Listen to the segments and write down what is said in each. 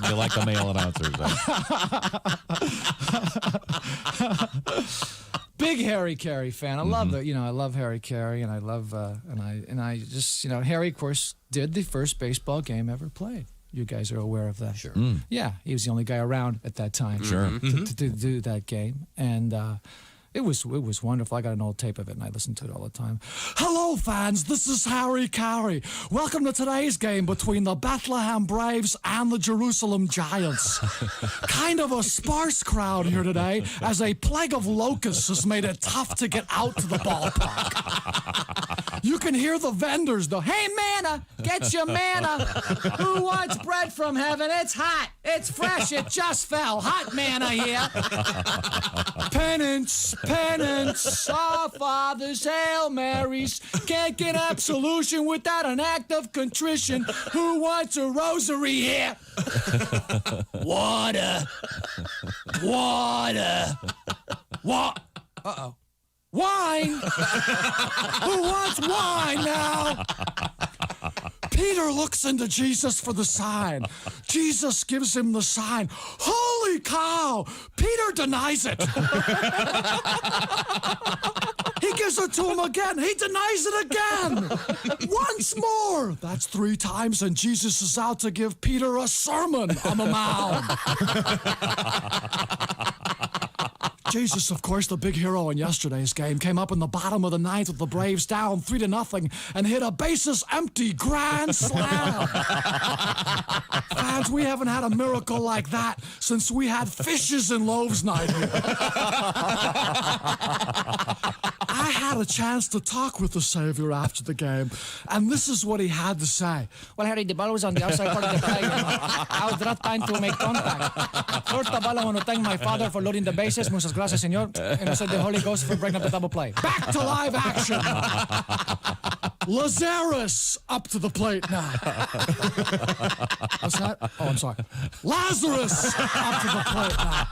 You like the male announcers. Big Harry Caray fan. I love I love Harry Caray, and I love and I just Harry, of course, did the first baseball game ever played. You guys are aware of that. Sure. Yeah, he was the only guy around at that time. Sure. To do that game, and it was wonderful. I got an old tape of it, and I listened to it all the time. Hello, fans. This is Harry Caray. Welcome to today's game between the Bethlehem Braves and the Jerusalem Giants. Kind of a sparse crowd here today, as a plague of locusts has made it tough to get out to the ballpark. You can hear the vendors, though. Hey, manna, get your manna. Who wants bread from heaven? It's hot. It's fresh. It just fell. Hot manna here. Penance. Our Fathers, Hail Marys. Can't get absolution without an act of contrition. Who wants a rosary here? Water. Uh-oh. Wine. Who wants wine now? Peter looks into Jesus for the sign. Jesus gives him the sign. Holy cow! Peter denies it. He gives it to him again. He denies it again. Once more. That's 3 times, and Jesus is out to give Peter a sermon on the mound. Jesus, of course, the big hero in yesterday's game, came up in the bottom of the 9th with the Braves down 3-0 and hit a bases-empty grand slam. Fans, we haven't had a miracle like that since we had fishes and loaves night here. I had a chance to talk with the Savior after the game, and this is what he had to say. Well, Harry, the ball was on the outside part of the plate. I was not time to make contact. First of all, I want to thank my father for loading the bases. Muchas gracias, señor. And also the Holy Ghost for breaking up the double play. Back to live action. Lazarus up to the plate now. What's that? Oh, I'm sorry. Lazarus up to the plate now.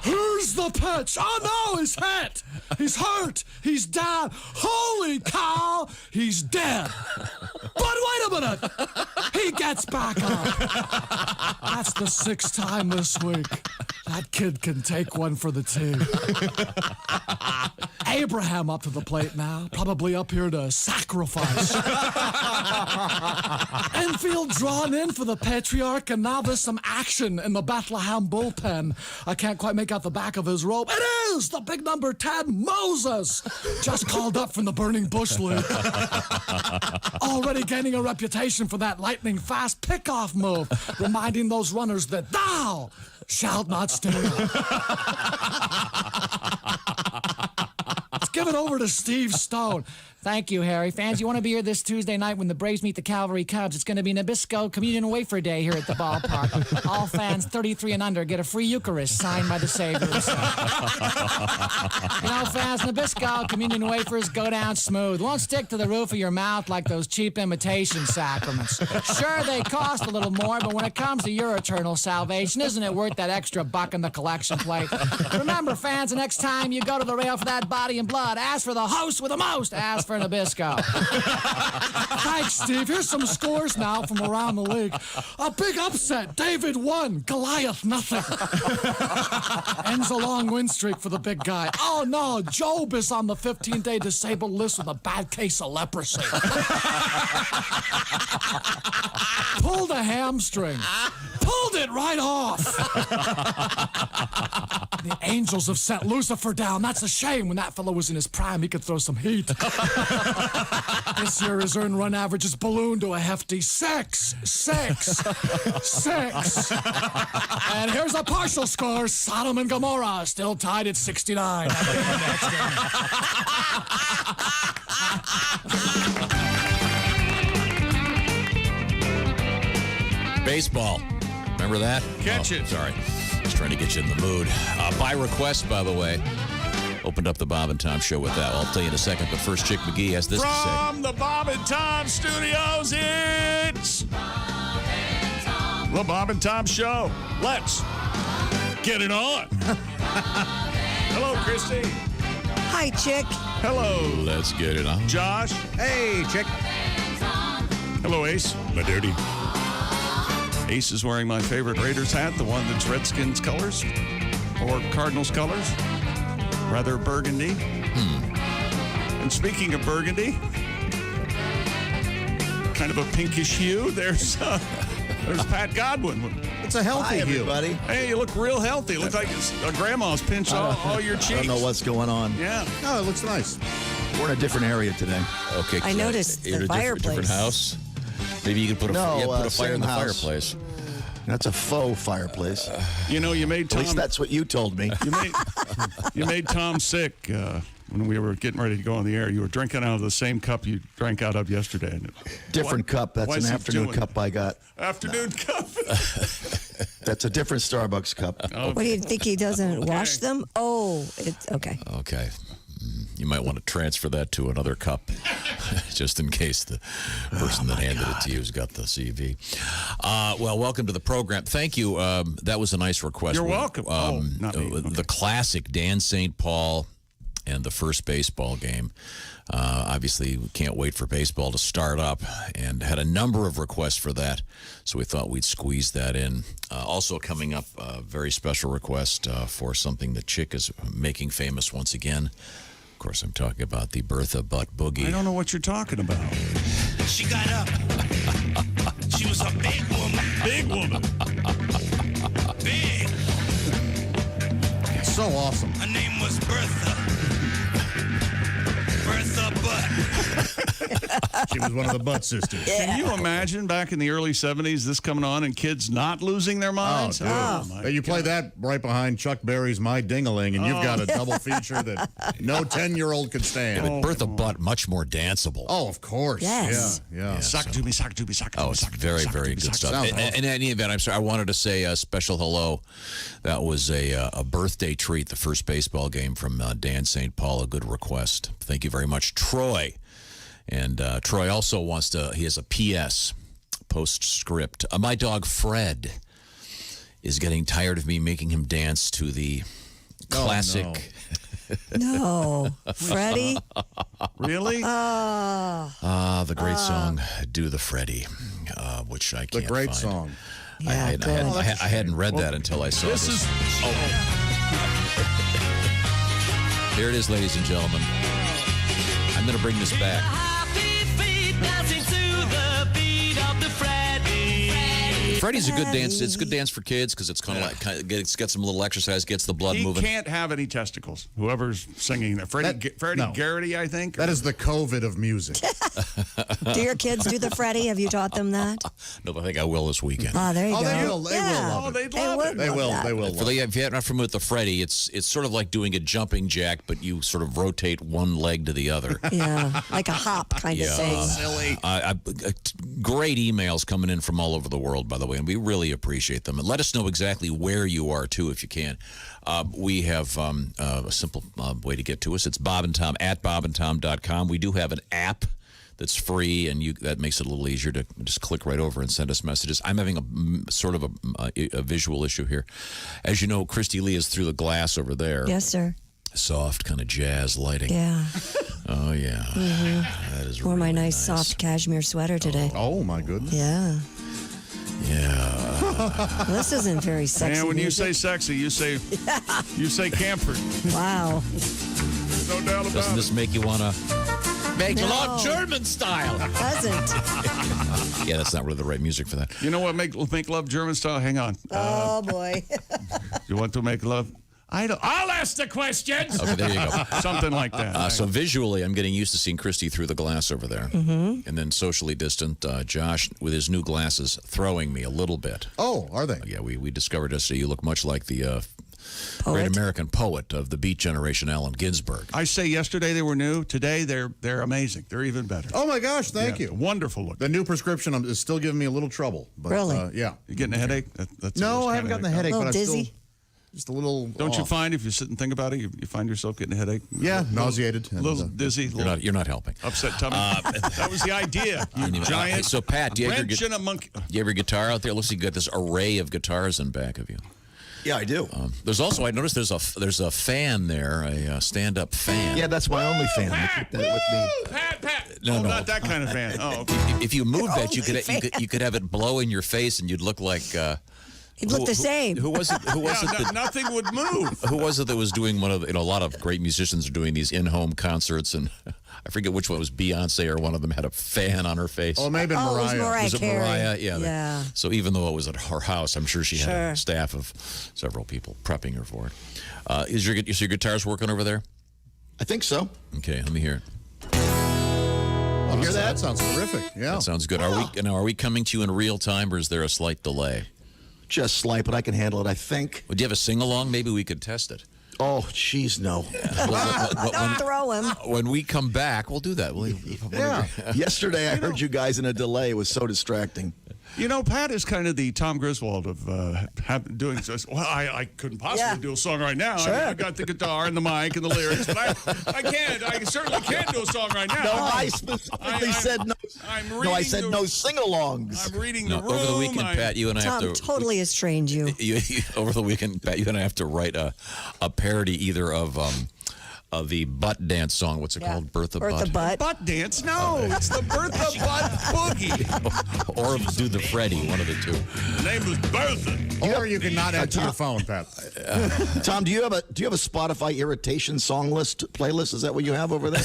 Here's the pitch. Oh, no, he's hit. He's hurt. He's down. Holy cow, he's dead. But wait a minute. He gets back up. That's the 6th time this week. That kid can take one for the team. Abraham up to the plate now, probably up here to sacrifice. Infield drawn in for the Patriarch, and now there's some action in the Bethlehem bullpen. I can't quite make out the back of his robe. It is the big number 10, Moses, just called up from the Burning Bush League. Already gaining a reputation for that lightning-fast pickoff move, reminding those runners that thou shalt not steal. Let's give it over to Steve Stone. Thank you, Harry. Fans, you want to be here this Tuesday night when the Braves meet the Cavalry Cubs. It's going to be Nabisco Communion Wafer Day here at the ballpark. All fans 33 and under get a free Eucharist signed by the Savior. Fans, Nabisco Communion Wafers go down smooth. Won't stick to the roof of your mouth like those cheap imitation sacraments. Sure, they cost a little more, but when it comes to your eternal salvation, isn't it worth that extra buck in the collection plate? Remember, fans, the next time you go to the rail for that body and blood, ask for the host with the most. Ask for Nabisco. Thanks, Steve. Here's some scores now from around the league. A big upset. David 1, Goliath nothing. Ends a long win streak for the big guy. Oh, no. Job is on the 15-day disabled list with a bad case of leprosy. Pulled a hamstring. Pulled it right off. The Angels have sent Lucifer down. That's a shame. When that fellow was in his prime, he could throw some heat. This year his earned run average is ballooned to a hefty 6. And here's a partial score. Sodom and Gomorrah still tied at 69. Baseball. Remember that? Catch it. Sorry. Just trying to get you in the mood. By request, by the way. Opened up the Bob and Tom show with that. I'll tell you in a second, but first, Chick McGee has this to say. From the Bob and Tom studios, it's the Bob and Tom show. Let's get it on. Hello, Christy. Hi, Chick. Hello. Let's get it on. Josh. Hey, Chick. Hello, Ace. My dirty. Ace is wearing my favorite Raiders hat, the one that's Redskins colors or Cardinals colors, rather burgundy. And speaking of burgundy, kind of a pinkish hue, there's Pat Godwin. It's a healthy hue. Everybody. Hey, you look real healthy. You look like a grandma's pinched all your cheeks. I don't know what's going on. Yeah. No, it looks nice. We're in a different area today. Okay. I noticed you're the in a different fireplace. house. Maybe you could put put a fire in same the house. fireplace. That's a faux fireplace. You know, you made At Tom. least that's what you told me. You made Tom sick when we were getting ready to go on the air. You were drinking out of the same cup you drank out of yesterday. Different cup. That's why's an he afternoon doing cup I got. Afternoon cup. That's a different Starbucks cup. What do you think he doesn't wash them? Oh, it's okay. Okay. You might want to transfer that to another cup, just in case the person that handed it to you has got the CV. Well, welcome to the program. Thank you. That was a nice request. You're welcome. Not me. Okay. The classic Dan St. Paul and the first baseball game. Obviously, we can't wait for baseball to start up, and had a number of requests for that, so we thought we'd squeeze that in. Also coming up, a very special request for something that Chick is making famous once again. Of course, I'm talking about the Bertha Butt Boogie. I don't know what you're talking about. She got up. She was a big woman. Big woman. Big. It's so awesome. Her name was Bertha. Bertha Butt. She was one of the Butt sisters. Can you imagine back in the early 70s this coming on and kids not losing their minds? Dude. my You play that right behind Chuck Berry's My Ding-a-Ling, and you've got a double feature that no 10-year-old could stand. But Bertha Butt, much more danceable. Oh, of course. Yes. Yeah. Sock it to me, sock it to me, sock it to me. Oh, it's sock it to me, very, sock it to very me, good sock it to stuff. me. Sounds awesome. In any event, I'm sorry, I wanted to say a special hello. That was a birthday treat, the first baseball game from Dan St. Paul, a good request. Thank you very much, Troy. And Troy also wants to, he has a PS, postscript. My dog Fred is getting tired of me making him dance to the classic. No. Freddie? Really? The great song, Do the Freddy, which I can't The great find. song. Yeah, good. I hadn't read that until I saw this. This is. Here it is, ladies and gentlemen. I'm going to bring this back. Freddy's a good dance. It's a good dance for kids because it's kind of like gets some little exercise, gets the blood He moving. can't have any testicles. Whoever's singing that. Freddie no. Garrity, I think. That is the COVID of music. Do your kids do the Freddie? Have you taught them that? No, but I think I will this weekend. Oh, there you go. They will. They will love it. they'd They love would it. They love will. that. They will. If you're not familiar with the Freddy, it's sort of like doing a jumping jack, but you sort of rotate one leg to the other. Yeah, like a hop kind of thing. Silly. Great emails coming in from all over the world, by the way, and we really appreciate them. And let us know exactly where you are, too, if you can. We have a simple way to get to us. It's Bob and Tom at bobandtom.com. We do have an app that's free, and that makes it a little easier to just click right over and send us messages. I'm having a sort of a visual issue here. As you know, Christy Lee is through the glass over there. Yes, sir. Soft kind of jazz lighting. Yeah. Oh, yeah. That is Wore really my nice soft cashmere sweater today. Oh, my goodness. Yeah. Yeah. Well, this isn't very sexy. And when you music. say sexy, you say Camphor. Wow. No doubt about Doesn't it. this make you want to make No. love German style? Doesn't. Yeah, that's not really the right music for that. You know what make love German style? Hang on. Oh, boy. You want to make love? I'll ask the questions. Okay, there you go. Something like that. So visually, I'm getting used to seeing Christy through the glass over there. Mm-hmm. And then socially distant, Josh, with his new glasses, throwing me a little bit. Oh, are they? Yeah, we discovered yesterday you look much like the great Poet. American poet of the Beat Generation, Allen Ginsberg. I say yesterday they were new. Today they're amazing. They're even better. Oh, my gosh. Thank you. Wonderful look. The new prescription is still giving me a little trouble. But, Really? Yeah. You getting a headache? That's No, the worst I haven't kind gotten of the headache, A but little I'm dizzy? still just a little Don't you off. find if you sit and think about it, you find yourself getting a headache? Yeah, nauseated. A little dizzy. You're not helping. Upset tummy. That was the idea. You giant. So, Pat, do you have wrench your, and a monkey. you have your guitar out there? It looks like you got this array of guitars in back of you. Yeah, I do. There's also, I noticed there's a fan there, a stand-up fan. Yeah, that's my only fan. I keep that with me. Pat. No, no. Not that kind of fan. Oh, okay. If you moved that, you only could have it blow in your face, and you'd look like. He'd look the same. Who was it? Who was it? That, Nothing would move. who was it that was doing one of a lot of great musicians are doing these in-home concerts, and I forget which one it was, Beyonce or one of them had a fan on her face. Oh, maybe Oh, it was Mariah. Mariah Was it Carey. Mariah? Yeah. Yeah. So even though it was at her house, I'm sure she had a Sure. staff of several people prepping her for it. Is your guitars working over there? I think so. Okay, let me hear it. Oh, hear that? That sounds terrific. Yeah. That sounds good. Are we coming to you in real time, or is there a slight delay? Just slight, but I can handle it, I think. Would you have a sing-along? Maybe we could test it. Oh, jeez, no. Don't throw him. When we come back, we'll do that. Yeah. Yesterday, I heard you guys in a delay. It was so distracting. You know, Pat is kind of the Tom Griswold of doing this. Well, I couldn't possibly do a song right now. Sure. I got the guitar and the mic and the lyrics, but I can't. I certainly can't do a song right now. No, I specifically said no. I'm No, I said no sing-alongs. I'm reading No, the room. over the weekend, Pat, you and I have Tom to. totally has trained you. Over the weekend, Pat, you and I have to write a parody either of the butt dance song. What's it called? Birth of Birth of Butt. Butt dance? No, it's the Birth of Butt Boogie. Or do the Freddy, one of the two. The name was Bertha. Or you can not answer your phone, Pat. Tom, do you have a Spotify irritation song list playlist? Is that what you have over there?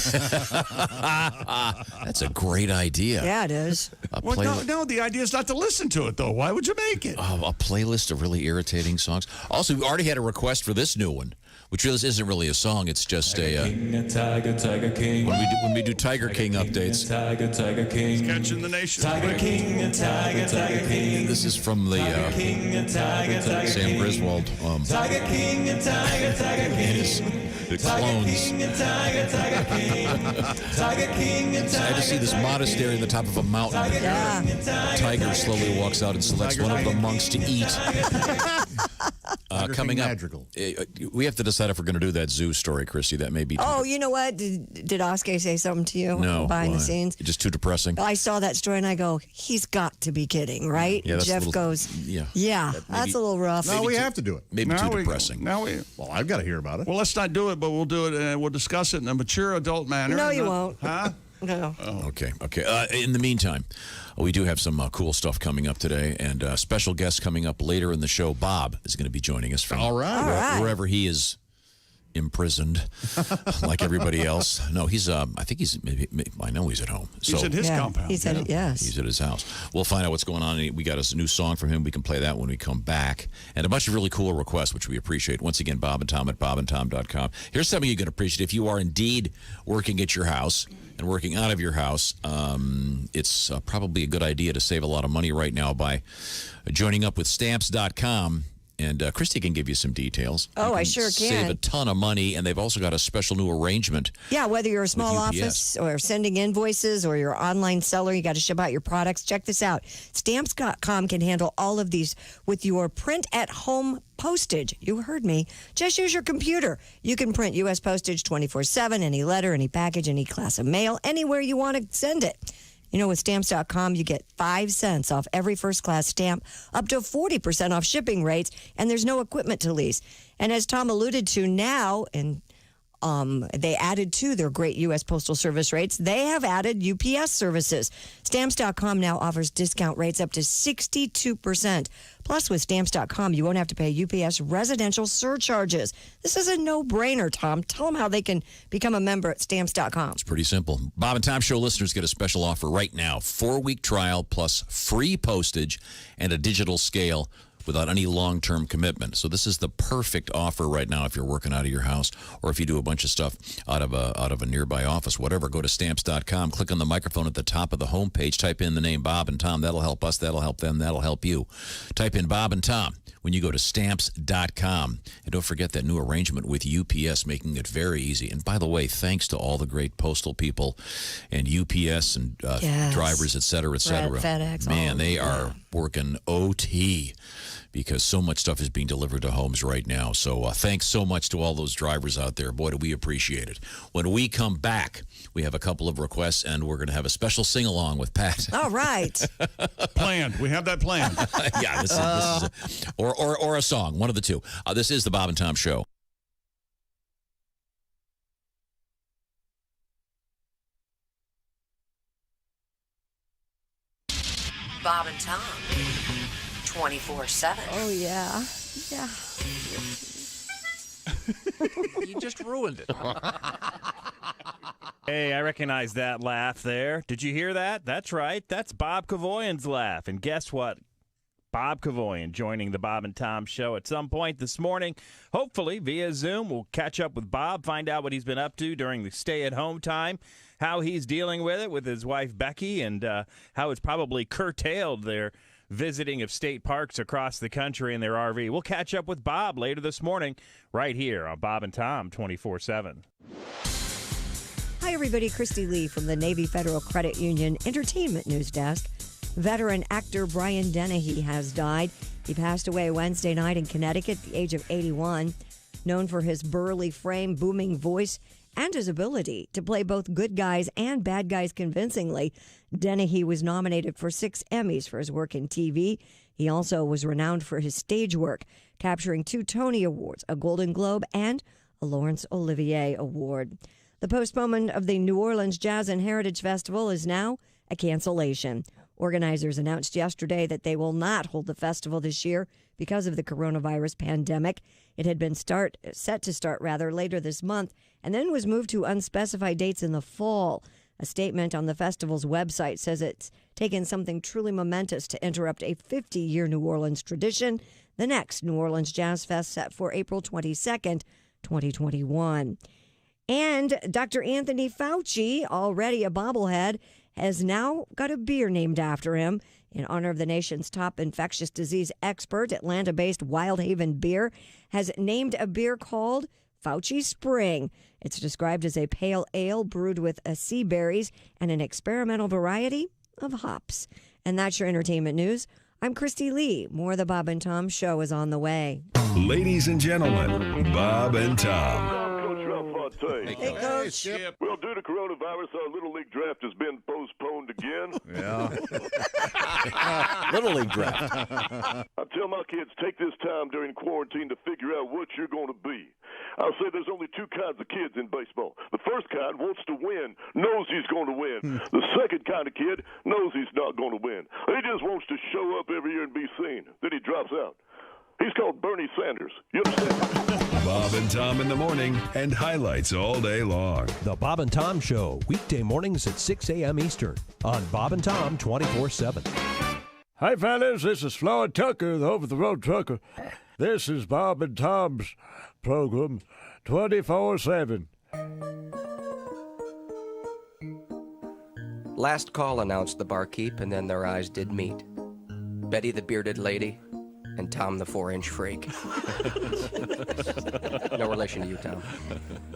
That's a great idea. Yeah, it is. Well, no, the idea is not to listen to it, though. Why would you make it? A playlist of really irritating songs. Also, we already had a request for this new one, which really isn't really a song. It's just Tiger King. when we do Tiger King updates. Tiger King. Catching the nation. Tiger King and Tiger King. This is from the King and Tiger Sam Griswold. Tiger King and Tiger King. The clones. Tiger King. Tiger King and I just see this monastery on the top of a mountain. Yeah. A tiger slowly walks out and selects one of the monks to eat. Coming up, Magical. we have to decide if we're going to do that zoo story, Christy. That may be. Oh, you know what? Did Oscar say something to you No, behind why? the scenes? Just too depressing. I saw that story and I go, he's got to be kidding, right? Yeah, that's a Jeff little- goes, yeah. that's a little rough. No, we have to do it. Maybe Now too we- depressing. Now we. Well, I've got to hear about it. Well, let's not do it, but we'll do it and we'll discuss it in a mature adult manner. No, you Not- won't. Huh? No. Okay. In the meantime, we do have some cool stuff coming up today, and special guest coming up later in the show. Bob is going to be joining us from All right. All right. wherever he is imprisoned, like everybody else. No, he's. I think he's. I know he's at home. He's So at his Yeah, compound. he said it, yes. he's at his house. We'll find out what's going on. We got a new song from him. We can play that when we come back, and a bunch of really cool requests, which we appreciate. Once again, Bob and Tom at bobandtom.com. Here's something you can appreciate if you are indeed working at your house and working out of your house. It's probably a good idea to save a lot of money right now by joining up with Stamps.com. And Christy can give you some details. Oh, You I sure Save can. a ton of money, and they've also got a special new arrangement. Yeah, whether you're a small UPS. office or sending invoices or you're an online seller, you got to ship out your products. Check this out. Stamps.com can handle all of these with your print at home postage. You heard me. Just use your computer. You can print U.S. postage 24/7, any letter, any package, any class of mail, anywhere you want to send it. You know, with Stamps.com, you get 5 cents off every first-class stamp, up to 40% off shipping rates, and there's no equipment to lease. And as Tom alluded to now, and they added to their great U.S. Postal Service rates, they have added UPS services. Stamps.com now offers discount rates up to 62%. Plus, with Stamps.com, you won't have to pay UPS residential surcharges. This is a no-brainer, Tom. Tell them how they can become a member at Stamps.com. It's pretty simple. Bob and Tom Show listeners get a special offer right now. 4-week trial plus free postage and a digital scale without any long-term commitment. So this is the perfect offer right now if you're working out of your house or if you do a bunch of stuff out of a nearby office, whatever. Go to Stamps.com, click on the microphone at the top of the homepage, type in the name Bob and Tom. That'll help us, that'll help them, that'll help you. Type in Bob and Tom when you go to Stamps.com. And don't forget that new arrangement with UPS, making it very easy. And by the way, thanks to all the great postal people and UPS and Yes. drivers, et cetera, et cetera. FedEx, Man, all they of are working OT because so much stuff is being delivered to homes right now. So thanks so much to all those drivers out there. Boy, do we appreciate it. When we come back, we have a couple of requests, and we're going to have a special sing-along with Pat. All right. Planned. We have that planned. Yeah, this is or a song, one of the two. This is the Bob and Tom Show. Bob and Tom. 24/7. Oh, yeah. Yeah. You just ruined it. Hey, I recognize that laugh there. Did you hear that? That's right. That's Bob Kevoian's laugh. And guess what? Bob Kevoian joining the Bob and Tom show at some point this morning. Hopefully via Zoom. We'll catch up with Bob, find out what he's been up to during the stay-at-home time, how he's dealing with it with his wife Becky, and how it's probably curtailed their visiting of state parks across the country in their RV. We'll catch up with Bob later this morning right here on Bob and Tom 24/7. Hi, everybody. Christy Lee from the Navy Federal Credit Union Entertainment News Desk. Veteran actor Brian Dennehy has died. He passed away Wednesday night in Connecticut at the age of 81. Known for his burly frame, booming voice, and his ability to play both good guys and bad guys convincingly, Dennehy was nominated for 6 Emmys for his work in TV. He also was renowned for his stage work, capturing 2 Tony Awards, a Golden Globe, and a Laurence Olivier Award. The postponement of the New Orleans Jazz and Heritage Festival is now a cancellation. Organizers announced yesterday that they will not hold the festival this year because of the coronavirus pandemic. It had been set to start later this month and then was moved to unspecified dates in the fall. A statement on the festival's website says it's taken something truly momentous to interrupt a 50-year New Orleans tradition. The next New Orleans Jazz Fest set for April 22nd, 2021. And Dr. Anthony Fauci, already a bobblehead, has now got a beer named after him. In honor of the nation's top infectious disease expert, Atlanta-based Wild Haven Beer has named a beer called Fauci Spring. It's described as a pale ale brewed with sea berries and an experimental variety of hops. And that's your entertainment news. I'm Christy Lee. More of the Bob and Tom show is on the way. Ladies and gentlemen, Bob and Tom. Hey, Coach. Well, due to coronavirus, our Little League draft has been postponed again. Yeah. Little League draft. I tell my kids, take this time during quarantine to figure out what you're going to be. I'll say there's only 2 kinds of kids in baseball. The first kind wants to win, knows he's going to win. The second kind of kid knows he's not going to win. He just wants to show up every year and be seen. Then he drops out. He's called Bernie Sanders. You understand? Bob and Tom in the morning and highlights all day long. The Bob and Tom Show, weekday mornings at 6 a.m. Eastern on Bob and Tom 24/7. Hi, fellas. This is Floyd Tucker, the over-the-road trucker. This is Bob and Tom's program 24/7. Last call, announced the barkeep, and then their eyes did meet. Betty the bearded lady and Tom the 4-inch freak. No relation to you, Tom.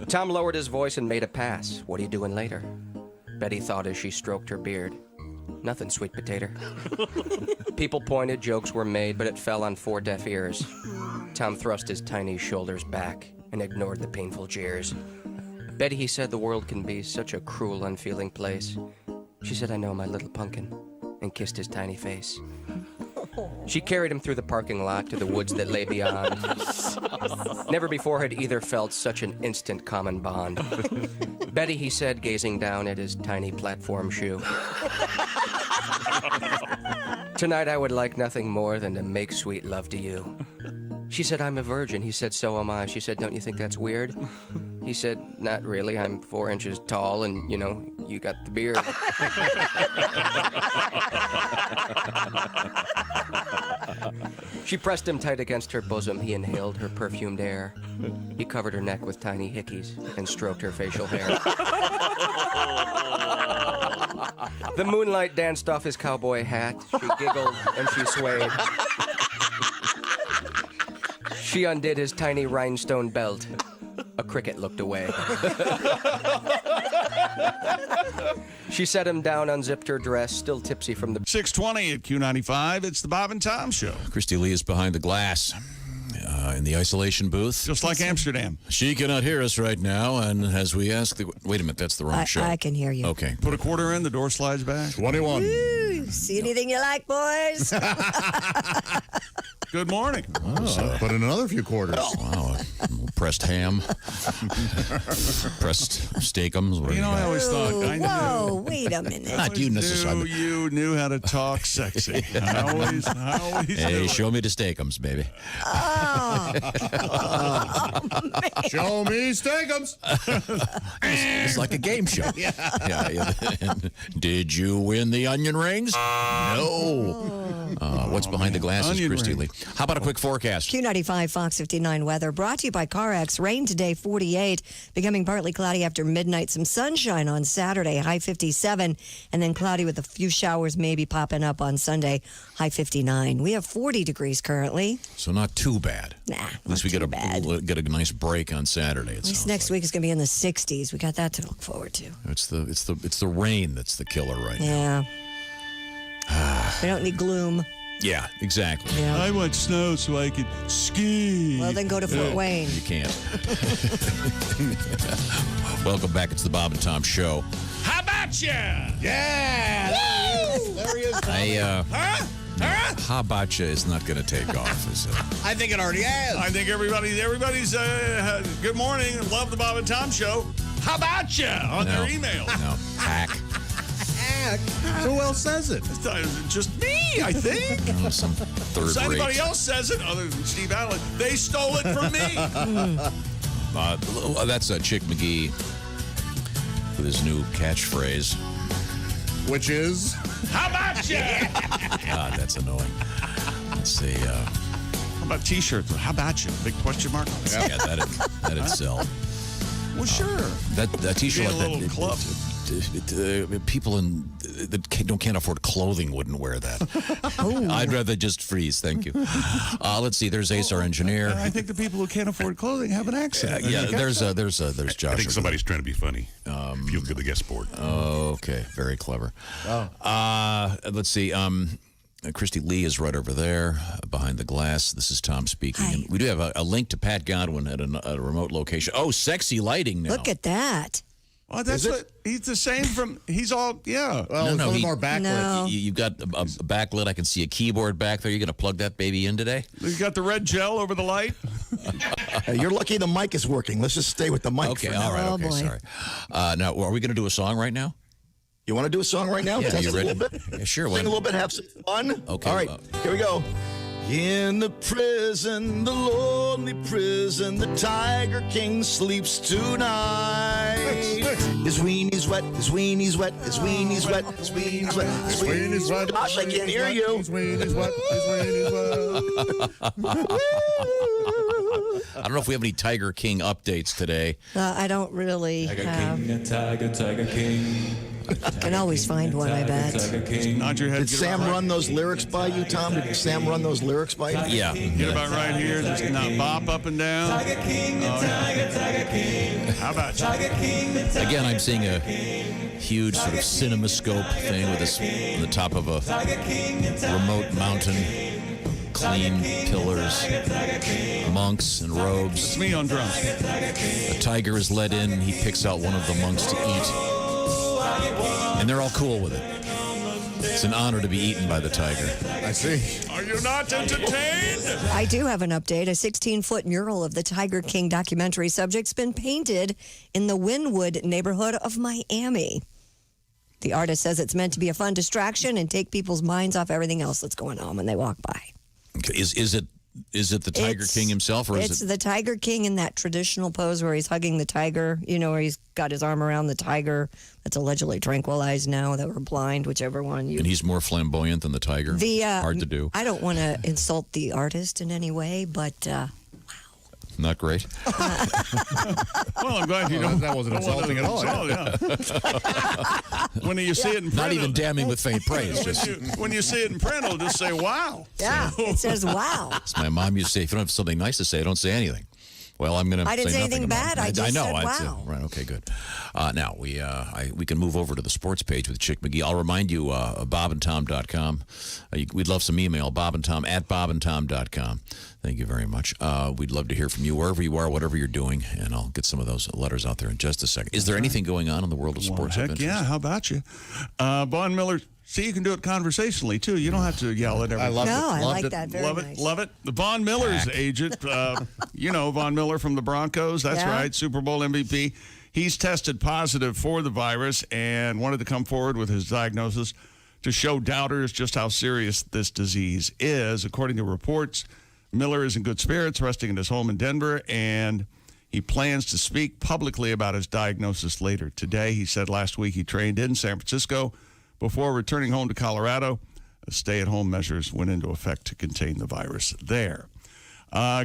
Tom lowered his voice and made a pass. What are you doing later? Betty thought as she stroked her beard. Nothing, sweet potato. People pointed, jokes were made, but it fell on 4 deaf ears. Tom thrust his tiny shoulders back and ignored the painful jeers. Betty, he said, the world can be such a cruel, unfeeling place. She said, I know, my little pumpkin, and kissed his tiny face. She carried him through the parking lot to the woods that lay beyond. Never before had either felt such an instant common bond. Betty, he said, gazing down at his tiny platform shoe. Tonight I would like nothing more than to make sweet love to you. She said, I'm a virgin. He said, so am I. She said, don't you think that's weird? He said, not really. I'm 4 inches tall and, you got the beard. She pressed him tight against her bosom. He inhaled her perfumed air. He covered her neck with tiny hickeys and stroked her facial hair. The moonlight danced off his cowboy hat. She giggled and she swayed. She undid his tiny rhinestone belt. A cricket looked away. She set him down, unzipped her dress, still tipsy from the... 6:20 at Q95. It's the Bob and Tom Show. Christy Lee is behind the glass in the isolation booth. Just like Amsterdam. She cannot hear us right now, and as we ask the... Wait a minute, that's the wrong show. I can hear you. Okay. Put a quarter in, the door slides back. 21. Woo, see anything you like, boys? Good morning. Put in another few quarters. Wow. pressed ham, pressed steakums. You know, I always thought. Whoa, wait a minute. Not you necessarily. You knew how to talk sexy. I always Hey, knew show me the steakums, baby. Oh. Show me steakums. It's like a game show. Yeah. Did you win the onion rings? No. What's behind the glasses, Onion Christy ring. Lee? How about a quick forecast? Q95 Fox 59 weather brought to you by CarX. Rain today 48, becoming partly cloudy after midnight. Some sunshine on Saturday, high 57, and then cloudy with a few showers maybe popping up on Sunday, high 59. We have 40 degrees currently. So not too bad. Nah, At least we get a nice break on Saturday. At least next week is going to be in the 60s. We got that to look forward to. It's the rain that's the killer right now. Yeah. We don't need gloom. Yeah, exactly. Yeah. I want snow so I can ski. Well, then go to Fort Wayne. You can't. Welcome back. It's the Bob and Tom Show. How about you? Yeah. There he is. How about you is not going to take off, is it? I think it already has. I think everybody's good morning. Love the Bob and Tom Show. How about you on No. their email? No. Hack. Who else says it? It's just me, I think. No, some third So anybody rate. else says it other than Steve Allen, they stole it from me. That's Chick McGee with his new catchphrase. Which is? How about you? God, that's annoying. Let's see. How about T-shirts? How about you? Big question mark. Yeah, that'd sell. Well, sure. That T-shirt Be a like little that. club. People that can't afford clothing wouldn't wear that. I'd rather just freeze. Thank you. Let's see. There's Ace, our engineer. I think the people who can't afford clothing have an accent. There's Josh. I think somebody's trying to be funny. If you look at the guest board. Okay, very clever. Let's see. Christy Lee is right over there behind the glass. This is Tom speaking. Hi. And we do have a link to Pat Godwin at a remote location. Oh, sexy lighting now. Look at that. Well, that's what he's the same from. He's all Well, No, it's a little he- more backlit. No. You've got a backlit. I can see a keyboard back there. You're going to plug that baby in today? he's got the red gel over the light. You're lucky the mic is working. Let's just stay with the mic. Okay, for now. all right. Oh, Okay, boy. sorry. Now, are we going to do a song right now? You want to do a song right now? Yeah, Test you it a ready? little bit? Yeah, sure. Sing a little bit, have some fun. Okay, All right, here we go. In the prison, the lonely prison, the Tiger King sleeps tonight. His weenie's wet, his weenie's wet, his weenie's wet, his weenie's wet, his weenie's wet. Gosh, I can't hear you. His weenie's wet, his weenie's wet. I don't know if we have any Tiger King updates today. I don't really have. Tiger King. Can always find one, I bet. Nod your head. Did Sam run those lyrics by you, Tom? Did Sam run those lyrics by you? Yeah. Get about right here. Just not bop up and down. Tiger King, Tiger King. How about you? Tiger King, Again, I'm seeing a huge sort of cinemascope thing with this on the top of a remote mountain. Clean pillars, monks and robes. It's me on drums. A tiger is let in, and he picks out one of the monks to eat. And they're all cool with it. It's an honor to be eaten by the tiger. I see. Are you not entertained? I do have an update. A 16-foot mural of the Tiger King documentary subject's been painted in the Wynwood neighborhood of Miami. The artist says it's meant to be a fun distraction and take people's minds off everything else that's going on when they walk by. Okay. Is it the Tiger King himself, or it's is it? the Tiger King in that traditional pose where he's hugging the tiger, where he's got his arm around the tiger that's allegedly tranquilized now that we're blind, whichever one you... And he's more flamboyant than the tiger. Hard to do. I don't want to insult the artist in any way, but... Not great. Well, I'm glad you don't. That wasn't insulting at all. When you see it in print, Not even damning with faint praise. when you see it in print, it'll just say "Wow." Yeah, it says "Wow." As my mom used to say, if you don't have something nice to say, don't say anything. Well, I'm going to. I didn't say anything nothing bad. I just know. said I'd wow. Right. Okay. Good. Now we can move over to the sports page with Chick McGee. I'll remind you, bobandtom.com. We'd love some email. Bobandtom at bobandtom.com. Thank you very much. We'd love to hear from you wherever you are, whatever you're doing, and I'll get some of those letters out there in just a second. Is there anything going on in the world of sports? Heck yeah! How about you? Von Miller See, you can do it conversationally, too. You don't have to yell at everything. I love it. No, I Loved like it. that. Very Love nice. it, love it. The Von Miller's agent, Von Miller from the Broncos. That's Yeah. right, Super Bowl MVP. He's tested positive for the virus and wanted to come forward with his diagnosis to show doubters just how serious this disease is. According to reports, Miller is in good spirits, resting in his home in Denver, and he plans to speak publicly about his diagnosis later today. He said last week he trained in San Francisco before returning home to Colorado. Stay-at-home measures went into effect to contain the virus there.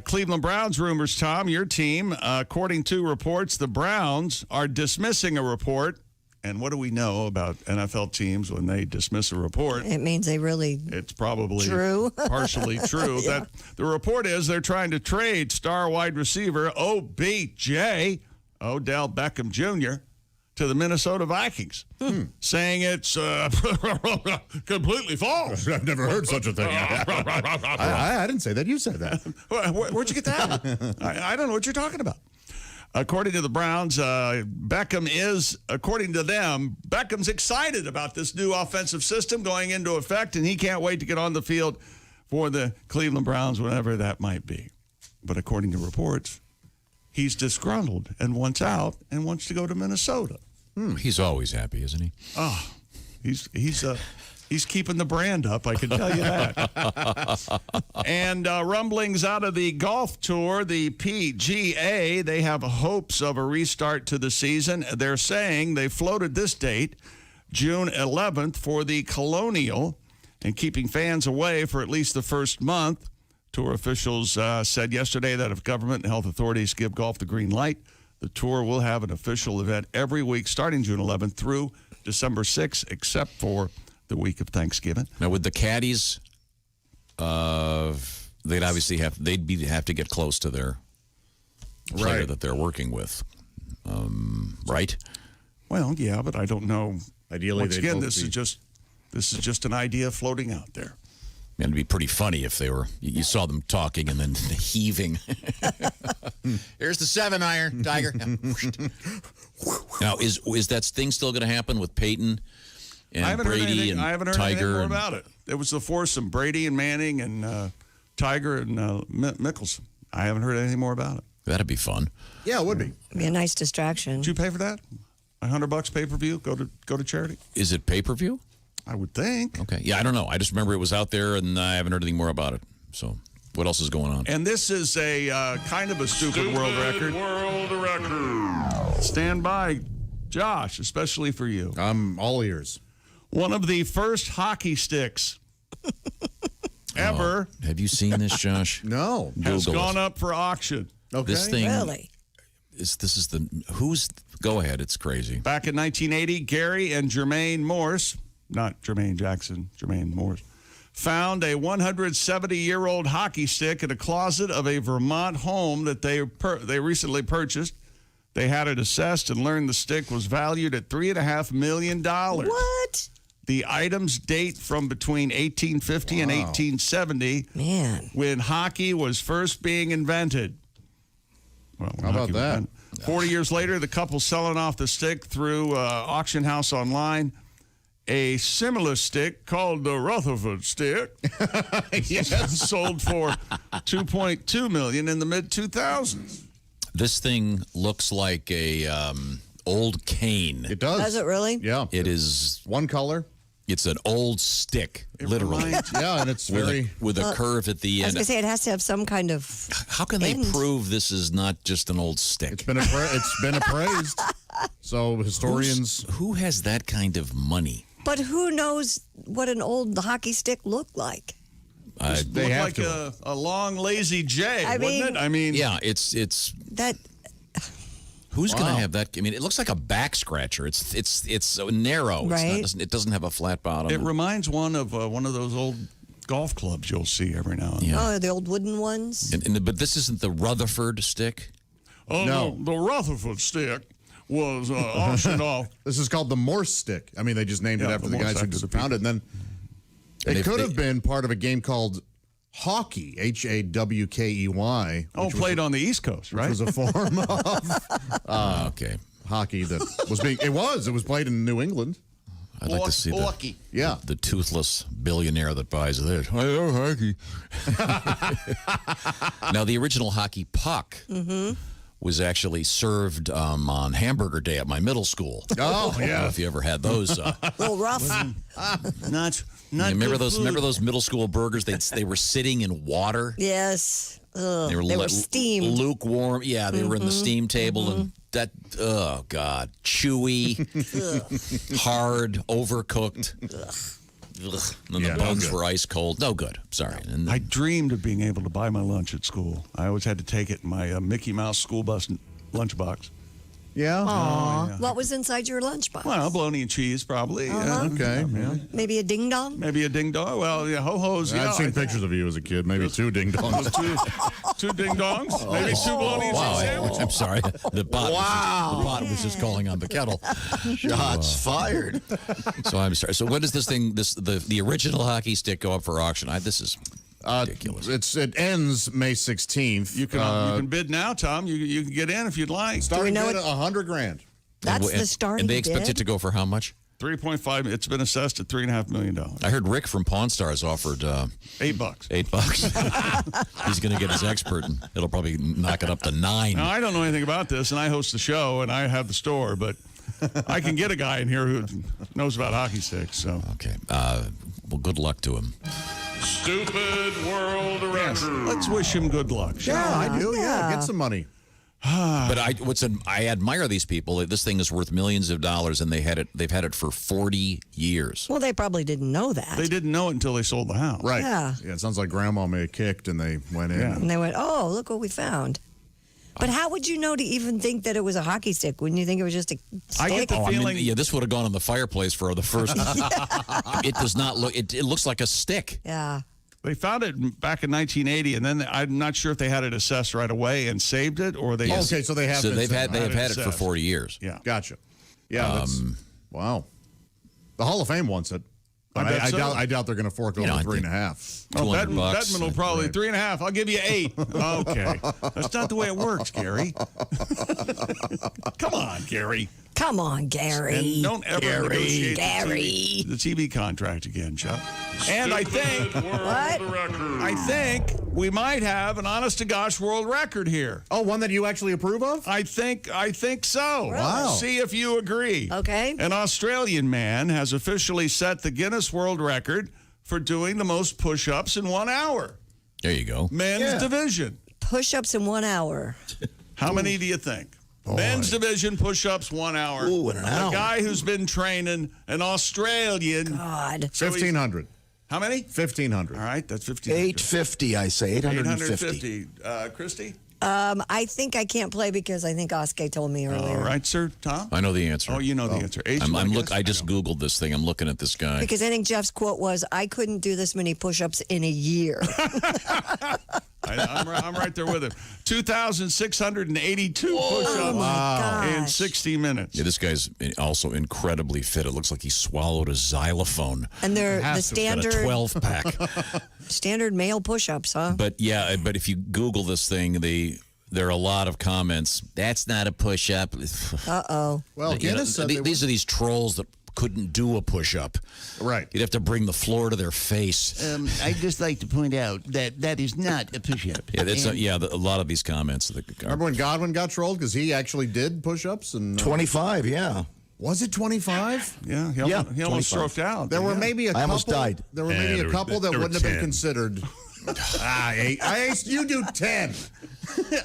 Cleveland Browns rumors, Tom, your team. According to reports, the Browns are dismissing a report. And what do we know about NFL teams when they dismiss a report? It means they really. It's probably true. partially true. Yeah. That the report is they're trying to trade star wide receiver OBJ, Odell Beckham Jr., to the Minnesota Vikings, saying it's completely false. I've never heard such a thing. I didn't say that. You said that. Where'd you get that? I don't know what you're talking about. According to the Browns, Beckham is, according to them, Beckham's excited about this new offensive system going into effect, and he can't wait to get on the field for the Cleveland Browns, whenever that might be. But according to reports, he's disgruntled and wants out and wants to go to Minnesota. He's always happy, isn't he? Oh, he's keeping the brand up, I can tell you that. And rumblings out of the golf tour, the PGA, they have hopes of a restart to the season. They're saying they floated this date, June 11th, for the Colonial, and keeping fans away for at least the first month. Tour officials said yesterday that if government and health authorities give golf the green light, the tour will have an official event every week starting June 11th through December 6th, except for the week of Thanksgiving. Now, with the caddies, they'd obviously have to get close to their player that they're working with, right? Well, yeah, but I don't know. Ideally, once again, this is just an idea floating out there. And it'd be pretty funny if they were. You saw them talking and then heaving. Here's the 7-iron, Tiger. Now, is that thing still going to happen with Peyton and Brady and I haven't heard Tiger anything more about it. It was the foursome: Brady and Manning and Tiger and Mickelson. I haven't heard anything more about it. That'd be fun. Yeah, it would be. Be a nice distraction. Did you pay for that? $100 pay-per-view? Go to charity? Is it pay-per-view? I would think. Okay. Yeah, I don't know. I just remember it was out there, and I haven't heard anything more about it. So, what else is going on? And this is a kind of a stupid world record. Stand by, Josh, especially for you. I'm all ears. One of the first hockey sticks ever. Have you seen this, Josh? No. Has Google gone it. up for auction. Okay. This thing. Really? Go ahead. It's crazy. Back in 1980, Gary and Jermaine Morse, not Jermaine Jackson, Jermaine Morse, found a 170-year-old hockey stick in a closet of a Vermont home that they recently purchased. They had it assessed and learned the stick was valued at $3.5 million. What? The items date from between 1850 and 1870, Man, when hockey was first being invented. Well, how about that? 40 years later, the couple selling off the stick through auction house online. A similar stick called the Rutherford stick sold for $2.2 million in the mid-2000s. This thing looks like a old cane. It does. Does it really? Yeah. It is one color. It's an old stick, literally. Yeah, and it's very with a curve at the I was end. going to say it has to have some kind of. How can they end. prove this is not just an old stick? It's been appraised. So historians. Who has that kind of money? But who knows what an old hockey stick looked like? They have like a long, lazy J, wouldn't it? I mean, yeah, it's that. Who's going to have that? I mean, it looks like a back scratcher. It's so narrow. Right. It doesn't have a flat bottom. It reminds one of those old golf clubs you'll see every now and then. Yeah. Oh, the old wooden ones. But this isn't the Rutherford stick. Oh no, the Rutherford stick was auctioned off. This is called the Morse stick. I mean, they just named it after the guys who found it. And then it could have been part of a game called hockey, Hawkey. Played on the East Coast, right? Which was a form of hockey that was being. It was played in New England. I'd like to see the toothless billionaire that buys this. I love hockey. Now, the original hockey puck was actually served on Hamburger Day at my middle school. Oh, I don't know if you ever had those. A little rough. Not remember those middle school burgers? They were sitting in water. Yes. Ugh, they were steamed. Lukewarm. Yeah, they were in the steam table and that, oh, God, chewy, hard, overcooked. Ugh. And the bugs were ice cold. No good. Sorry. And I dreamed of being able to buy my lunch at school. I always had to take it in my Mickey Mouse school bus lunchbox. Yeah? Aw. Yeah. What was inside your lunchbox? Well, bologna and cheese, probably. Okay. Yeah. Maybe a ding dong? Maybe a ding dong. Well, yeah, ho-hos. I've seen pictures of you as a kid. Maybe 2 ding dongs. two ding dongs? Maybe 2 bologna and cheese sandwiches? I'm sorry. The pot was just calling on the kettle. Shots fired. So I'm sorry. So when does this thing, the original hockey stick go up for auction? This is ridiculous. It ends May 16th. You can bid now, Tom. You can get in if you'd like. Starting bid at $100,000. That's the starting And they bid? expect it to go for how much? 3.5. It's been assessed at $3.5 million. I heard Rick from Pawn Stars offered $8. $8. He's going to get his expert, and it'll probably knock it up to 9. Now, I don't know anything about this, and I host the show, and I have the store, but I can get a guy in here who knows about hockey sticks. So okay. Well, good luck to him. Stupid world record. Let's wish him good luck. Yeah, I do. Yeah, get some money. But I admire these people. This thing is worth millions of dollars, and they've had it for 40 years. Well, they probably didn't know that. They didn't know it until they sold the house. Right. Yeah. It sounds like Grandma may have kicked, and they went in. And they went, oh, look what we found. But how would you know to even think that it was a hockey stick? Wouldn't you think it was just a stick? I get the feeling. This would have gone in the fireplace for the first. It does not look. It looks like a stick. Yeah. They found it back in 1980, and then I'm not sure if they had it assessed right away and saved it, or they. Okay, so they have. So they've had it for 40 years. Yeah, gotcha. Yeah, wow. The Hall of Fame wants it. I doubt they're going to fork over 3.5. Bettman will probably 3.5. I'll give you 8. Okay, that's not the way it works, Gary. Come on, Gary. Come on, Gary. And don't ever negotiate the TV contract again, Chuck. And I think what? I think we might have an honest to gosh world record here. Oh, one that you actually approve of? I think so. Really? Wow. See if you agree. Okay. An Australian man has officially set the Guinness World Record for doing the most push-ups in 1 hour. There you go. Men's division. Push-ups in 1 hour. How many do you think? Boy. Men's division push-ups 1 hour. Ooh, in an hour. A guy who's been training, an Australian. God. 1,500. How many? 1,500. All right, that's 1,500. 850, I say. 850. Christy? I think I can't play because I think Oskar told me earlier. All right, sir. Tom? I know the answer. Oh, you know the answer. I just Googled this thing. I'm looking at this guy. Because I think Jeff's quote was, I couldn't do this many push-ups in a year. I'm right there with him. 2,682 push-ups in 60 minutes. Yeah, this guy's also incredibly fit. It looks like he swallowed a xylophone. And they're the standard 12-pack. Standard male push-ups, huh? But if you Google this thing, there are a lot of comments. That's not a push-up. Uh-oh. Well, Guinness said these are these trolls that couldn't do a push-up. Right. You'd have to bring the floor to their face. I'd just like to point out that is not a push-up. Yeah, a lot of these comments. Remember when Godwin got trolled because he actually did push-ups? 25, yeah. Was it 25? Yeah, he almost stroked out. There were maybe a couple. I almost died. There were maybe a couple that wouldn't have been considered. Ace, you do 10.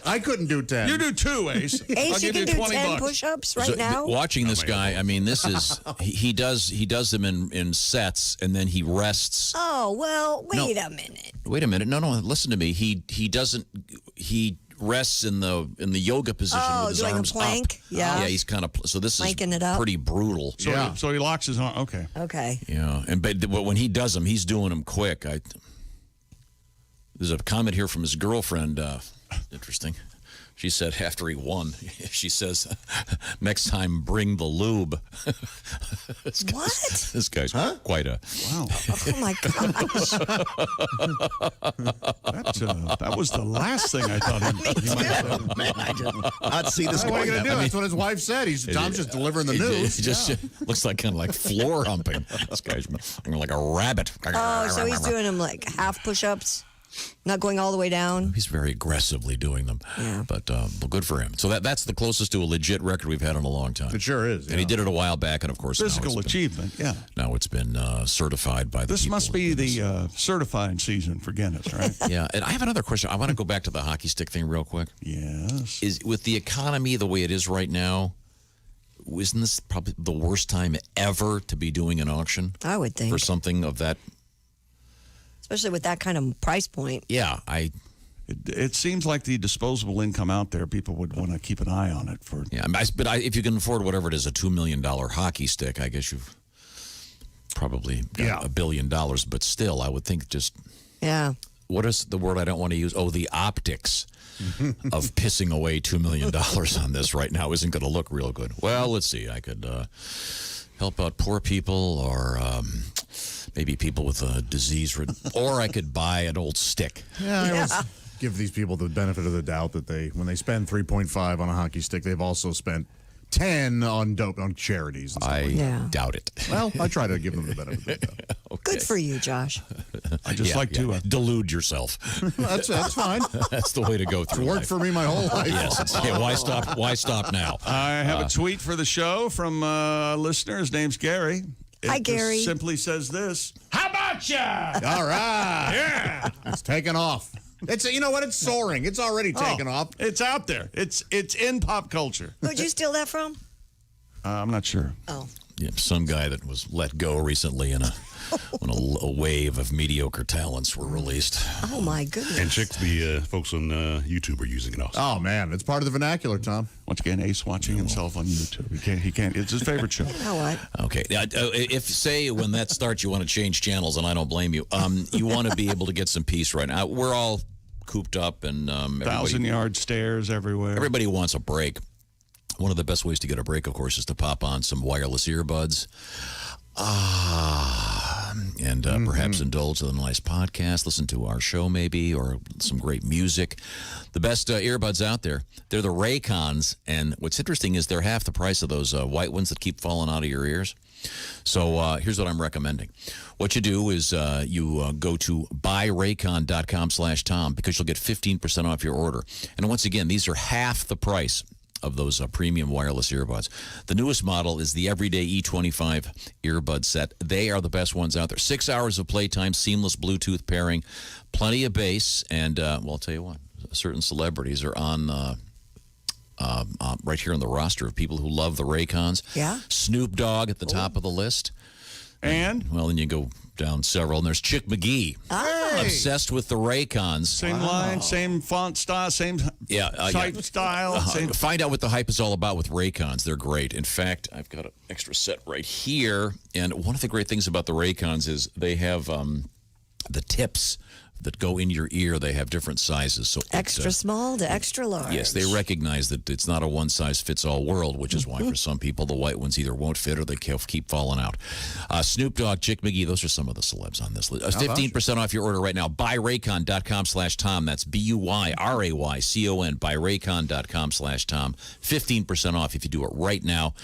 I couldn't do 10. You do 2, Ace. Ace, you can do 10 push-ups right now? Watching this guy, I mean, this is he does them in sets, and then he rests. Oh, well, wait a minute. Wait a minute. No, listen to me. He rests in the yoga position with his like arms a plank? up. Yeah. Yeah, he's kind of so this Planking is it up. pretty brutal. So he locks his arm. Okay. Okay. Yeah, but when he does them, he's doing them quick. There's a comment here from his girlfriend. Interesting. She said after he won, she says, next time bring the lube. What? This guy's quite a... Wow. Oh, my gosh. That was the last thing I thought he might say. Man, I'd see this What are you going going to do? That's what his wife said. Tom's just delivering the news. It just looks like kind of like floor humping. This guy's like a rabbit. Oh, so he's doing them like half push-ups, not going all the way down. He's very aggressively doing them. Yeah. But well, good for him. So that's the closest to a legit record we've had in a long time. It sure is. And he did it a while back, and of course, Physical achievement, yeah. Now it's been certified by the This people must be the certifying season for Guinness, right? Yeah, and I have another question. I want to go back to the hockey stick thing real quick. Yes. Is with the economy the way it is right now, isn't this probably the worst time ever to be doing an auction? I would think. For something of that. Especially with that kind of price point. Yeah, It seems like the disposable income out there, people would want to keep an eye on it for. Yeah, but if you can afford whatever it is, a $2 million hockey stick, I guess you've probably got $1 billion. But still, I would think just. Yeah. What is the word I don't want to use? Oh, the optics of pissing away $2 million on this right now isn't going to look real good. Well, let's see. I could help out poor people or maybe people with a disease, or I could buy an old stick. Yeah, I always give these people the benefit of the doubt that when they spend 3.5 on a hockey stick, they've also spent 10 on charities. And stuff like that. Doubt it. Well, I try to give them the benefit of the doubt. Okay. Good for you, Josh. I just like to delude yourself. That's fine. That's the way to go through. It's worked life. for me my whole life. Yes. Why stop? Why stop now? I have a tweet for the show from a listener. His name's Gary. Hi, It Gary. just simply says this. How about ya? All right. Yeah. It's taking off. You know what? It's soaring. It's already taken off. It's out there. It's in pop culture. Who'd you steal that from? I'm not sure. Oh. Yeah, some guy that was let go recently when a wave of mediocre talents were released. Oh, my goodness. And check the folks on YouTube are using it also. Oh, man. It's part of the vernacular, Tom. Once again, Ace watching himself on YouTube. He can't. It's his favorite show. You know what? Okay. If, say, when that starts, you want to change channels, and I don't blame you, you want to be able to get some peace right now. We're all cooped up, and 1,000-yard stairs everywhere. Everybody wants a break. One of the best ways to get a break, of course, is to pop on some wireless earbuds. And perhaps indulge in a nice podcast, listen to our show maybe, or some great music. The best earbuds out there, they're the Raycons, and what's interesting is they're half the price of those white ones that keep falling out of your ears. So here's what I'm recommending. What you do is you go to buyraycon.com/Tom because you'll get 15% off your order. And once again, these are half the price of those premium wireless earbuds. The newest model is the Everyday E25 earbud set. They are the best ones out there. 6 hours of playtime, seamless Bluetooth pairing, plenty of bass, and, well, I'll tell you what, certain celebrities are on right here on the roster of people who love the Raycons. Yeah. Snoop Dogg at the top of the list. And? Well, then you go down several, and there's Chick McGee. Obsessed with the Raycons. Same line, same font style, same type style. Find out what the hype is all about with Raycons. They're great. In fact, I've got an extra set right here. And one of the great things about the Raycons is they have the tips that go in your ear. They have different sizes. So Extra small to extra large. yes, they recognize that it's not a one-size-fits-all world, which is why for some people the white ones either won't fit or they keep falling out. Snoop Dogg, Chick McGee, those are some of the celebs on this list. 15% off your order right now. Buyraycon.com/Tom. That's BUYRAYCON. Buyraycon.com/Tom. 15% off if you do it right now.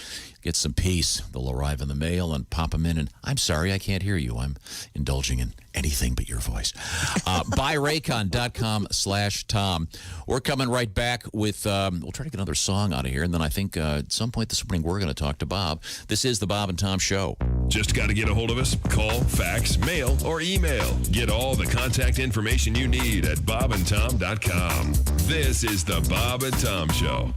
Get some peace. They'll arrive in the mail and pop them in. And I'm sorry, I can't hear you. I'm indulging in anything but your voice. Buyraycon.com/Tom. We're coming right back with, we'll try to get another song out of here. And then I think at some point this morning we're going to talk to Bob. This is the Bob and Tom Show. Just got to get a hold of us? Call, fax, mail, or email. Get all the contact information you need at bobandtom.com. This is the Bob and Tom Show.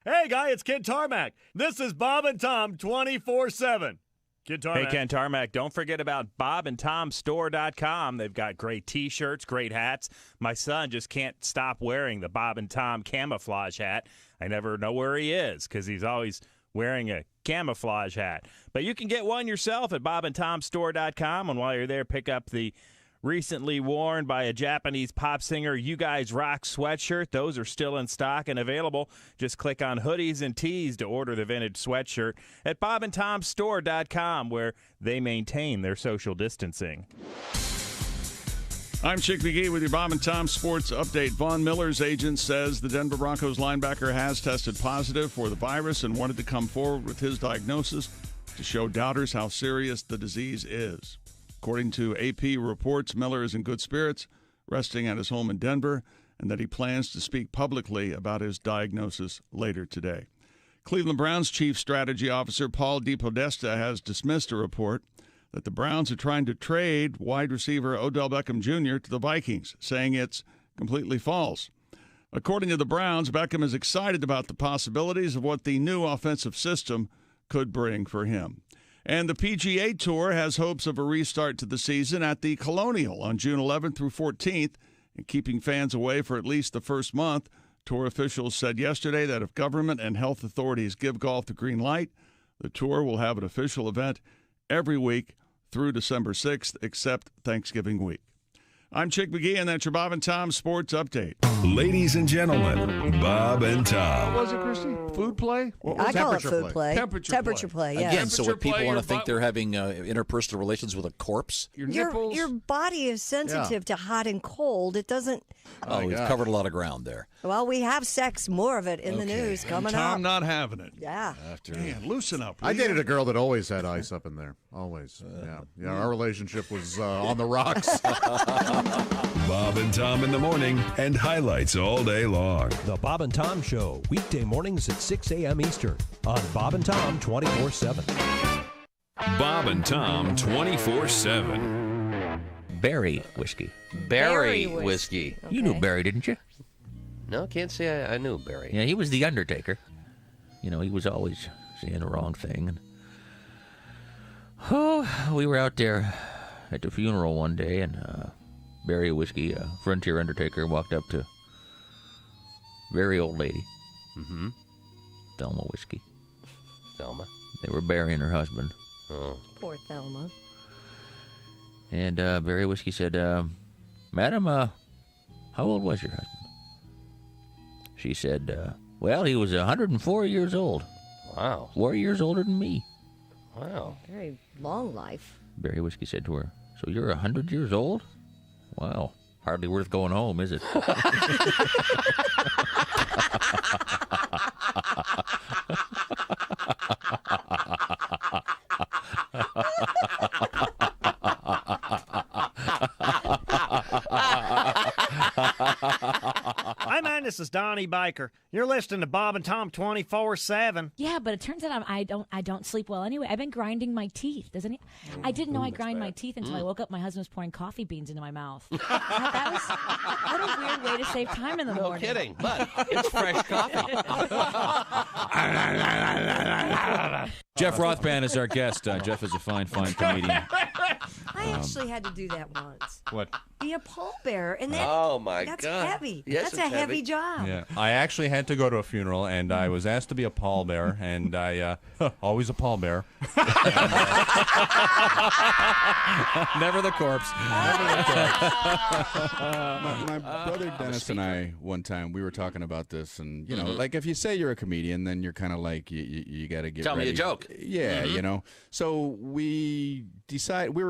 Hey, guy, it's Kid Tarmac. This is Bob and Tom 24/7. Kid Tarmac. Hey, Ken Tarmac, don't forget about bobandtomstore.com. They've got great T-shirts, great hats. My son just can't stop wearing the Bob and Tom camouflage hat. I never know where he is because he's always wearing a camouflage hat. But you can get one yourself at bobandtomstore.com, and while you're there, pick up the recently worn by a Japanese pop singer You Guys Rock sweatshirt. Those are still in stock and available. Just click on hoodies and tees to order the vintage sweatshirt at bobandtomstore.com, where they maintain their social distancing. I'm Chick McGee with your Bob and Tom Sports Update. Von Miller's agent says the Denver Broncos linebacker has tested positive for the virus and wanted to come forward with his diagnosis to show doubters how serious the disease is. According to AP reports, Miller is in good spirits, resting at his home in Denver, and that he plans to speak publicly about his diagnosis later today. Cleveland Browns chief strategy officer Paul DePodesta has dismissed a report that the Browns are trying to trade wide receiver Odell Beckham Jr. to the Vikings, saying it's completely false. According to the Browns, Beckham is excited about the possibilities of what the new offensive system could bring for him. And the PGA Tour has hopes of a restart to the season at the Colonial on June 11th through 14th, and keeping fans away for at least the first month. Tour officials said yesterday that if government and health authorities give golf the green light, the tour will have an official event every week through December 6th, except Thanksgiving week. I'm Chick McGee, and that's your Bob and Tom Sports Update. Ladies and gentlemen, Bob and Tom. What was it, Christy? Food play? I call it food play. Temperature play, yeah. Again, so if people want to think they're having interpersonal relations with a corpse? Your body is sensitive to hot and cold. It doesn't... Oh, we've covered a lot of ground there. Well, we have sex, more of it in the news coming up. Tom not having it. Yeah. Man, loosen up. I dated a girl that always had ice up in there. Always. Yeah, our relationship was on the rocks. Bob and Tom in the morning and highlights all day long. The Bob and Tom Show, weekday mornings at 6 a.m. Eastern on Bob and Tom 24/7. Bob and Tom 24/7. Berry whiskey. Berry whiskey. You knew Barry, didn't you? No, can't say I knew Barry. Yeah, he was the Undertaker. You know, he was always saying the wrong thing. And we were out there at the funeral one day, and Barry Whiskey, Frontier Undertaker, walked up to a very old lady. Mm-hmm. Thelma Whiskey. Thelma. They were burying her husband. Oh. Poor Thelma. And Barry Whiskey said, Madam, how old was your husband? She said, well, he was 104 years old. Wow. 4 years older than me. Wow. Very long life. Barry Whiskey said to her, so you're 100 years old? Wow. Hardly worth going home, is it? Hi, man, this is Donnie Baker. You're listening to Bob and Tom 24/7. Yeah, but it turns out I don't sleep well anyway. I've been grinding my teeth. I didn't know I grind my teeth until I woke up. My husband was pouring coffee beans into my mouth. That was what a weird way to save time in the morning. No kidding, but it's fresh coffee. Jeff Rothman is our guest. Jeff is a fine comedian. I actually had to do that once. What? Be a pallbearer, and that, Oh, my that's God. heavy. Yes, That's a it's heavy heavy. job. Yeah, I actually had to go to a funeral, and I was asked to be a pallbearer, and I always a pallbearer. Never the corpse. My brother Dennis and I, one time, we were talking about this, and you know, like if you say you're a comedian, then you're kind of like you got to get Tell ready. me a joke. Yeah, you know. So we decided we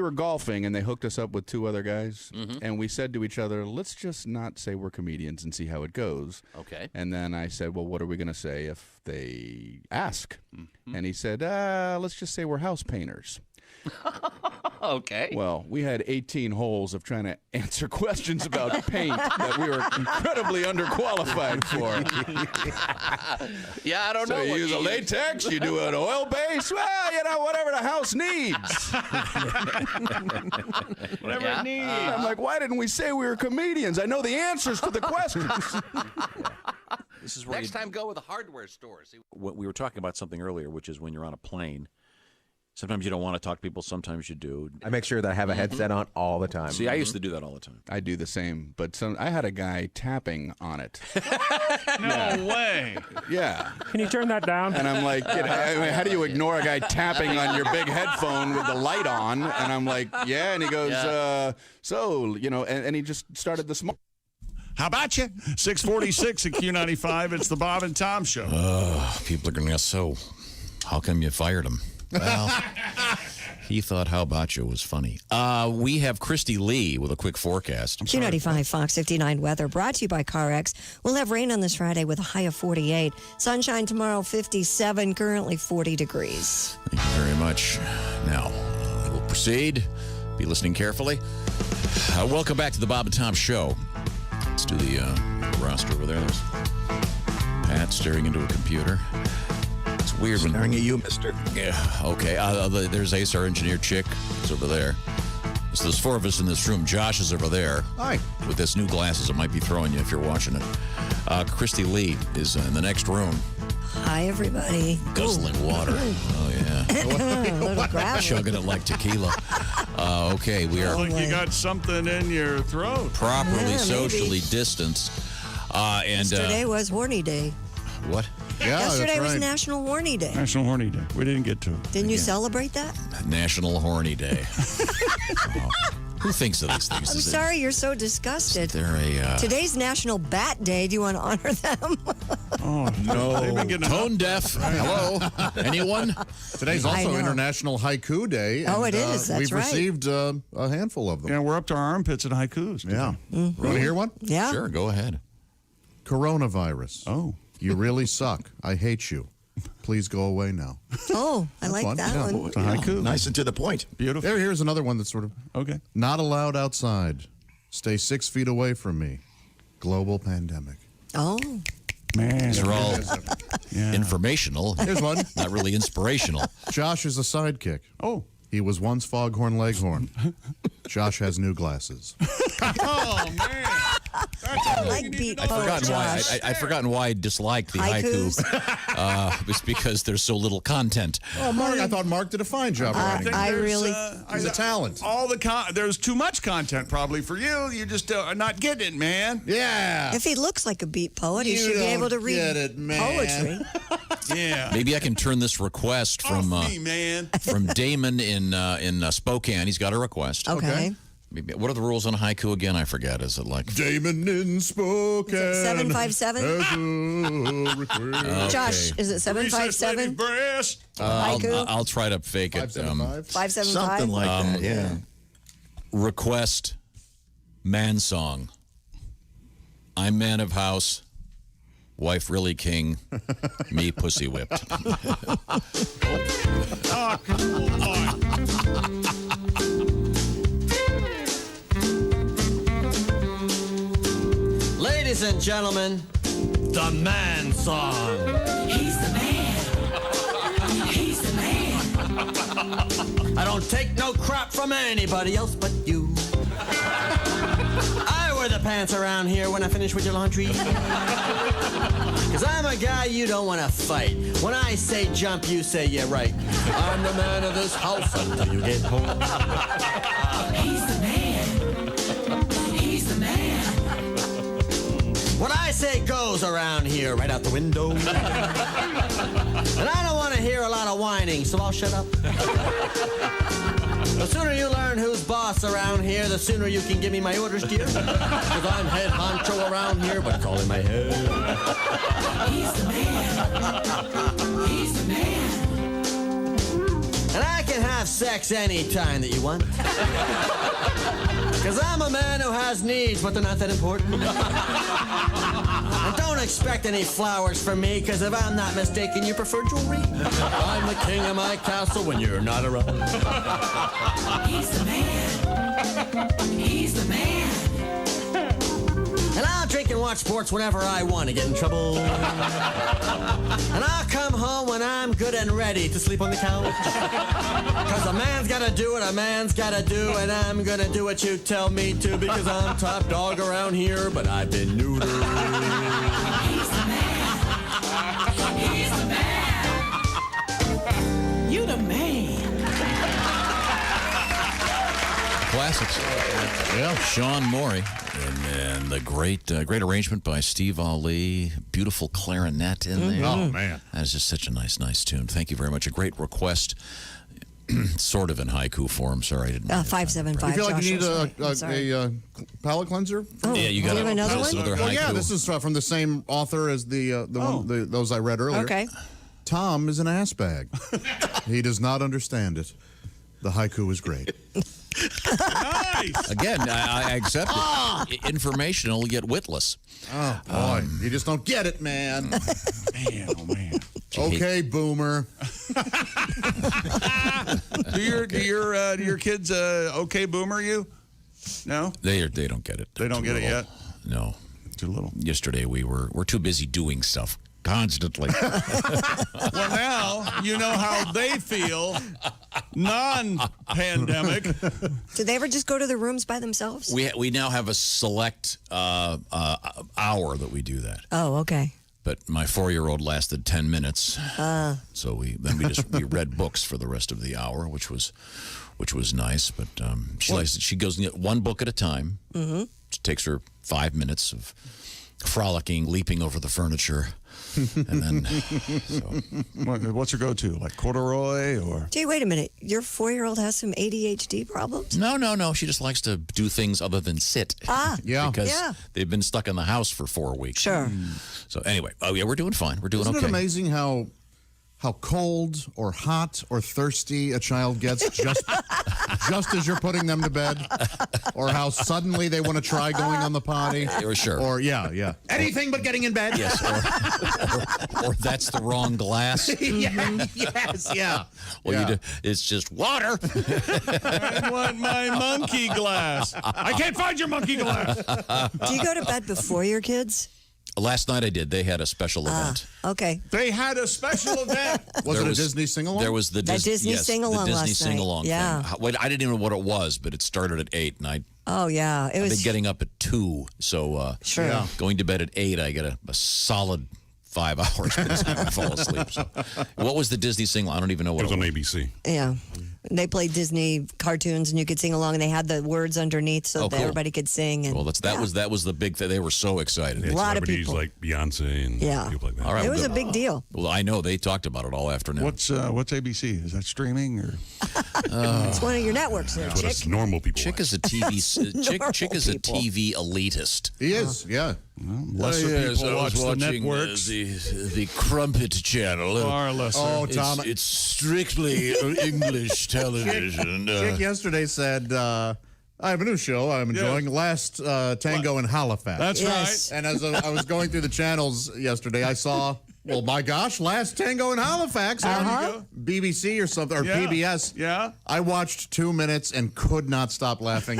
were golfing, and they hooked us up with two other guys, and we said to each other, let's just not say we're comedians and see how it goes. Okay. And then I said, well, what are we going to say if they ask? And he said, let's just say we're house painters. Okay. Well, we had 18 holes of trying to answer questions about paint that we were incredibly underqualified for. Yeah, I don't know. So you what use a latex, you do an oil base, well, you know, whatever the house needs. Whatever it needs. I'm like, why didn't we say we were comedians? I know the answers to the questions. This is where Next time, go with a hardware store. See? We were talking about something earlier, which is when you're on a plane. Sometimes you don't want to talk to people. Sometimes you do. I make sure that I have a headset on all the time. See, I used to do that all the time. I do the same, but I had a guy tapping on it. No way. Yeah. Can you turn that down? And I'm like, how do you ignore a guy tapping on your big headphone with the light on? And I'm like, yeah. And he goes, and he just started the smoke. How about you? 646 at Q95. It's the Bob and Tom Show. People are going to go, how come you fired him? Well, he thought How About You was funny. We have Christy Lee with a quick forecast. Q95 Fox 59 weather brought to you by CarX. We'll have rain on this Friday with a high of 48. Sunshine tomorrow, 57, currently 40 degrees. Thank you very much. Now, we'll proceed. Be listening carefully. Welcome back to the Bob and Tom Show. Let's do the roster over there. There's Pat staring into a computer. It's weird when staring at you, mister. Yeah, okay. There's Ace, our engineer chick. It's over there. So there's 4 of us in this room. Josh is over there. Hi. With this new glasses, it might be throwing you if you're watching it. Christy Lee is in the next room. Hi, everybody. Guzzling water. Oh, yeah. Chugging it like tequila. Okay, we are. Like you got something in your throat. Properly socially distanced. Yesterday was horny day. What? Yeah, Yesterday was right. National Horny Day. National Horny Day. We didn't get to it. Didn't you celebrate that? National Horny Day. Who thinks of these things? I'm sorry you're so disgusted. They're Today's National Bat Day. Do you want to honor them? Oh, no. Tone deaf. Hello? Anyone? Today's also International Haiku Day. Oh, it is. That's we've right. received a handful of them. Yeah, we're up to our armpits at haikus. Yeah. Mm-hmm. Want to hear one? Yeah. Sure, go ahead. Coronavirus. Oh. You really suck. I hate you. Please go away now. Oh, I like fun. that Yeah. one. It's a haiku. Nice and to the point. Beautiful. Here's another one that's sort of Okay. not allowed outside. Stay 6 feet away from me. Global pandemic. Oh. Man. These are all informational. Here's one. Not really inspirational. Josh is a sidekick. Oh. He was once Foghorn Leghorn. Josh has new glasses. Oh, man. I like beat poet, Josh. I'd forgotten why I disliked the haiku. It's because there's so little content. Oh, Mark! I thought Mark did a fine job writing. I really. He's a talent. All there's too much content probably for you. You just are not getting it, man. Yeah. If he looks like a beat poet, he You should be able to don't read get it, man. poetry. Yeah. Maybe I can turn this request from Off me, man. from Damon in Spokane. He's got a request. Okay. Maybe, what are the rules on haiku again? I forget. Is it like Damon in Spokane? 757? Josh, is it 757? Breast. Haiku? I'll try to fake it. 575? Something like that, yeah. Request man song. I'm man of house. Wife really king. Me pussy whipped. Oh, come on. Ladies and gentlemen, the man song. He's the man. He's the man. I don't take no crap from anybody else but you. I wear the pants around here when I finish with your laundry. Cause I'm a guy you don't want to fight. When I say jump, you say yeah right. I'm the man of this house until you get home. He's the man. He's the man. What I say goes around here right out the window. And I don't want to hear a lot of whining, so I'll shut up. The sooner you learn who's boss around here, the sooner you can give me my orders, dear. Because I'm head honcho around here, but it's all in my head. He's the man. He's the man. And I can have sex anytime that you want. Because I'm a man who has needs, but they're not that important. And don't expect any flowers from me, because if I'm not mistaken, you prefer jewelry. I'm the king of my castle when you're not around. He's the man. He's the man. And I'll drink and watch sports whenever I want to get in trouble. And I'll come home when I'm good and ready to sleep on the couch. Because a man's got to do what a man's got to do, and I'm going to do what you tell me to, because I'm top dog around here, but I've been neutered. He's the man. He's the man. You the man. Classics. Yeah, Sean Morey. And the great arrangement by Steve Ali. Beautiful clarinet in there. Oh, man. That is just such a nice tune. Thank you very much. A great request. Sort of in haiku form. Sorry, I didn't. 575. You feel like Josh, you need that's right. a palate cleanser? Oh, yeah, you got another one? another Oh, haiku. yeah, this is from the same author as those I read earlier. Okay. Tom is an ass bag. He does not understand it. The haiku is great. Nice. Again, I accept it. Informational yet witless. Oh, boy. You just don't get it, man. Man, oh, man. Okay, boomer. Do your kids okay boomer you? No? They don't get it. They don't get it yet? No. Too little. Yesterday we're too busy doing stuff constantly. Well, now you know how they feel non-pandemic. Do they ever just go to their rooms by themselves? We now have a select hour that we do that. Oh, okay. But my 4-year-old lasted 10 minutes. So we read books for the rest of the hour, which was nice. But she goes and get one book at a time. Mm-hmm. It takes her 5 minutes of frolicking, leaping over the furniture. And then, what's your go-to? Like corduroy or? Gee, wait a minute. Your 4-year-old has some ADHD problems? No. She just likes to do things other than sit. Yeah. Because Yeah. they've been stuck in the house for 4 weeks. Sure. So anyway, we're doing fine. We're doing Isn't okay. it amazing how cold or hot or thirsty a child gets just as you're putting them to bed, or how suddenly they want to try going on the potty, Or sure. or yeah, anything but getting in bed. Yes, or that's the wrong glass. Yes, yeah. Well, Yeah. it's just water. I want my monkey glass. I can't find your monkey glass. Do you go to bed before your kids? Last night I did. They had a special event. Okay. They had a special event. Was it a Disney sing-along? There was the Disney sing-along the Disney last night. sing-along Yeah. thing. Wait, I didn't even know what it was, but it started at 8, and Oh, yeah. It I've was been getting up at 2, so Sure. Yeah. going to bed at 8, I get a solid 5 hours by the time I fall asleep. So. What was the Disney sing-along? I don't even know what It was on ABC. Yeah. They played Disney cartoons, and you could sing along, and they had the words underneath so that cool. everybody could sing. And Well, that was the big thing. They were so excited. A lot of Celebrities people. like Beyonce and Yeah. people like that. All right, It well, was a good. big deal. Well, I know they talked about it all afternoon. What's ABC? Is that streaming or? It's one of your networks there, That's what Chick. us normal people Chick watch. is a Chick is a people. TV elitist. He is, yeah. Lesser people watch the networks. The Crumpet Channel. Far lesser. Oh, Tom. It's strictly English television. Chick yesterday said, I have a new show I'm enjoying, Last Tango in Halifax. That's Yes. And as I was going through the channels yesterday, I saw, well, my gosh, Last Tango in Halifax. BBC or something, or Yeah. PBS. Yeah. I watched 2 minutes and could not stop laughing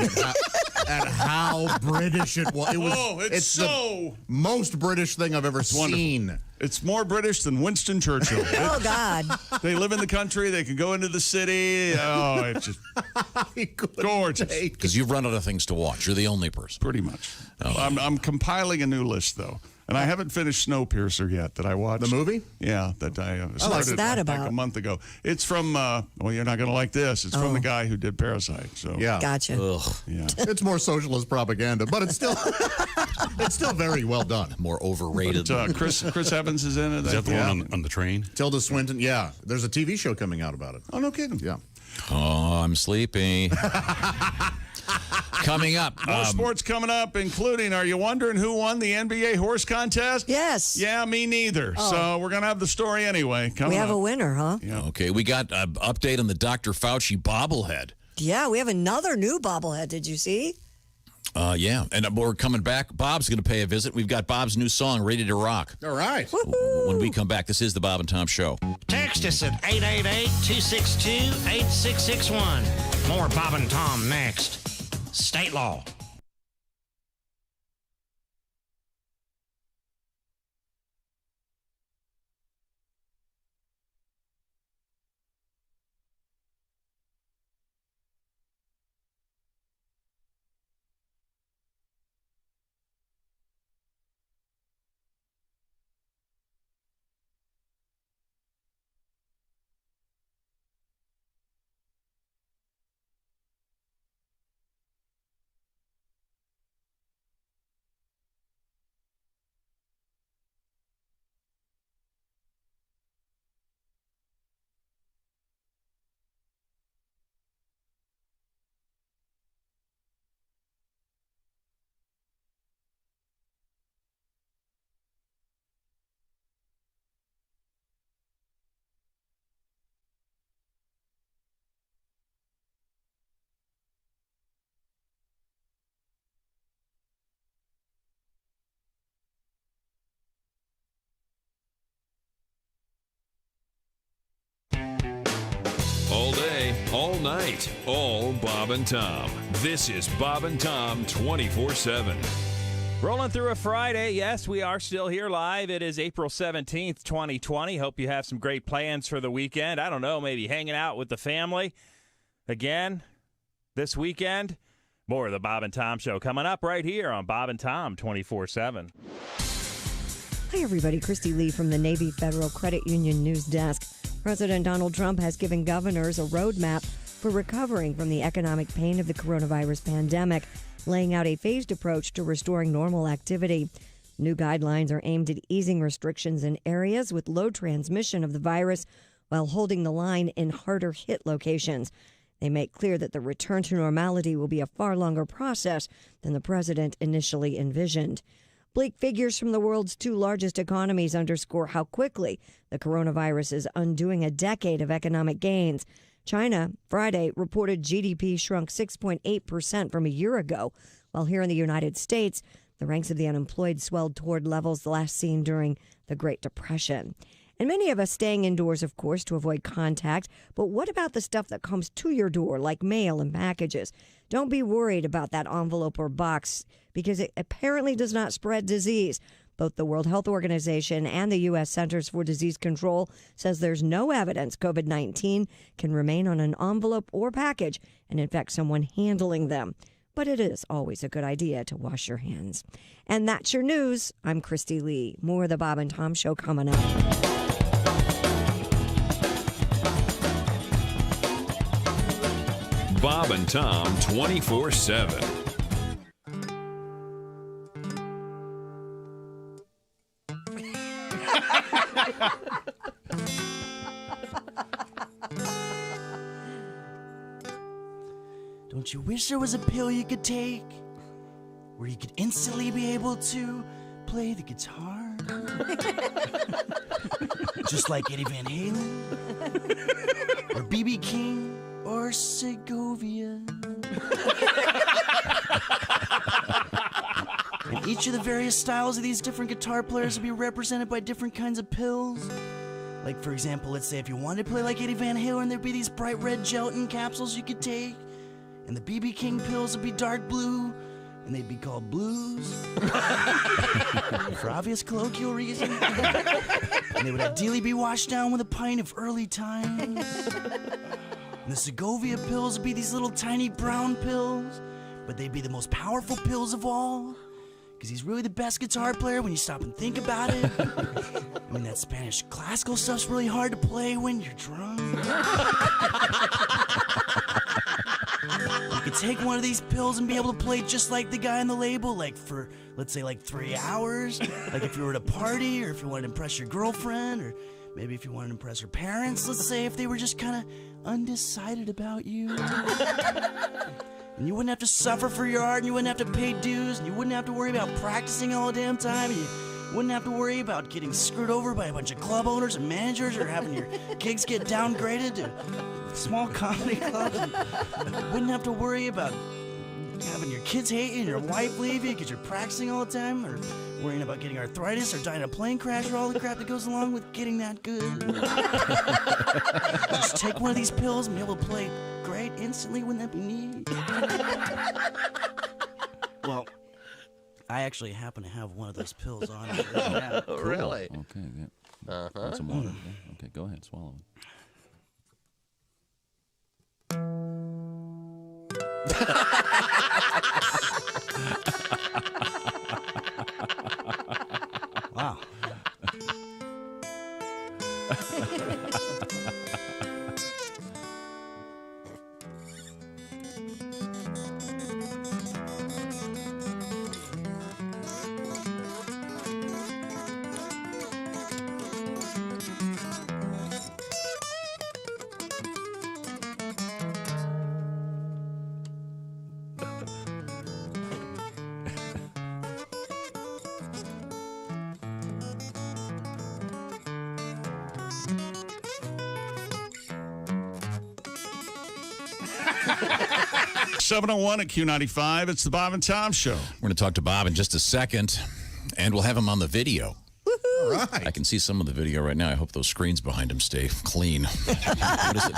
at how British it was. It was Oh, it's so- the most British thing I've ever seen. It's more British than Winston Churchill. Oh, God. They live in the country. They can go into the city. Oh, it's just gorgeous. Because you've run out of things to watch. You're the only person. Pretty much. I'm compiling a new list, though. And I haven't finished Snowpiercer yet that I watched. The movie? Yeah, that I started What's that like about? a month ago. It's from, well, you're not going to like this. It's from the guy who did Parasite. So Yeah. Gotcha. yeah. It's more socialist propaganda, but it's still very well done. More overrated. But, Chris Evans is in it. Is that the one on the train? Tilda Swinton, yeah. There's a TV show coming out about it. Oh, no kidding. Yeah. Oh, I'm sleepy. Coming up. More sports coming up, including, are you wondering who won the NBA horse contest? Yes. Yeah, me neither. Oh. So we're going to have the story anyway. We Coming have up. a winner, huh? Yeah. Okay, we got an update on the Dr. Fauci bobblehead. Yeah, we have another new bobblehead. Did you see? Yeah, and we're coming back. Bob's going to pay a visit. We've got Bob's new song, Ready to Rock. All right. When we come back, this is the Bob and Tom Show. Text us at 888-262-8661. More Bob and Tom next. State law. all night, all Bob and Tom. This is Bob and Tom 24/7. Rolling through a Friday. Yes, we are still here live. It is April 17th, 2020. Hope you have some great plans for the weekend. I don't know, maybe hanging out with the family again this weekend. More of the Bob and Tom Show coming up right here on Bob and Tom 24/7. Hi, everybody. Christy Lee from the Navy Federal Credit Union News Desk. President Donald Trump has given governors a roadmap for recovering from the economic pain of the coronavirus pandemic, laying out a phased approach to restoring normal activity. New guidelines are aimed at easing restrictions in areas with low transmission of the virus while holding the line in harder hit locations. They make clear that the return to normality will be a far longer process than the president initially envisioned. Bleak figures from the world's two largest economies underscore how quickly the coronavirus is undoing a decade of economic gains. China, Friday, reported GDP shrunk 6.8% from a year ago, while here in the United States, the ranks of the unemployed swelled toward levels last seen during the Great Depression. And many of us staying indoors, of course, to avoid contact. But what about the stuff that comes to your door, like mail and packages? Don't be worried about that envelope or box, because it apparently does not spread disease. Both the World Health Organization and the U.S. Centers for Disease Control says there's no evidence COVID-19 can remain on an envelope or package and infect someone handling them. But it is always a good idea to wash your hands. And that's your news. I'm Christy Lee. More of the Bob and Tom Show coming up. Bob and Tom 24/7. Don't you wish there was a pill you could take where you could instantly be able to play the guitar? Just like Eddie Van Halen or B.B. King or Segovia. And each of the various styles of these different guitar players will be represented by different kinds of pills. Like, for example, let's say if you wanted to play like Eddie Van Halen, there'd be these bright red gelatin capsules you could take. And the B.B. King pills would be dark blue, and they'd be called blues. For obvious colloquial reasons. And they would ideally be washed down with a pint of early times. And the Segovia pills would be these little tiny brown pills, but they'd be the most powerful pills of all, because he's really the best guitar player when you stop and think about it. I mean, that Spanish classical stuff's really hard to play when you're drunk. You could take one of these pills and be able to play just like the guy on the label, like for, let's say, like 3 hours. Like if you were at a party, or if you wanted to impress your girlfriend, or maybe if you wanted to impress your parents, let's say, if they were just kind of undecided about you. And you wouldn't have to suffer for your art, and you wouldn't have to pay dues, and you wouldn't have to worry about practicing all the damn time, and you wouldn't have to worry about getting screwed over by a bunch of club owners and managers, or having your gigs get downgraded to small comedy clubs. And you wouldn't have to worry about having your kids hate you and your wife leave you because you're practicing all the time, or worrying about getting arthritis or dying in a plane crash, or all the crap that goes along with getting that good. Just take one of these pills and be able to play great instantly. Wouldn't that be neat? Well, I actually happen to have one of those pills on me right now. Cool. Really? Okay, good. Want some water? Okay, go ahead, swallow it. Wow. .701 at Q95. It's the Bob and Tom Show. We're going to talk to Bob in just a second, and we'll have him on the video. I can see some of the video right now. I hope those screens behind him stay clean. What is it?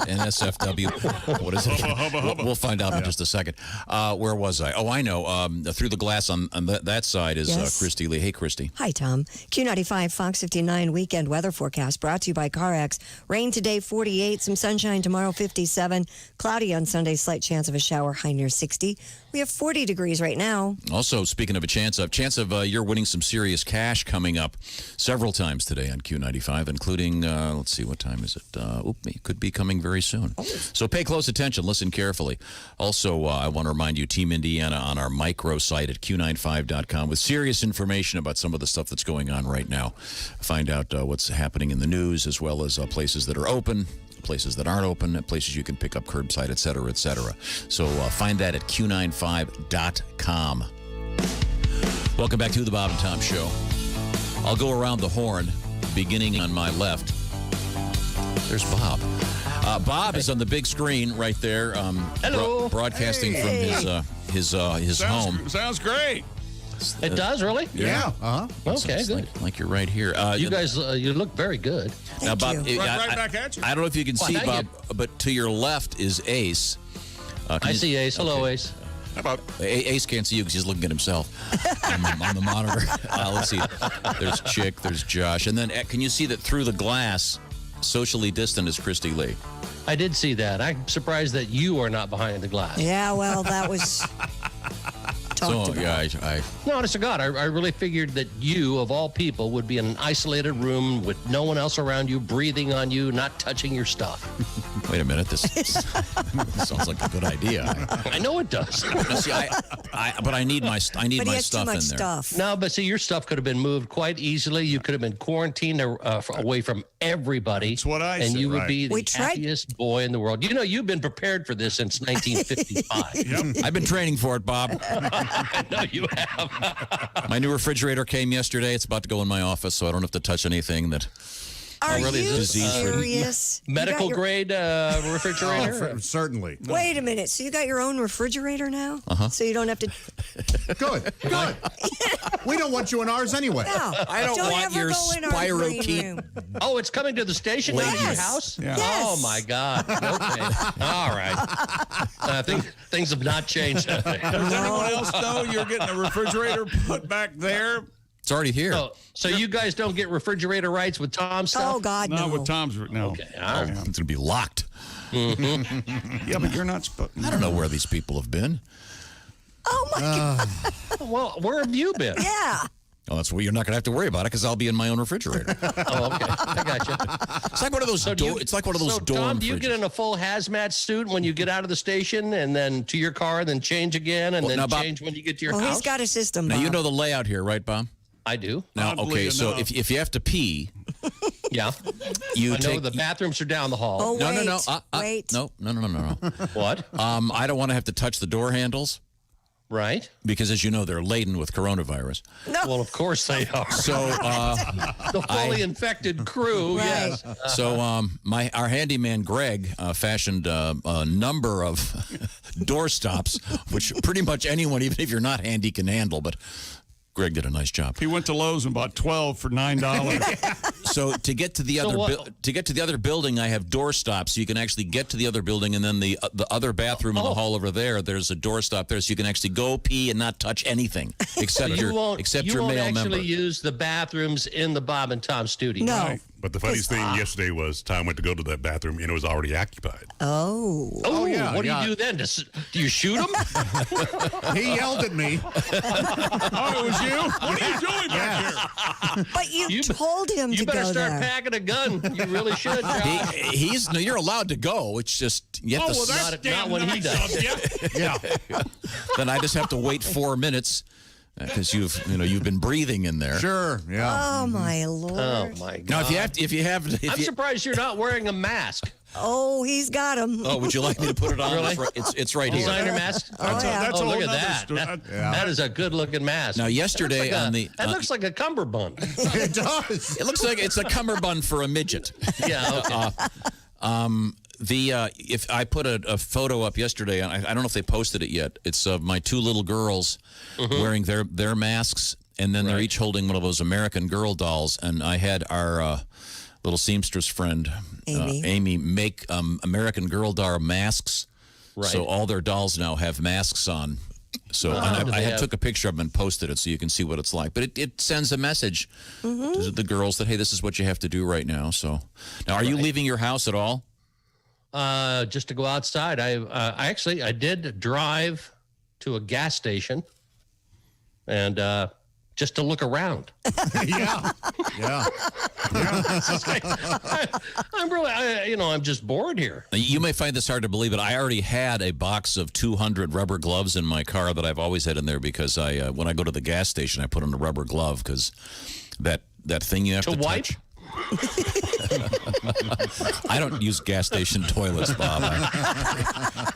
NSFW? What is it? We'll find out in just a second. Where was I? Oh, I know. Through the glass on that side is Christy Lee. Hey, Christy. Hi, Tom. Q95 Fox 59 weekend weather forecast brought to you by CarX. Rain today, 48. Some sunshine tomorrow, 57. Cloudy on Sunday, slight chance of a shower, high near 60. We have 40 degrees right now. Also, speaking of a chance of you're winning some serious cash coming up several times today on Q95, including, let's see, what time is it? It could be coming very soon. So pay close attention. Listen carefully. Also, I want to remind you, Team Indiana on our micro site at Q95.com with serious information about some of the stuff that's going on right now. Find out what's happening in the news, as well as places that are open, places that aren't open, places you can pick up curbside, et cetera, et cetera. So find that at Q95.com. Welcome back to the Bob and Tom Show. I'll go around the horn, beginning on my left. There's Bob. Bob is on the big screen right there. Hello. Broadcasting from his home. Sounds great. It does, really? Yeah. Okay, good. Like you're right here. You guys, you look very good. Now, Bob, Right back at you. I don't know if you can see, thank Bob, but to your left is Ace. I see Ace. Hello, Ace. How about Ace can't see you because he's looking at himself on the monitor. Let's see. There's Chick. There's Josh. And then can you see that through the glass, socially distant, is Christy Lee? I did see that. I'm surprised that you are not behind the glass. Yeah, well, that was talked about. Yeah, No, honest to God, I really figured that you, of all people, would be in an isolated room with no one else around you, breathing on you, not touching your stuff. Wait a minute. This sounds like a good idea. I know it does. See, but I need my But he my has stuff too much in there. stuff. No, but see, your stuff could have been moved quite easily. You could have been quarantined away from everybody. That's what I and said, you would right. be We the tried- happiest boy in the world. You know, you've been prepared for this since 1955. I've been training for it, Bob. I know you have. My new refrigerator came yesterday. It's about to go in my office, so I don't have to touch anything that Are really you disease-free. serious? You got Medical your- grade refrigerator? Certainly. Wait a minute. So you got your own refrigerator now? So you don't have to. Good. We don't want you in ours anyway. No, I don't want ever your go in our green spirochete. room. Oh, it's coming to the station now to your Yes. house? Yeah. Yes. Oh, my God. Okay. All right. Things have not changed. Does anyone else know you're getting a refrigerator put back there? It's already here. So you guys don't get refrigerator rights with Tom's stuff? Oh, God, no. Not with Tom's. No. Okay, all right. It's going to be locked. Yeah, but you're not supposed. I don't know where these people have been. Oh, my God. Well, where have you been? Yeah. Oh, that's where you're not going to have to worry about it because I'll be in my own refrigerator. Oh, okay. I got you. It's like one of those. It's like one of those So, dorm Tom, do you fridges. get in a full hazmat suit when you get out of the station and then to your car, then change again, and Well, then now, Bob- change when you get to your Oh, house? he's got a system. Now you Bob. know the layout here, right, Bob? I do. Now, Oddly okay, so enough. if you have to pee, Yeah. you I know take the bathrooms are down the hall. Oh, no, wait. no. Wait. No. What? I don't want to have to touch the door handles Right? because, as you know, they're laden with coronavirus. No. Well, of course they are. So, The fully infected crew, Right. yes. so our handyman Greg fashioned a number of door stops, which pretty much anyone, even if you're not handy, can handle. But Greg did a nice job. He went to Lowe's and bought 12 for $9. So to get to the other building, I have door stops, so you can actually get to the other building, and then the other bathroom in the hall over there. There's a door stop there, so you can actually go pee and not touch anything except You your won't male member. actually use the bathrooms in the Bob and Tom studio. No. But the funniest thing yesterday was Tom went to go to that bathroom and it was already occupied. Oh. Oh, yeah, what yeah. do you do then? Do you shoot him? He yelled at me. Oh, it was you? What are you doing back here? But you told him to You go better start there. packing a gun. You really should, Josh. No, you're allowed to go. It's just you have Oh, to. well, that's not damn when he nice does. of you. Yeah. Then I just have to wait 4 minutes because you've been breathing in there. Sure. Yeah. Oh, my Lord. Oh, my God. Now, if I'm surprised you're not wearing a mask. Oh, he's got him. Oh, would you like me to put it on? Really? It's right here. Designer mask? Oh, yeah. That's a Oh, whole look at nother that. story. That is a good-looking mask. Now, yesterday That looks like a cummerbund. It does. it looks like it's a cummerbund for a midget. Yeah, okay. If I put a photo up yesterday, I don't know if they posted it yet. It's of my two little girls wearing their masks, and then they're each holding one of those American Girl dolls. And I had our little seamstress friend, Amy, make American Girl doll masks. Right. So all their dolls now have masks on. So and I took a picture of them and posted it so you can see what it's like. But it sends a message to the girls that, hey, this is what you have to do right now. So now, are you leaving your house at all? Just to go outside. I did drive to a gas station and just to look around. Yeah. I'm really, I'm just bored here. You may find this hard to believe, but I already had a box of 200 rubber gloves in my car that I've always had in there because when I go to the gas station, I put on a rubber glove because that thing you have to wipe? touch. I don't use gas station toilets, Bob.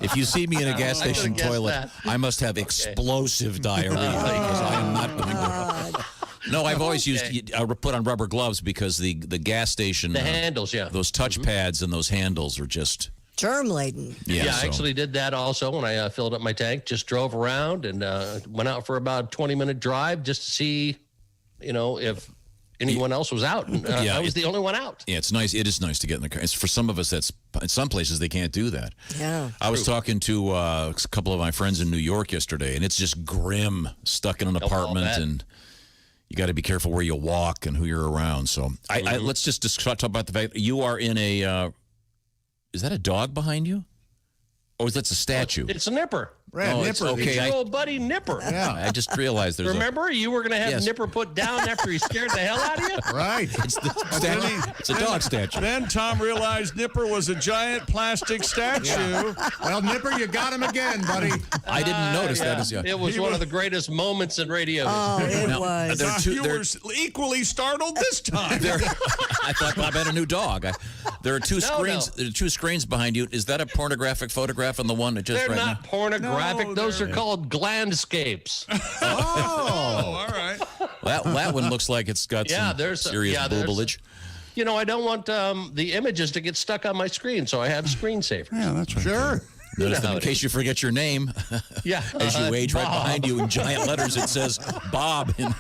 If you see me in a gas station toilet, I must have explosive diarrhea because I am not going to. No, I've always put on rubber gloves because the gas station... The handles, those touch pads and those handles are just... germ-laden. Yeah, I actually did that also when I filled up my tank. Just drove around and went out for about a 20-minute drive just to see, if anyone else was out. And, I was the only one out. Yeah, it's nice. It is nice to get in the car. It's for some of us, that's in some places they can't do that. Yeah. I was talking to a couple of my friends in New York yesterday, and it's just grim, stuck in an apartment, and you got to be careful where you walk and who you're around. So let's just talk about the fact that you are in a. Is that a dog behind you? Or is that a statue? It's a Nipper. Nipper. Okay. Your old buddy Nipper. Yeah, I just realized there's Remember, you were going to have Nipper put down after he scared the hell out of you? Right. It's a dog statue. Then Tom realized Nipper was a giant plastic statue. Yeah. Well, Nipper, you got him again, buddy. I didn't notice that. It was one of the greatest moments in radio. Oh, it was. You were equally startled this time. I thought Bob had a new dog. There are two screens. There are two screens behind you. Is that a pornographic photograph on the one that just They're not pornographic. No, those are called glandscapes. all right. That one looks like it's got some serious boobage. I don't want the images to get stuck on my screen, so I have screensavers. Yeah, that's right. Sure. Notice that in case you forget your name, yeah, as you age, right Bob. behind you in giant letters, it says Bob in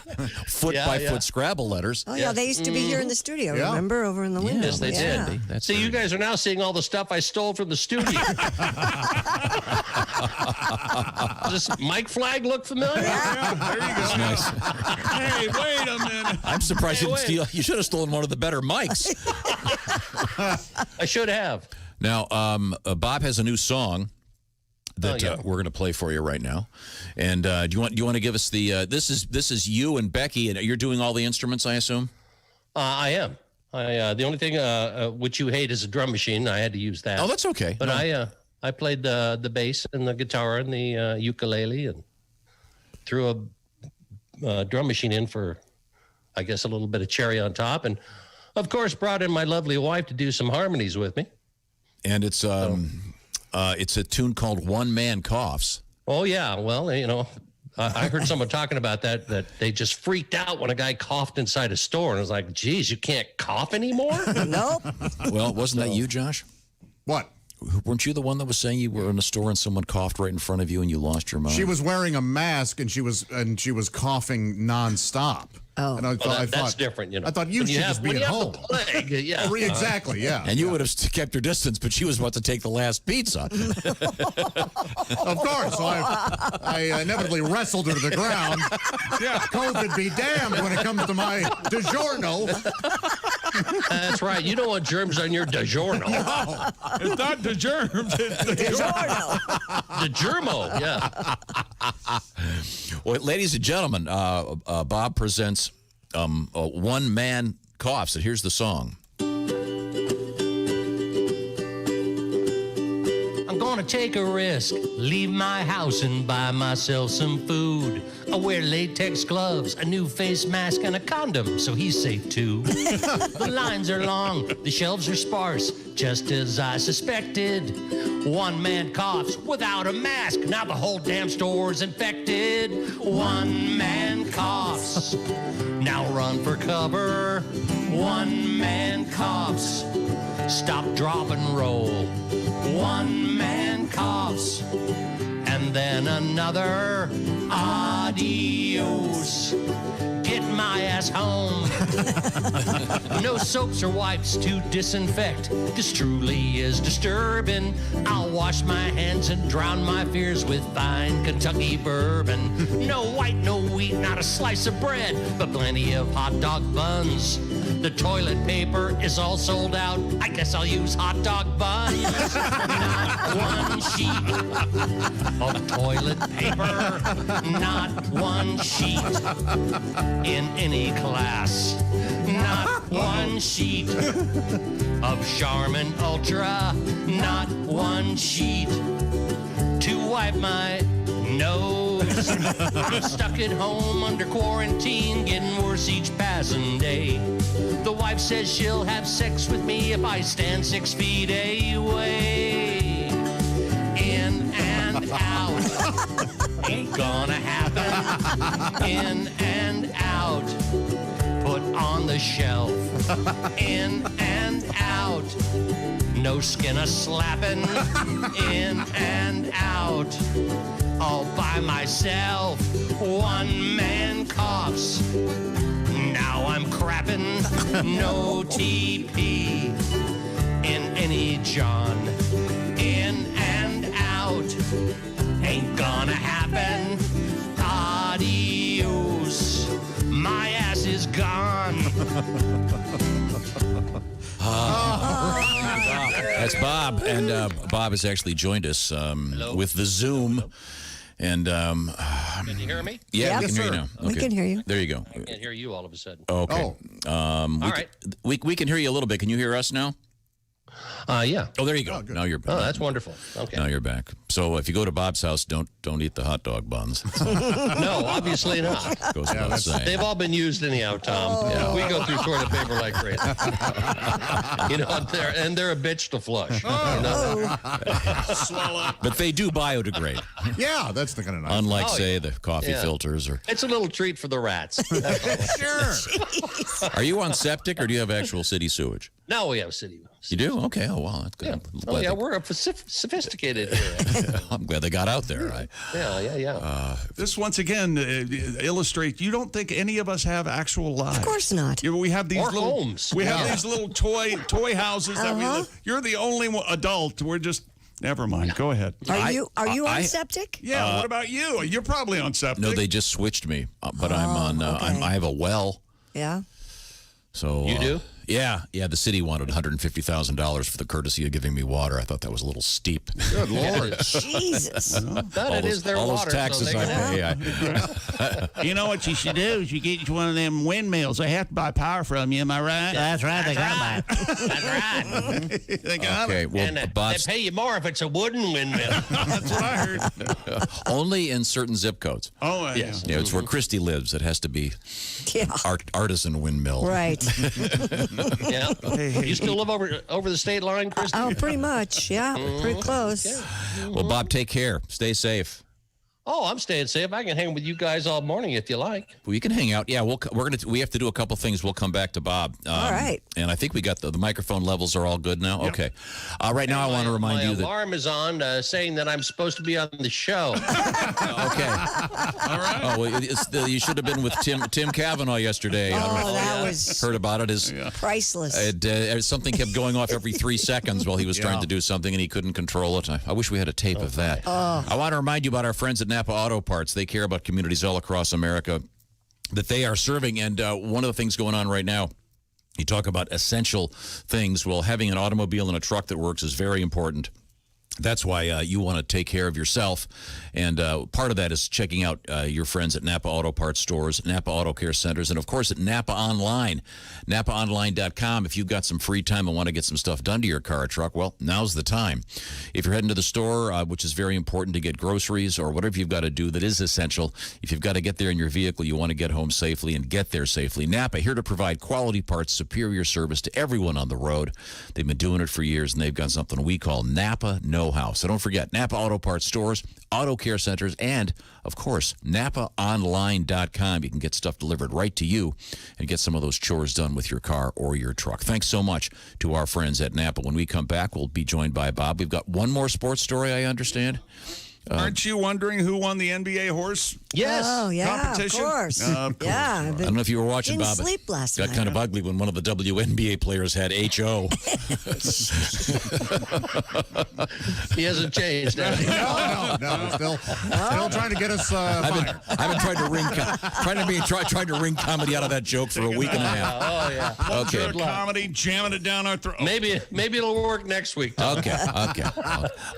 foot-by-foot Scrabble letters. Oh, yeah, they used to be here in the studio, remember, over in the window. Yes, they did. See, you guys are now seeing all the stuff I stole from the studio. Does Mike Flag look familiar? Yeah, there you go. That's nice. Hey, wait a minute. I'm surprised you didn't steal. You should have stolen one of the better mics. I should have. Now, Bob has a new song that we're going to play for you right now. And do you want to give us the? This is you and Becky, and you're doing all the instruments, I assume. I am. The only thing which you hate is a drum machine. I had to use that. Oh, that's okay. But I played the bass and the guitar and the ukulele and threw a drum machine in for, I guess, a little bit of cherry on top, and of course brought in my lovely wife to do some harmonies with me. And it's a tune called "One Man Coughs." Oh yeah, well I heard someone talking about that they just freaked out when a guy coughed inside a store, and I was like, "Geez, you can't cough anymore?" Nope. Well, wasn't that you, Josh? What? Weren't you the one that was saying you were in a store and someone coughed right in front of you and you lost your mind? She was wearing a mask and she was coughing nonstop. Oh, and I thought, that's different. I thought you should just be at home. Yeah, exactly. Yeah, and you would have kept your distance, but she was about to take the last pizza. Of course, so I inevitably wrestled her to the ground. Yeah, COVID be damned when it comes to my DiGiorno. That's right. You don't want germs on your DiGiorno. No, it's not the germs. It's the DiGiorno. DiGiorno. Yeah. Well, ladies and gentlemen, Bob presents One Man Coughs. And here's the song. I'm gonna take a risk, leave my house and buy myself some food. I wear latex gloves, a new face mask, and a condom, so he's safe too. The lines are long, the shelves are sparse, just as I suspected. One man coughs without a mask, now the whole damn store's infected. One man coughs, now run for cover. One man coughs, stop, drop, and roll. One man coughs, and then another. Adios. ass home. No soaps or wipes to disinfect. This truly is disturbing. I'll wash my hands and drown my fears with fine Kentucky bourbon. No white, no wheat, not a slice of bread, but plenty of hot dog buns. The toilet paper is all sold out. I guess I'll use hot dog buns. Not one sheet of toilet paper. Not one sheet in any class. Not one sheet of Charmin Ultra. Not one sheet to wipe my nose. I'm stuck at home under quarantine, getting worse each passing day. The wife says she'll have sex with me if I stand 6 feet away. In and out, ain't gonna happen. In and out, put on the shelf. In and out, no skin a slapping. In and out, all by myself. One man coughs, now I'm crapping. No TP in any John. In and out, ain't gonna happen. Adios, my ass is gone. That's Bob, and Bob has actually joined us with the Zoom. And Can you hear me? Yeah, we can hear you now. We can hear you. There you go. I can't hear you all of a sudden. Okay. All right. We can hear you a little bit. Can you hear us now? Yeah. Oh, there you go. Now you're back. Oh, that's wonderful. Okay. Now you're back. So if you go to Bob's house, don't eat the hot dog buns. No, obviously not. Goes without saying. They've all been used anyhow, Tom. Yeah. We go through toilet paper like crazy. They're a bitch to flush. But they do biodegrade. Yeah, that's the kind of nice. Unlike, Oh, say, yeah. the coffee Yeah. filters. Or It's a little treat for the rats. Sure. Are you on septic or do you have actual city sewage? No, we have city. You do? Okay. Oh, wow. That's good. Yeah. I'm Oh, glad yeah, they- we're sophisticated here. I'm glad they got out there. Yeah. This once again illustrates. You don't think any of us have actual lives? Of course not. We have these Or little homes. We Yeah. have these little toy houses that we live. You're the only adult. We're just. Never mind. Go ahead. Are you on septic? Yeah. What about you? You're probably on septic. No, they just switched me, but I'm on. okay. I have a well. Yeah. So You do? Yeah. The city wanted $150,000 for the courtesy of giving me water. I thought that was a little steep. Good Lord. Jesus. But it is their all water. those taxes so they I can pay. You know what you should do is you get one of them windmills. They have to buy power from you. Am I right? That's right. They got That's right. They got Okay, it. well, And they Bob's pay you more if it's a wooden windmill. That's what I heard. only in certain zip codes. Oh, yeah. Yes. Yeah, it's where Christy lives. It has to be Yeah. artisan windmill. Right. Yeah. You still live over the state line, Christy? Oh, pretty much. Yeah. Pretty close. Well, Bob, take care. Stay safe. Oh, I'm staying safe. I can hang with you guys all morning if you like. We can hang out. Yeah, we have to do a couple things. We'll come back to Bob. All right. And I think we got the microphone levels are all good now. Yep. Okay. Right now, I want to remind you that. My alarm is on saying that I'm supposed to be on the show. Okay. All right. Oh, well, you should have been with Tim Cavanaugh yesterday. I don't know if that you was heard about it. priceless. Something kept going off every 3 seconds while he was trying to do something and he couldn't control it. I wish we had a tape of that. I want to remind you about our friends at Napa Auto Parts. They care about communities all across America that they are serving. And one of the things going on right now, you talk about essential things. Well, having an automobile and a truck that works is very important. That's why you want to take care of yourself. And part of that is checking out your friends at Napa Auto Parts stores, Napa Auto Care Centers, and, of course, at Napa Online, NapaOnline.com. If you've got some free time and want to get some stuff done to your car or truck, well, now's the time. If you're heading to the store, which is very important to get groceries or whatever you've got to do that is essential, if you've got to get there in your vehicle, you want to get home safely and get there safely. Napa, here to provide quality parts, superior service to everyone on the road. They've been doing it for years, and they've got something we call Napa Know-How. So don't forget, Napa Auto Parts stores, Auto Care Centers, and, of course, NapaOnline.com. You can get stuff delivered right to you and get some of those chores done with your car or your truck. Thanks so much to our friends at Napa. When we come back, we'll be joined by Bob. We've got one more sports story, I understand. Aren't you wondering who won the NBA horse Oh, yeah, competition? of course. Of course. Yeah. I don't know if you were watching, Didn't Bob. sleep last Got night. kind of ugly when one of the WNBA players had HO. He hasn't changed. No, still trying to get us fired. I've been trying to wring comedy out of that joke for a week and a half. Oh, yeah. Okay. Good luck. Comedy, jamming it down our throat. Maybe it'll work next week. Tom. Okay.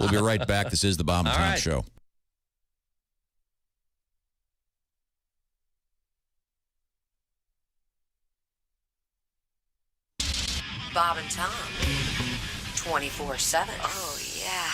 We'll be right back. This is the Bob and All Tom right. Show. Bob and Tom. 24/7. Oh, yeah.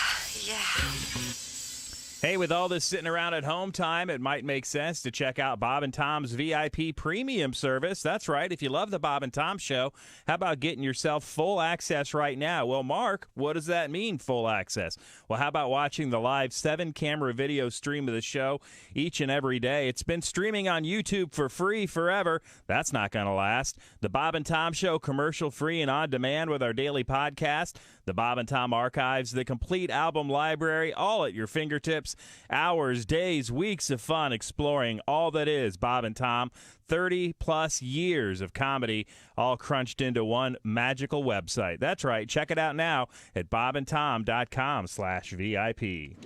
Hey, with all this sitting around at home time, it might make sense to check out Bob and Tom's VIP premium service. That's right. If you love the Bob and Tom Show, how about getting yourself full access right now? Well, Mark, what does that mean, full access? Well, how about watching the live 7-camera video stream of the show each and every day? It's been streaming on YouTube for free forever. That's not going to last. The Bob and Tom Show, commercial-free and on demand with our daily podcast. The Bob and Tom Archives, the complete album library, all at your fingertips. Hours, days, weeks of fun exploring all that is Bob and Tom. 30-plus years of comedy, all crunched into one magical website. That's right. Check it out now at bobandtom.com/VIP.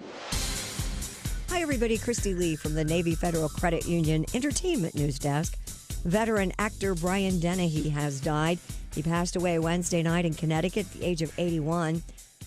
Hi, everybody. Christy Lee from the Navy Federal Credit Union Entertainment News Desk. Veteran actor Brian Dennehy has died. He passed away Wednesday night in Connecticut at the age of 81.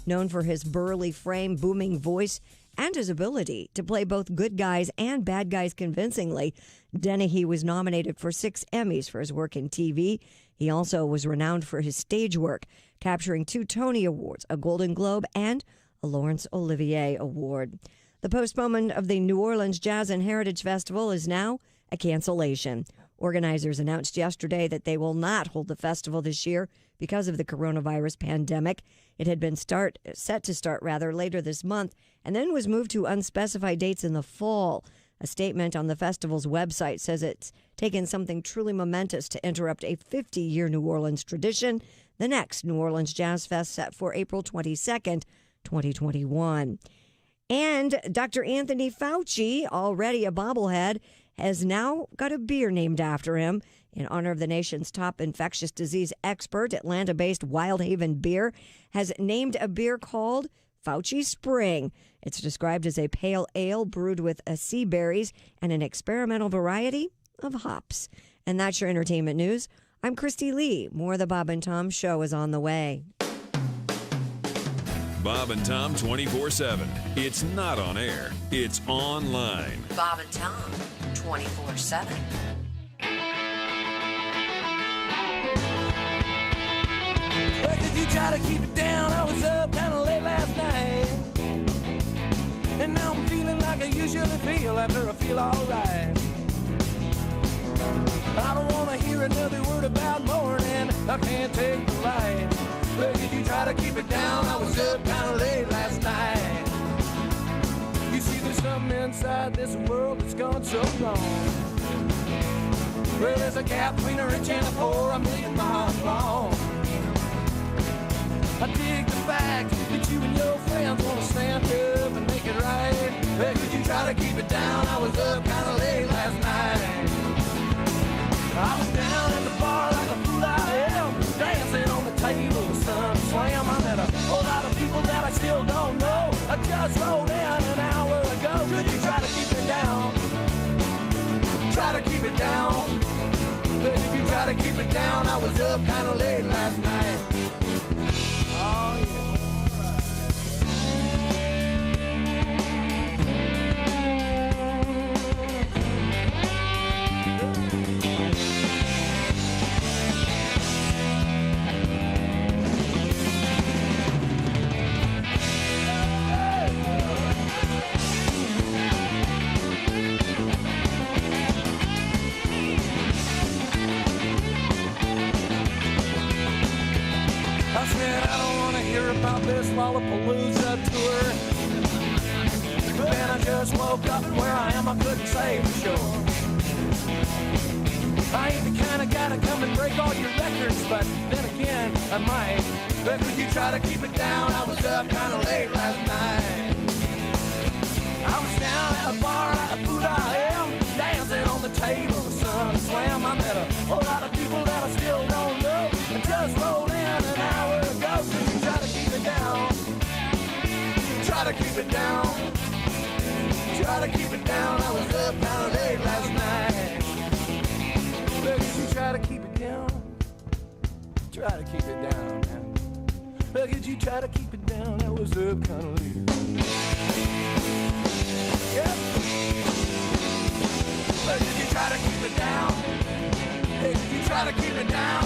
Known for his burly frame, booming voice, and his ability to play both good guys and bad guys convincingly, Dennehy was nominated for 6 Emmys for his work in TV. He also was renowned for his stage work, capturing 2 Tony Awards, a Golden Globe, and a Laurence Olivier Award. The postponement of the New Orleans Jazz and Heritage Festival is now a cancellation. Organizers announced yesterday that they will not hold the festival this year because of the coronavirus pandemic. It had been set to start later this month and then was moved to unspecified dates in the fall. A statement on the festival's website says it's taken something truly momentous to interrupt a 50-year New Orleans tradition. The next New Orleans Jazz Fest set for April 22nd, 2021. And Dr. Anthony Fauci, already a bobblehead, has now got a beer named after him. In honor of the nation's top infectious disease expert, Atlanta-based Wild Haven Beer has named a beer called Fauci Spring. It's described as a pale ale brewed with sea berries and an experimental variety of hops. And that's your entertainment news. I'm Christy Lee. More of the Bob and Tom Show is on the way. Bob and Tom 24/7. It's not on air. It's online. Bob and Tom. 24/7. Where did you try to keep it down? I was up kind of late last night. And now I'm feeling like I usually feel after I feel alright. I don't want to hear another word about morning. I can't take the light. Where did you try to keep it down? I was up kind of late last night. You see, there's something inside this world that's gone so wrong. Well, there's a gap between a rich and a poor, 1,000,000 miles long. I dig the fact that you and your friends want to stand up and make it right. Well, could you try to keep it down? I was up kind of late last night. I was down at the bar like a fool I am, dancing on the table with some slam. I met a whole lot of people that I still don't know. I just rolled in an hour ago. Could you try to keep it down? Try to keep it down. But if you try to keep it down, I was up kind of late last night. Oh, yeah. I said I don't want to hear about this Lollapalooza tour. But then I just woke up and where I am I couldn't say for sure. I ain't the kind of guy to come and break all your records, but then again I might. But could you try to keep it down? I was up kind of late last night. I keep it down. Try to keep it down. I was up kind of late last night. But could you try to keep it down? Try to keep it down, man. But could you try to keep it down? I was up kind of late. Yep. But could you try to keep it down? Hey, could you try to keep it down?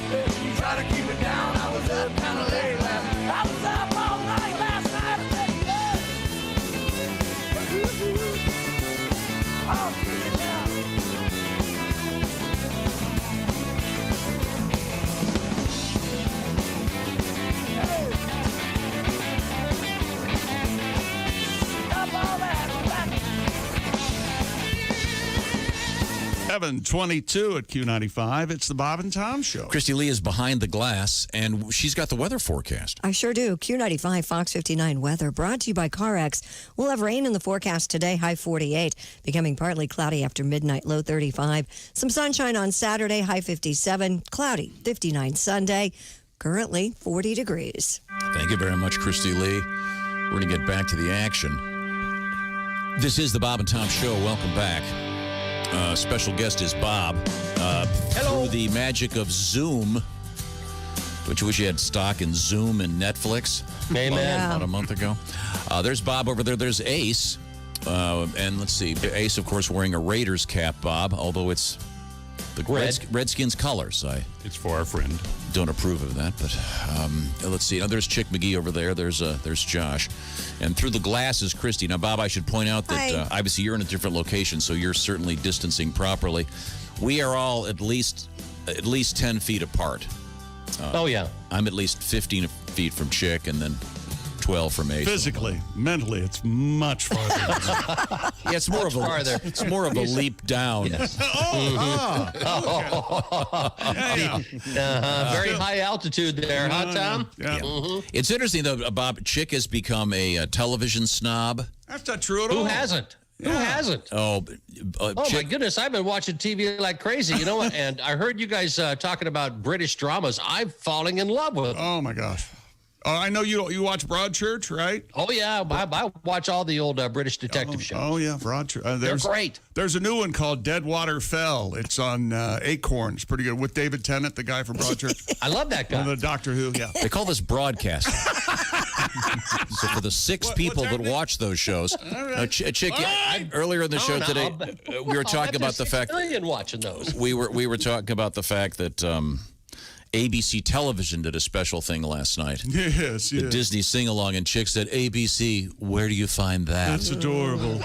Hey, could you try to keep it down? I was up kind of late last night. I was up all night last night. I'll keep it down. Hey. Stop all that. 7:22 at Q95. It's the Bob and Tom Show. Christy Lee is behind the glass, and she's got the weather forecast. I sure do. Q95 Fox 59 weather brought to you by Caray. We'll have rain in the forecast today, high 48, becoming partly cloudy after midnight, low 35. Some sunshine on Saturday, high 57, cloudy 59 Sunday, currently 40 degrees. Thank you very much, Christy Lee. We're going to get back to the action. This is the Bob and Tom Show. Welcome back. Special guest is Bob. Hello. Through the magic of Zoom, which I wish you had stock in Zoom and Netflix. Amen. About a month ago. There's Bob over there. There's Ace. And let's see. Ace, of course, wearing a Raiders cap, Bob, although it's the Redskins colors. It's for our friend. Don't approve of that, but let's see. Now, there's Chick McGee over there. There's Josh. And through the glass is Christy. Now, Bob, I should point out that obviously you're in a different location, so you're certainly distancing properly. We are all at least 10 feet apart. Oh, yeah. I'm at least 15 feet from Chick, and then 12 from Ace. Physically, mentally, it's much farther. Yeah, it's more of a farther. It's more of a leap down. Yes. Yeah. Very high altitude there, huh, Tom? Yeah. It's interesting though, Bob. Chick has become a television snob. That's not true at all. Who hasn't? Who hasn't? Oh, Oh, my goodness. I've been watching TV like crazy, you know, and I heard you guys talking about British dramas. I'm falling in love with them. Oh, my gosh. I know you watch Broadchurch, right? Oh, yeah. I watch all the old British detective shows. Oh, yeah, Broadchurch. They're great. There's a new one called Deadwater Fell. It's on Acorns. Pretty good. With David Tennant, the guy from Broadchurch. I love that guy. The Doctor Who, yeah. They call this broadcasting. So for the six people that watch those shows, Chick, earlier in the show today, we were talking about the fact watching those. We were talking about the fact that ABC Television did a special thing last night. Yes, the Disney sing-along, and Chick said, ABC, where do you find that? That's adorable.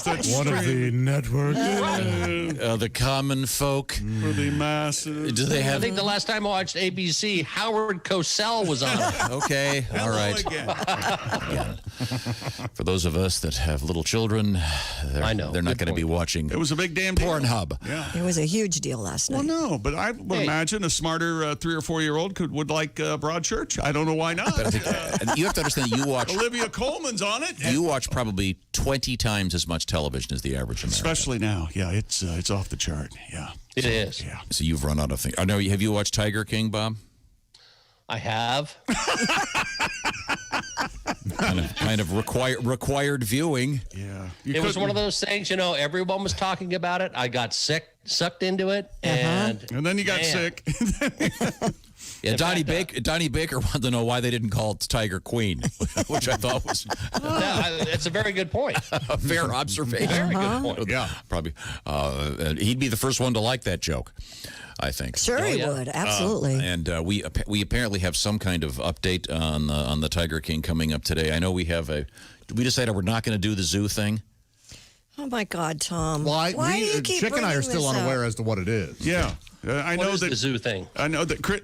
That's one of the networks. The common folk. For the masses. Do they have... I think the last time I watched ABC, Howard Cosell was on it. Okay, all right. Again. For those of us that have little children, they're not going to be watching. It was a big damn deal. Pornhub. Yeah. It was a huge deal last night. Well, no, but I would imagine a smarter 3 or 4 year old would like Broadchurch. I don't know why not. But I think, you have to understand that you watch. Olivia Colman's on it. You watch probably 20 times as much television as the average American. Especially now. Yeah, it's off the chart. Yeah. It is. Yeah. So you've run out of things. I know. Have you watched Tiger King, Bob? I have. kind of required viewing. Yeah. It was one of those things, you know, everyone was talking about it. I got sucked into it, and then you got sick. Yeah, Donnie Baker wanted to know why they didn't call it Tiger Queen, which I thought was it's a very good point. A fair observation. Very good point. Yeah, probably. He'd be the first one to like that joke, I think. Sure, he would. Absolutely. And we apparently have some kind of update on the Tiger King coming up today. I know we have we decided we're not going to do the zoo thing. Oh my God, Tom! Well, Why do you keep Chick and I are bringing still this unaware up? as to what it is. Yeah, I know What is that the zoo thing. I know that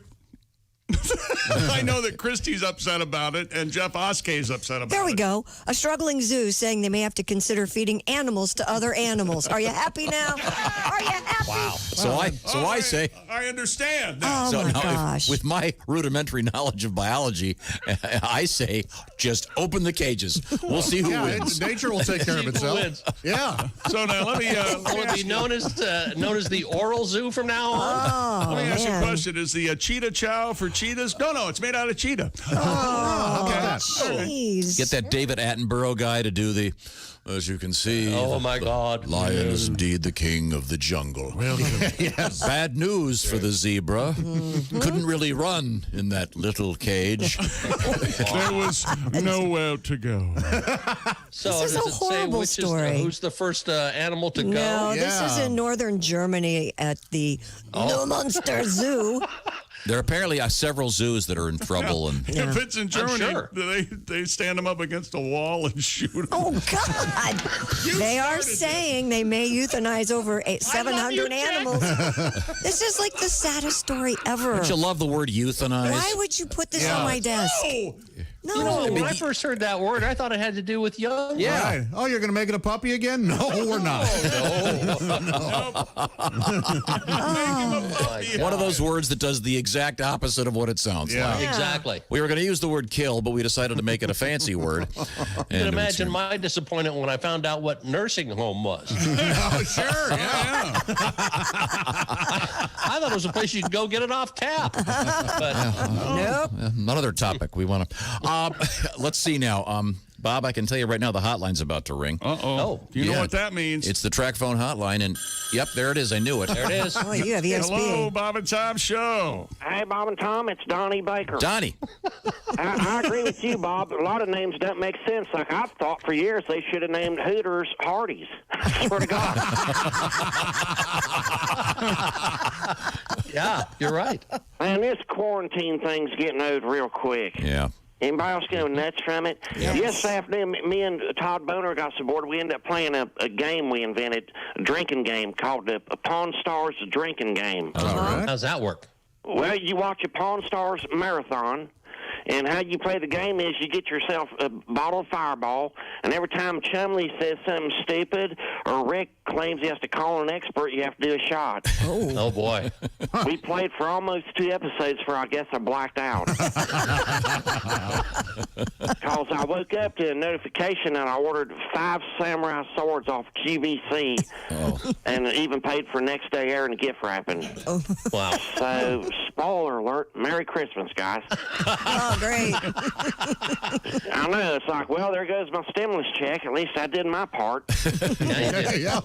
I know that Christy's upset about it, and Jeff Oskey's upset about it. There we go. A struggling zoo saying they may have to consider feeding animals to other animals. Are you happy now? Are you happy? Wow. So I say. I understand. Oh So my now, gosh! with my rudimentary knowledge of biology, I say just open the cages. We'll see who wins. Nature will take care of itself. Yeah. So now let me. Will it be known as the oral zoo from now on? Oh, Let me ask you a man. question: is the cheetah chow for cheetahs? No, it's made out of cheetah. Oh, okay. Jeez. Get that David Attenborough guy to do the. As you can see, Oh, my God. Lion is indeed the king of the jungle. Yes. Bad news for the zebra. Couldn't really run in that little cage. There was nowhere to go. So This is does a it say horrible which story. who's the first animal to go? No, this is in northern Germany at the Neumünster Zoo. There are apparently several zoos that are in trouble, and If it's in Germany, sure. they stand them up against a wall and shoot them. Oh, God. They are saying they may euthanize over 700 animals. This is like the saddest story ever. don't you love the word euthanize? Why would you put this on my desk? No. You know, when I first heard that word, I thought it had to do with young. Yeah. Right. Oh, you're going to make it a puppy again? No, we're not. One of those words that does the exact opposite of what it sounds like. Exactly. We were going to use the word kill, but we decided to make it a fancy word. You can imagine my disappointment when I found out what nursing home was. Oh, sure. Yeah. I thought it was a place you could go get it off tap. But Nope. Another topic we want to. Let's see now. Bob, I can tell you right now the hotline's about to ring. Uh-oh. Do you know what that means? It's the track phone hotline, and yep, there it is. I knew it. there it is. Oh, you have ESP. Hello, Bob and Tom Show. Hey, Bob and Tom, it's Donnie Baker. Donnie. I agree with you, Bob. A lot of names don't make sense. Like, I've thought for years they should have named Hooters Hardee's. I swear to God. Yeah, you're right. Man, this quarantine thing's getting old real quick. Yeah. Anybody else go nuts from it? Yes. Yesterday afternoon, me and Todd Boner got so bored, we ended up playing a game we invented, a drinking game called the Pawn Stars Drinking Game. How's that work? Well, you watch a Pawn Stars marathon, and how you play the game is you get yourself a bottle of Fireball, and every time Chumley says something stupid or Rick claims he has to call an expert, you have to do a shot. Oh boy. We played for almost 2 episodes before I guess I blacked out. Because I woke up to a notification that I ordered 5 samurai swords off QVC and even paid for next day air and gift wrapping. Wow. So, spoiler alert, Merry Christmas, guys. Oh, great. I know. It's like, well, there goes my stimulus check. At least I did my part. Yeah.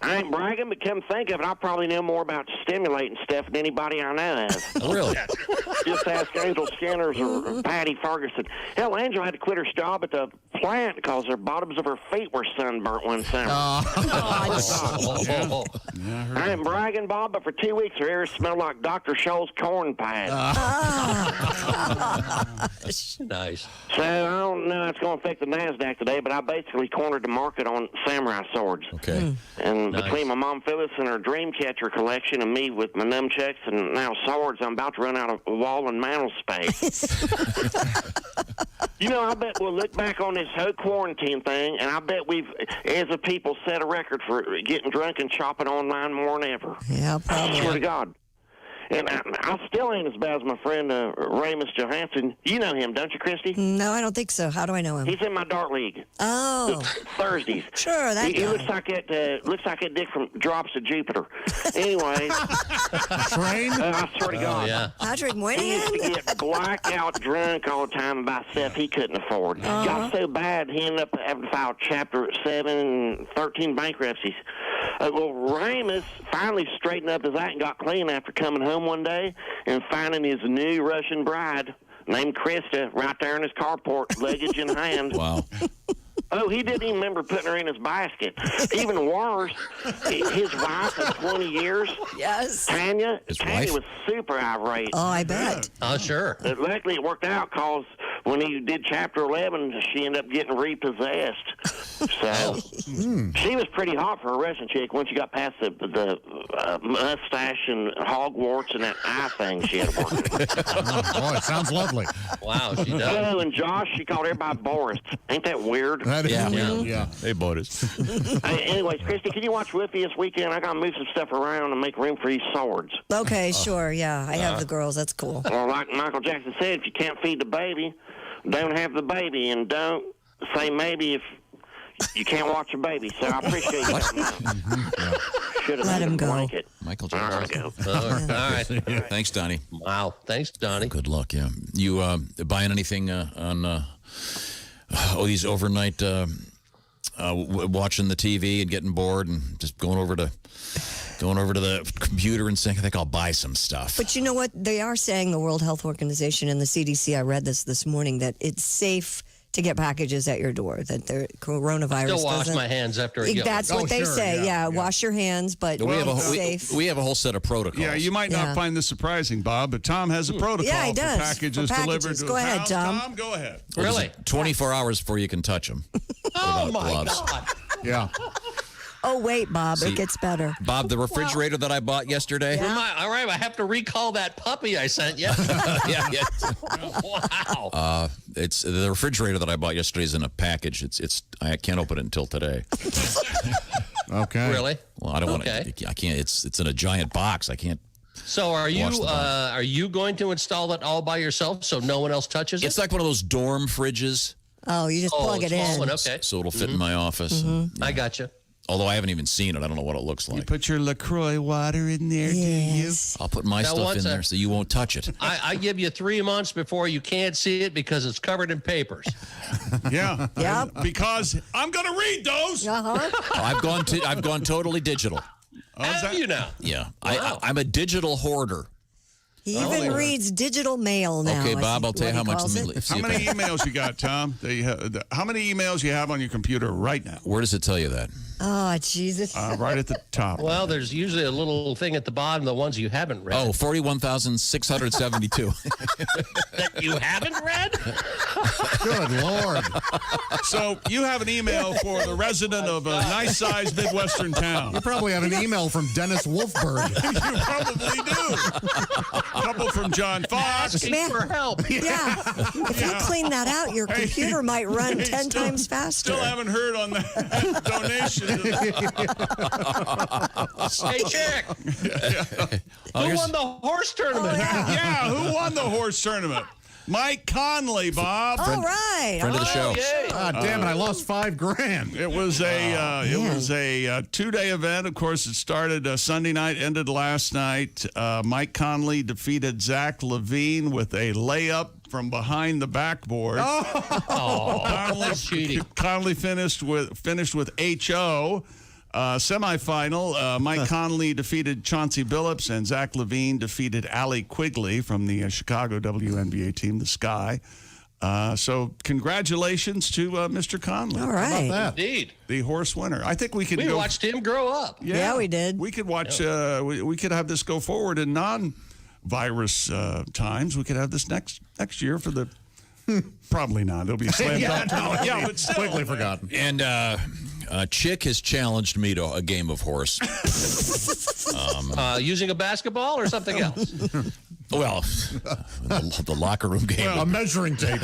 I ain't bragging, but come think of it, I probably know more about stimulating stuff than anybody I know of. Really? Just ask Angel Skinners or Patty Ferguson. Hell, Angel had to quit her job at the plant because the bottoms of her feet were sunburnt one summer. I ain't bragging, Bob, but for 2 weeks her ears smelled like Dr. Scholl's corn pad. Nice. So I don't know how it's going to affect the NASDAQ today, but I basically cornered the market on samurai swords. Okay. And between my mom Phyllis and her Dreamcatcher collection and me with my nunchucks and now swords, I'm about to run out of wall and mantle space. You know, I bet we'll look back on this whole quarantine thing, and I bet we've, as a people, set a record for getting drunk and shopping online more than ever. Yeah, probably. I swear to God. And I still ain't as bad as my friend Ramus Johansson. You know him, don't you, Christy? No, I don't think so. How do I know him? He's in my dart league. Oh. Thursdays. Sure, that he guy. looks like that dick from Drops of Jupiter. Anyway. Train? I swear to God. Yeah. Patrick He used to Moynihan? get blackout drunk all the time and buy stuff he couldn't afford. Got so bad, he ended up having to file Chapter 7 and 13 bankruptcies. Well, Ramus finally straightened up his act and got clean after coming home one day and finding his new Russian bride named Krista right there in his carport, luggage in hand. Wow. Oh, he didn't even remember putting her in his basket. Even worse, his wife of 20 years, Yes. Tanya wife? was super irate. Oh, I bet. Oh, sure. Luckily, it worked out because when he did Chapter 11, she ended up getting repossessed. So she was pretty hot for a Russian chick once you got past the mustache and hogwarts and that eye thing she had working. Boy, it sounds lovely. Wow, she does. Oh, and Josh, she called everybody Boris. Ain't that weird? That is Yeah. weird. Yeah. Hey, Boris. Hey, anyways, Christy, can you watch Whippy this weekend? I got to move some stuff around and make room for these swords. Okay, sure. Yeah, I have the girls. That's cool. Well, like Michael Jackson said, if you can't feed the baby, don't have the baby. And don't say maybe if You can't watch your baby, so I appreciate you. Should have Let him go. Blanket. Michael All right, Jackson. go. All right. Thanks, Donnie. Wow. Thanks, Donnie. Good luck. Yeah. You buying anything on these overnight watching the TV and getting bored and just going over to the computer and saying, I think I'll buy some stuff. But you know what? They are saying, the World Health Organization and the CDC, I read this morning, that it's safe to get packages at your door, that the coronavirus Still wash doesn't. my hands after I get That's one. what they say. Yeah, wash your hands, but we have safe. we have a whole set of protocols. Yeah, you might not find this surprising, Bob, but Tom has a protocol Yeah, he does. for packages For delivered packages. to Go his ahead, house. Tom. Go ahead. Really? 24 hours before you can touch them. Oh, my God. Yeah. Oh, wait, Bob, See, it gets better. Bob, the refrigerator that I bought yesterday. All right, I have to recall that puppy I sent you. yeah. Wow. It's the refrigerator that I bought yesterday is in a package. I can't open it until today. Okay. Really? Well, I don't want Okay. to. I can't. It's in a giant box. I can't. So are Wash the box. you going to install it all by yourself so no one else touches it? It's like one of those dorm fridges. Oh, you just plug it small in. one, okay. So it'll fit in my office. I got you. Although I haven't even seen it, I don't know what it looks like. Put your LaCroix water in there, do you? I'll put my Now, stuff once in there so you won't touch it. I give you 3 months before you can't see it because it's covered in papers. Yeah. Yep. Because I'm going to read those. Uh-huh. I've gone totally digital. Have you now? Yeah, Wow. I'm a digital hoarder. He even reads digital mail now. Okay, I Bob, think I'll tell you what how he much. calls Let me it. see How if many I- emails you got, Tom? How many emails you have on your computer right now? Where does it tell you that? Oh, Jesus. Right at the top. Well, there's usually a little thing at the bottom, the ones you haven't read. Oh, 41,672. That you haven't read? Good Lord. So you have an email for the resident of a nice-sized Midwestern town. You probably have an email from Dennis Wolfberg. You probably do. A couple from John Fox. Asking for help. Yeah. If you clean that out, your computer might run 10 times faster. Still haven't heard on that donation. Hey, Chick. Who won the horse tournament? Yeah, who won the horse tournament? Mike Conley, Bob. All right. Friend of the show. Ah, damn it! I lost $5,000. It was a 2-day event. Of course, it started Sunday night, ended last night. Mike Conley defeated Zach Levine with a layup from behind the backboard. Conley finished with HO. Semifinal, Mike Conley defeated Chauncey Billups, and Zach Levine defeated Allie Quigley from the Chicago WNBA team, the Sky. So congratulations to Mr. Conley. All right. How about that? Indeed. The horse winner. I think we could We go. watched him grow up. Yeah, we did. We could watch. We could have this go forward in non-virus times. We could have this next year for the. Probably not. It'll be slam dunk. Yeah, but still. Quickly forgotten. And Chick has challenged me to a game of horse. Using a basketball or something else? Well, the locker room game. A measuring tape.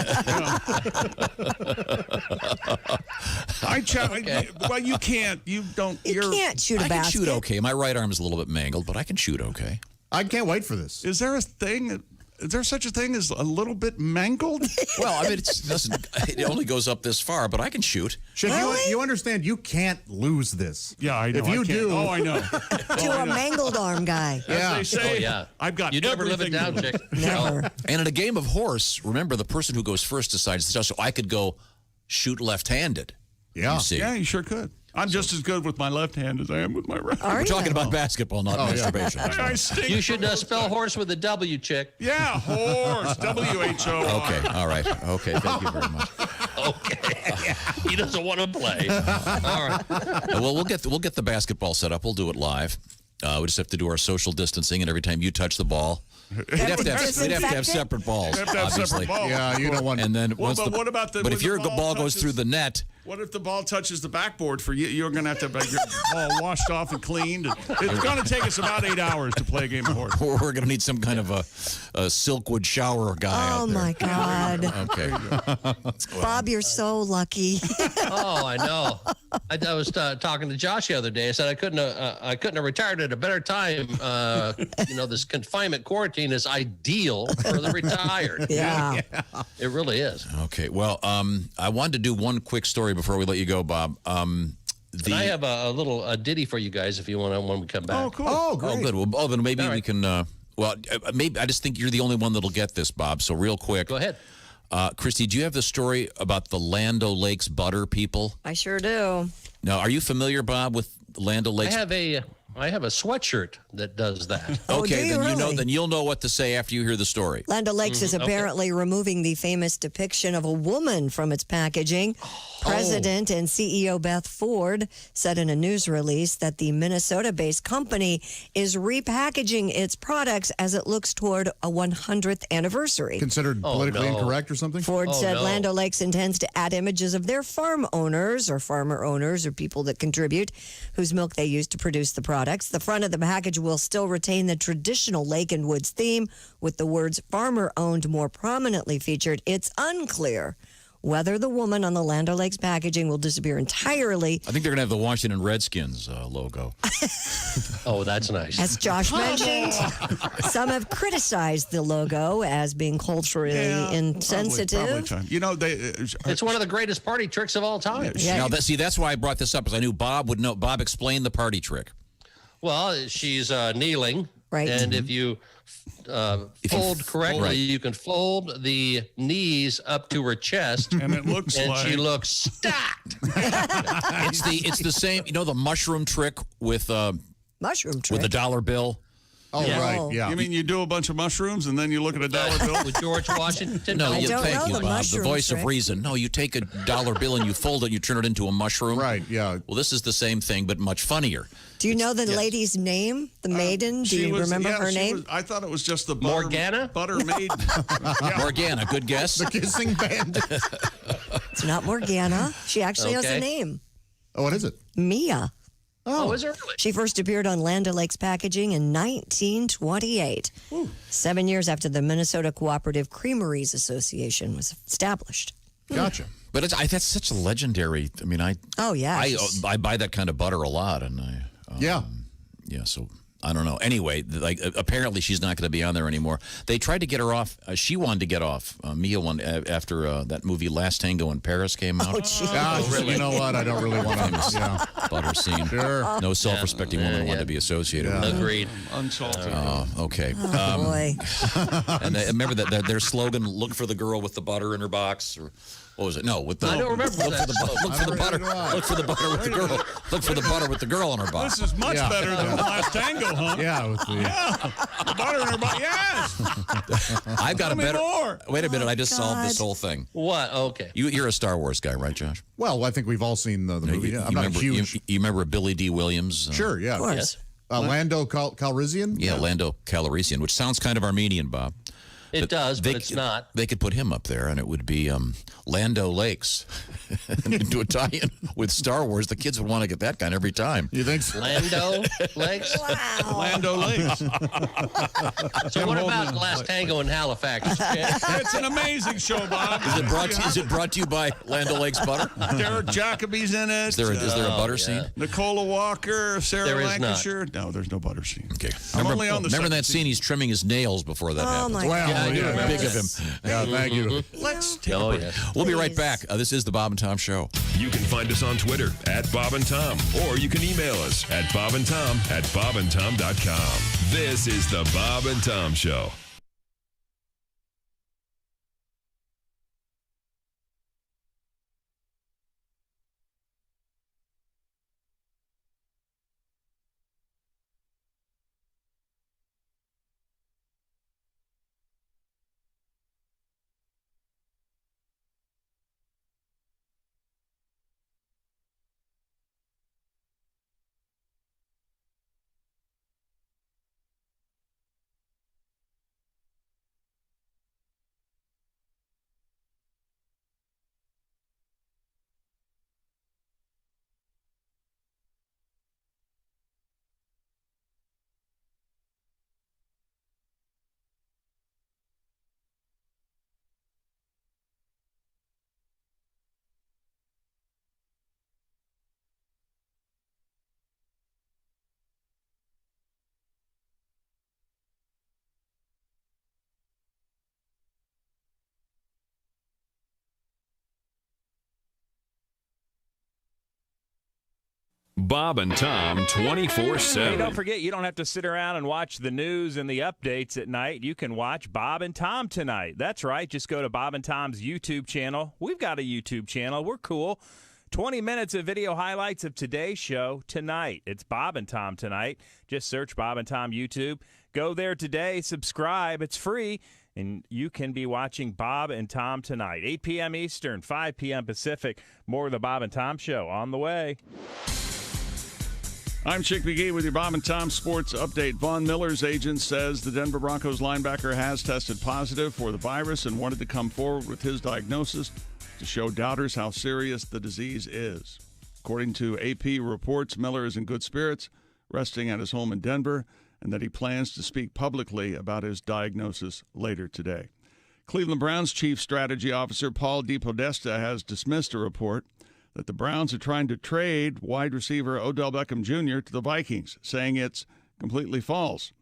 Well, you can't. You don't. You can't shoot a I basket. can shoot okay. My right arm is a little bit mangled, but I can shoot okay. I can't wait for this. Is there a thing? Is there such a thing as a little bit mangled? Well, I mean, it only goes up this far, but I can shoot. Should you understand? You can't lose this. Yeah, I know. If you do, I know. To a mangled arm guy. Yeah. As they say, Oh, yeah. I've got You never live it everything. down, Chick. Never. And in a game of horse, remember the person who goes first decides the stuff. So I could go shoot left-handed. Yeah. You see. Yeah, you sure could. I'm just as good with my left hand as I am with my right. Are We're you? talking about basketball, not masturbation. I stink. You should spell horse with a W, Chick. Yeah, horse. WHO. Okay, all right. Okay, thank you very much. Okay. He doesn't want to play. All right. Well, we'll get the basketball set up. We'll do it live. We just have to do our social distancing, and every time you touch the ball, we'd have to have separate balls. Have to have obviously. separate balls. Yeah, you don't want. And then Well, once but what about but when if the your ball ball goes touches- through the net, What if the ball touches the backboard for you? You're going to have to have your ball washed off and cleaned. It's going to take us about 8 hours to play a game of horse. we're going to need some kind of a Silkwood shower guy Oh, out there. my God. Okay. Bob, you're so lucky. Oh, I know. I was talking to Josh the other day. I said I couldn't have retired at a better time. This confinement quarantine is ideal for the retired. Yeah. It really is. Okay. Well, I wanted to do one quick story story before we let you go, Bob. And I have a little ditty for you guys if you want when we come back. Oh, cool. Oh, good. Well, then maybe we can. Maybe I just think you're the only one that'll get this, Bob. So real quick. Go ahead. Christy, do you have the story about the Land O'Lakes butter people? I sure do. Now, are you familiar, Bob, with Land O'Lakes? I have a sweatshirt that does that. Okay, then you'll know what to say after you hear the story. Land O'Lakes is apparently removing the famous depiction of a woman from its packaging. President and CEO Beth Ford said in a news release that the Minnesota-based company is repackaging its products as it looks toward a 100th anniversary. Considered politically incorrect or something? Ford said Land O'Lakes intends to add images of their farm owners or farmer owners or people that contribute whose milk they use to produce the products. The front of the package will still retain the traditional Lake and Woods theme with the words farmer owned more prominently featured. It's unclear whether the woman on the Land O'Lakes packaging will disappear entirely. I think they're going to have the Washington Redskins logo. Oh, that's nice. As Josh mentioned, some have criticized the logo as being culturally insensitive. It's one of the greatest party tricks of all time. Now, that's why I brought this up, because I knew Bob would know. Bob, explain the party trick. Well, she's kneeling. Right. And if you fold correctly, you can fold the knees up to her chest. And it looks and like... she looks stacked. It's the same, the mushroom trick with mushroom trick with the dollar bill. Oh, right, yeah. You mean you do a bunch of mushrooms and then you look at a dollar bill? With George Washington? No, I don't thank know you, the Bob. The mushroom voice trick. of reason. No, you take a dollar bill and you fold it and you turn it into a mushroom. Right, yeah. Well, this is the same thing, but much funnier. Do you know the lady's name? The maiden? Do you remember her name? I thought it was just the Morgana? Butter maiden. Morgana, good guess. The Kissing Bandit. It's not Morgana. She actually has a Okay. name. Oh, what is it? Mia. Oh, is it really? She first appeared on Land O'Lakes packaging in 1928, 7 years after the Minnesota Cooperative Creameries Association was established. Gotcha. But that's such a legendary. I mean, Oh, yeah. I buy that kind of butter a lot, and Yeah. So I don't know. Anyway, apparently she's not going to be on there anymore. They tried to get her off. She wanted to get off. Mia wanted after that movie Last Tango in Paris came out. Oh, geez. You know what? I don't really want to. Yeah. Butter scene. Sure. No self-respecting woman wanted to be associated with it. Agreed. Unsalted. Okay. Oh, boy. And remember that their slogan: "Look for the girl with the butter in her box." Or what was it? No, with the I don't remember look that. for the butter. Look for the butter with the girl. Look for the butter with the girl in her box. This is much better than the last tango, huh? Yeah, with the Butter in her butt. Yes. I've got Tell a me better. more. Wait a minute! I just solved God. this whole thing. What? Okay. You're a Star Wars guy, right, Josh? Well, I think we've all seen the movie. I'm not remember, huge. You remember Billy D. Williams? Sure, yeah. Of course. Lando Calrissian? Yeah, Lando Calrissian, which sounds kind of Armenian, Bob. It does, but it's not. They could put him up there, and it would be Lando Lakes. And do a tie-in with Star Wars. The kids would want to get that kind every time. You think so? Lando Lakes? Wow. Lando Lakes. So what about Last Tango in Halifax? It's an amazing show, Bob. Is it brought to you by Lando Lakes Butter? Derek Jacobi's in it. Is there a butter scene? Nicola Walker, Sarah There is Lancashire. No, there's no butter scene. Okay. Only on the Remember second that scene? He's trimming his nails before that happens. my Wow. God. I do remember Big of him. Yeah, thank you. Let's take Oh, a break. yes. We'll be right back. This is the Bob and Tom Show. You can find us on Twitter at Bob and Tom, or you can email us at bobandtom@bobandtom.com. This is the Bob and Tom Show. Bob and Tom 24/7. Hey, don't forget, you don't have to sit around and watch the news and the updates at night. You can watch Bob and Tom tonight. That's right. Just go to Bob and Tom's YouTube channel. We've got a YouTube channel. We're cool. 20 minutes of video highlights of today's show tonight. It's Bob and Tom tonight. Just search Bob and Tom YouTube. Go there today. Subscribe. It's free. And you can be watching Bob and Tom tonight. 8 p.m. Eastern, 5 p.m. Pacific. More of the Bob and Tom Show on the way. I'm Chick McGee with your Bob and Tom Sports Update. Von Miller's agent says the Denver Broncos linebacker has tested positive for the virus and wanted to come forward with his diagnosis to show doubters how serious the disease is. According to AP reports, Miller is in good spirits, resting at his home in Denver, and that he plans to speak publicly about his diagnosis later today. Cleveland Browns Chief Strategy Officer Paul DePodesta has dismissed a report that the Browns are trying to trade wide receiver Odell Beckham Jr. to the Vikings, saying it's completely false.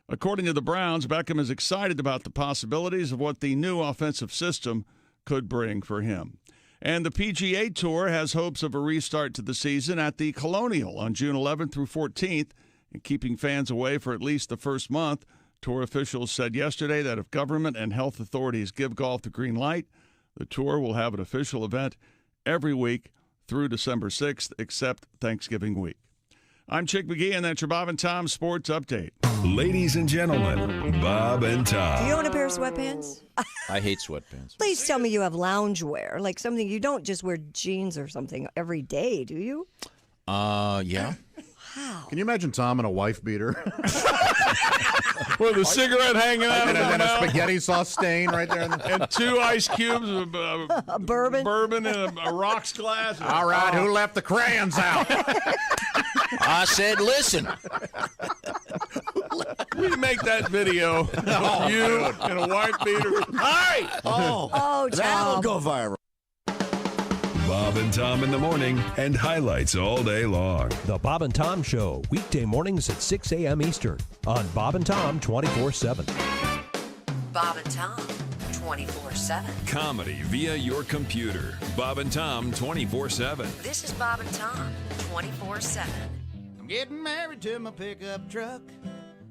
According to the Browns, Beckham is excited about the possibilities of what the new offensive system could bring for him. And the PGA Tour has hopes of a restart to the season at the Colonial on June 11th through 14th, and keeping fans away for at least the first month. Tour officials said yesterday that if government and health authorities give golf the green light, the tour will have an official event every week through December 6th, except Thanksgiving week. I'm Chick McGee, and that's your Bob and Tom Sports Update. Ladies and gentlemen, Bob and Tom. Do you own a pair of sweatpants? I hate sweatpants. Please tell me you have loungewear, like something you don't just wear jeans or something every day, do you? Yeah. How? Can you imagine Tom in a wife beater? With a cigarette hanging out and of then the a mouth. spaghetti sauce stain right there. And 2 ice cubes of bourbon in a rocks glass. All right, who left the crayons out? I said, listen. We make that video of you in a white beater. Hi! Oh, That'll Tom. go viral. Bob and Tom in the morning and highlights all day long. The Bob and Tom Show, weekday mornings at 6 a.m. Eastern on Bob and Tom 24/7. Bob and Tom, 24/7. Comedy via your computer. Bob and Tom 24/7. This is Bob and Tom, 24/7. I'm getting married to my pickup truck.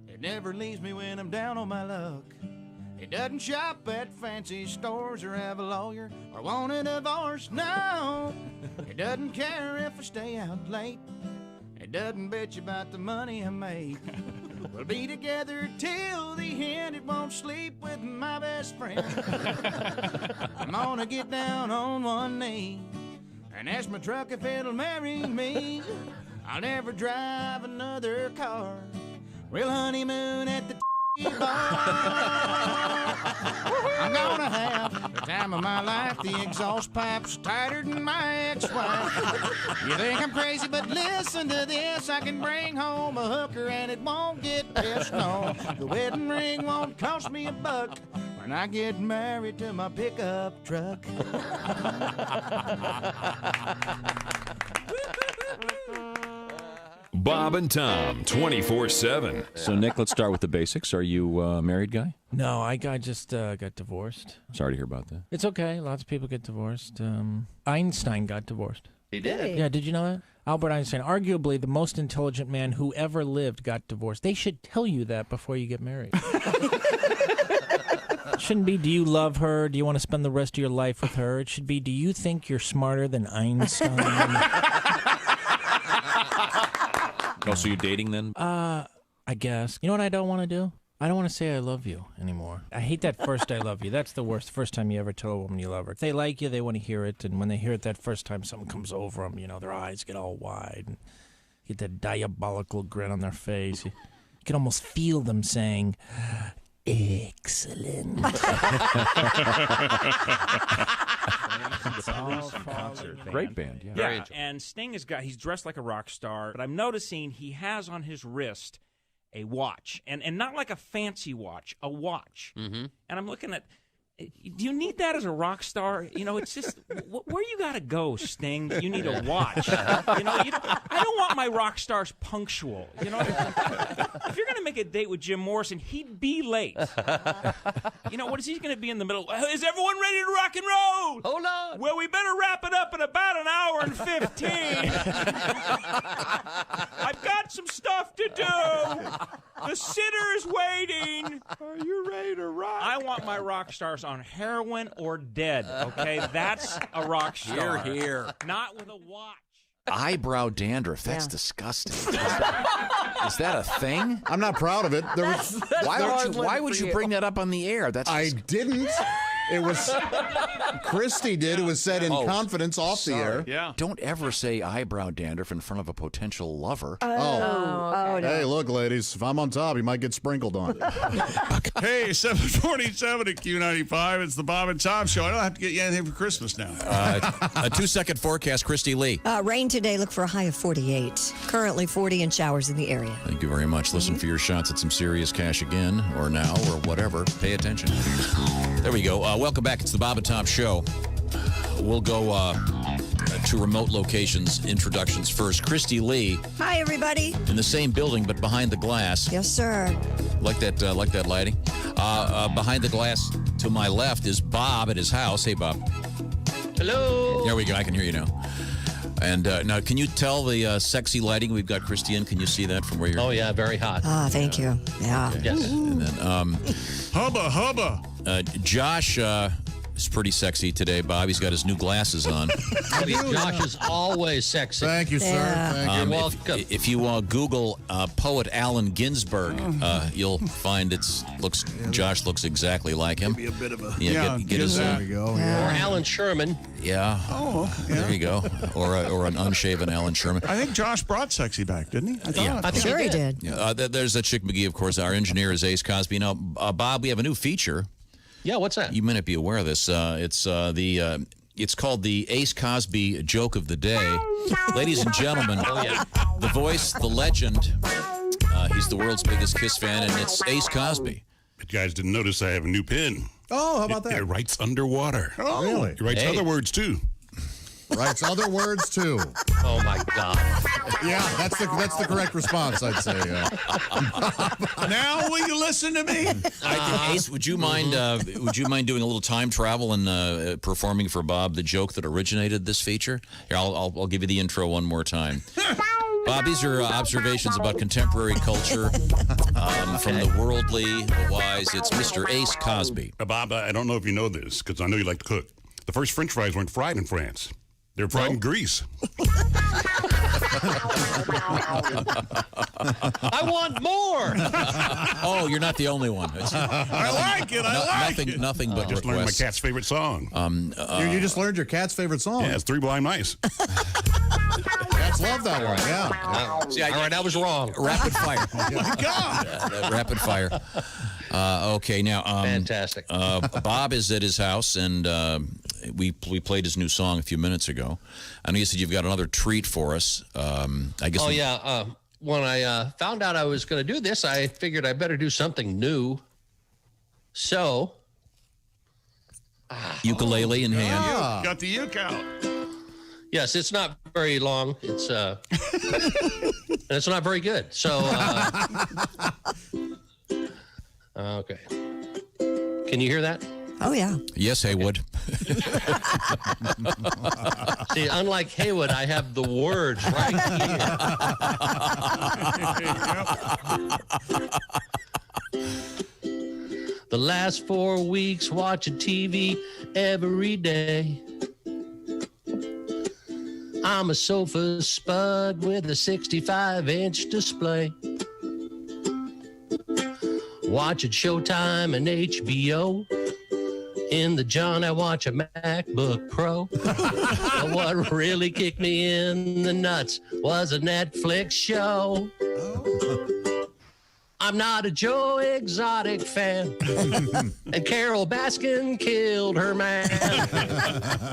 It never leaves me when I'm down on my luck. It doesn't shop at fancy stores or have a lawyer or want a divorce, no. It doesn't care if I stay out late. It doesn't bitch about the money I make. We'll be together till the end. It won't sleep with my best friend. I'm gonna get down on one knee and ask my truck if it'll marry me. I'll never drive another car. We'll honeymoon at the I'm gonna have the time of my life. The exhaust pipe's tighter than my ex-wife. You think I'm crazy, but listen to this. I can bring home a hooker and it won't get pissed. No, the wedding ring won't cost me $1 when I get married to my pickup truck. Bob and Tom 24/7. So, Nick, let's start with the basics. Are you a married guy? No, I just got divorced. Sorry to hear about that. It's okay. Lots of people get divorced. Einstein got divorced. He did. Yeah, did you know that? Albert Einstein, arguably the most intelligent man who ever lived, got divorced. They should tell you that before you get married. It shouldn't be, do you love her? Do you want to spend the rest of your life with her? It should be, do you think you're smarter than Einstein? Oh, so you're dating then? I guess. You know what I don't want to do? I don't want to say I love you anymore. I hate that first I love you. That's the worst. The first time you ever tell a woman you love her. If they like you, they want to hear it. And when they hear it that first time, something comes over them. You know, their eyes get all wide. And get that diabolical grin on their face. You can almost feel them saying, excellent. Great band, yeah. Yeah, and Sting he's dressed like a rock star, but I'm noticing he has on his wrist a watch, and not like a fancy watch, a watch. Mm-hmm. And I'm looking at, do you need that as a rock star? You know, it's just, where you got to go, Sting? You need a watch. You know, I don't want my rock stars punctual. You know, if you're going to make a date with Jim Morrison, he'd be late. You know, what is he going to be in the middle? Is everyone ready to rock and roll? Hold on. Well, we better wrap it up in about an hour hour and 15. I've got some stuff to do. The sitter is waiting. Are you ready to rock? I want my rock stars on heroin or dead, okay? That's a rock star. Here, here. Not with a watch. Eyebrow dandruff. That's disgusting. Is that a thing? I'm not proud of it. Why would you bring that up on the air? I didn't. It was Christy did. It was said in confidence off the air. Yeah. Don't ever say eyebrow dandruff in front of a potential lover. Oh, hey, look, ladies. If I'm on top, you might get sprinkled on. Hey, 7:47 at Q95. It's the Bob and Tom Show. I don't have to get you anything for Christmas now. A 2-second forecast, Christy Lee. Rain today. Look for a high of 48. Currently 40 and showers in the area. Thank you very much. Listen for your shots at some serious cash again, or now, or whatever. Pay attention. There we go. Welcome back. It's the Bob and Tom Show. We'll go to remote locations. Introductions first. Christy Lee. Hi, everybody. In the same building, but behind the glass. Yes, sir. Like that lighting. Behind the glass to my left is Bob at his house. Hey, Bob. Hello. There we go. I can hear you now. And now, can you tell the sexy lighting we've got Christy in? Can you see that from where you're? Oh, yeah, very hot. Ah, thank you. Yeah. Okay. Yes. And then, hubba. Josh is pretty sexy today, Bob. He's got his new glasses on. Josh is always sexy. Thank you, sir. Yeah. Thank you. You're welcome. If you Google poet Allen Ginsberg, you'll find Josh looks exactly like him. Be a bit of a get his. There we go. Or Alan Sherman. Yeah. Oh, yeah. There you go. Or an unshaven Alan Sherman. I think Josh brought sexy back, didn't he? I think Sure he did. Yeah, there's that Chick McGee, of course. Our engineer is Ace Cosby. Now, Bob, we have a new feature. Yeah, what's that? You may not be aware of this. It's called the Ace Cosby Joke of the Day. Ladies and gentlemen, the voice, the legend. He's the world's biggest Kiss fan, and it's Ace Cosby. But you guys didn't notice I have a new pen. Oh, how about that? It writes underwater. Oh, really? It writes other words, too. Writes other words, too. Oh, my God. Yeah, that's the correct response, I'd say. Now will you listen to me? Ace, would you mind doing a little time travel and performing for Bob the joke that originated this feature? Here, I'll give you the intro one more time. Bob, these are observations about contemporary culture from the worldly, the wise. It's Mr. Ace Cosby. Bob, I don't know if you know this, because I know you like to cook. The first French fries weren't fried in France. They were fried in grease. I want more. Oh, you're not the only one. I like it. Nothing but Just learned my requests. cat's favorite song. You just learned your cat's favorite song. Yeah, it's Three Blind Mice. Cats love that one, yeah. See, All right, I was wrong. Rapid fire. Oh, my God. Rapid fire. Okay, now. Fantastic. Bob is at his house, and we played his new song a few minutes ago. I know you said you've got another treat for us. I guess. Oh, yeah. When I found out I was going to do this, I figured I better do something new. So. Ukulele in hand. Got the uke out. Yes, it's not very long. It's and it's not very good. So. Okay. Can you hear that? Oh, yeah. Yes, Haywood. See, unlike Haywood, I have the words right here. The last 4 weeks watching TV every day. I'm a sofa spud with a 65-inch display. Watching Showtime and HBO. In the John, I watch a MacBook Pro. But what really kicked me in the nuts was a Netflix show. I'm not a Joe Exotic fan. And Carol Baskin killed her man.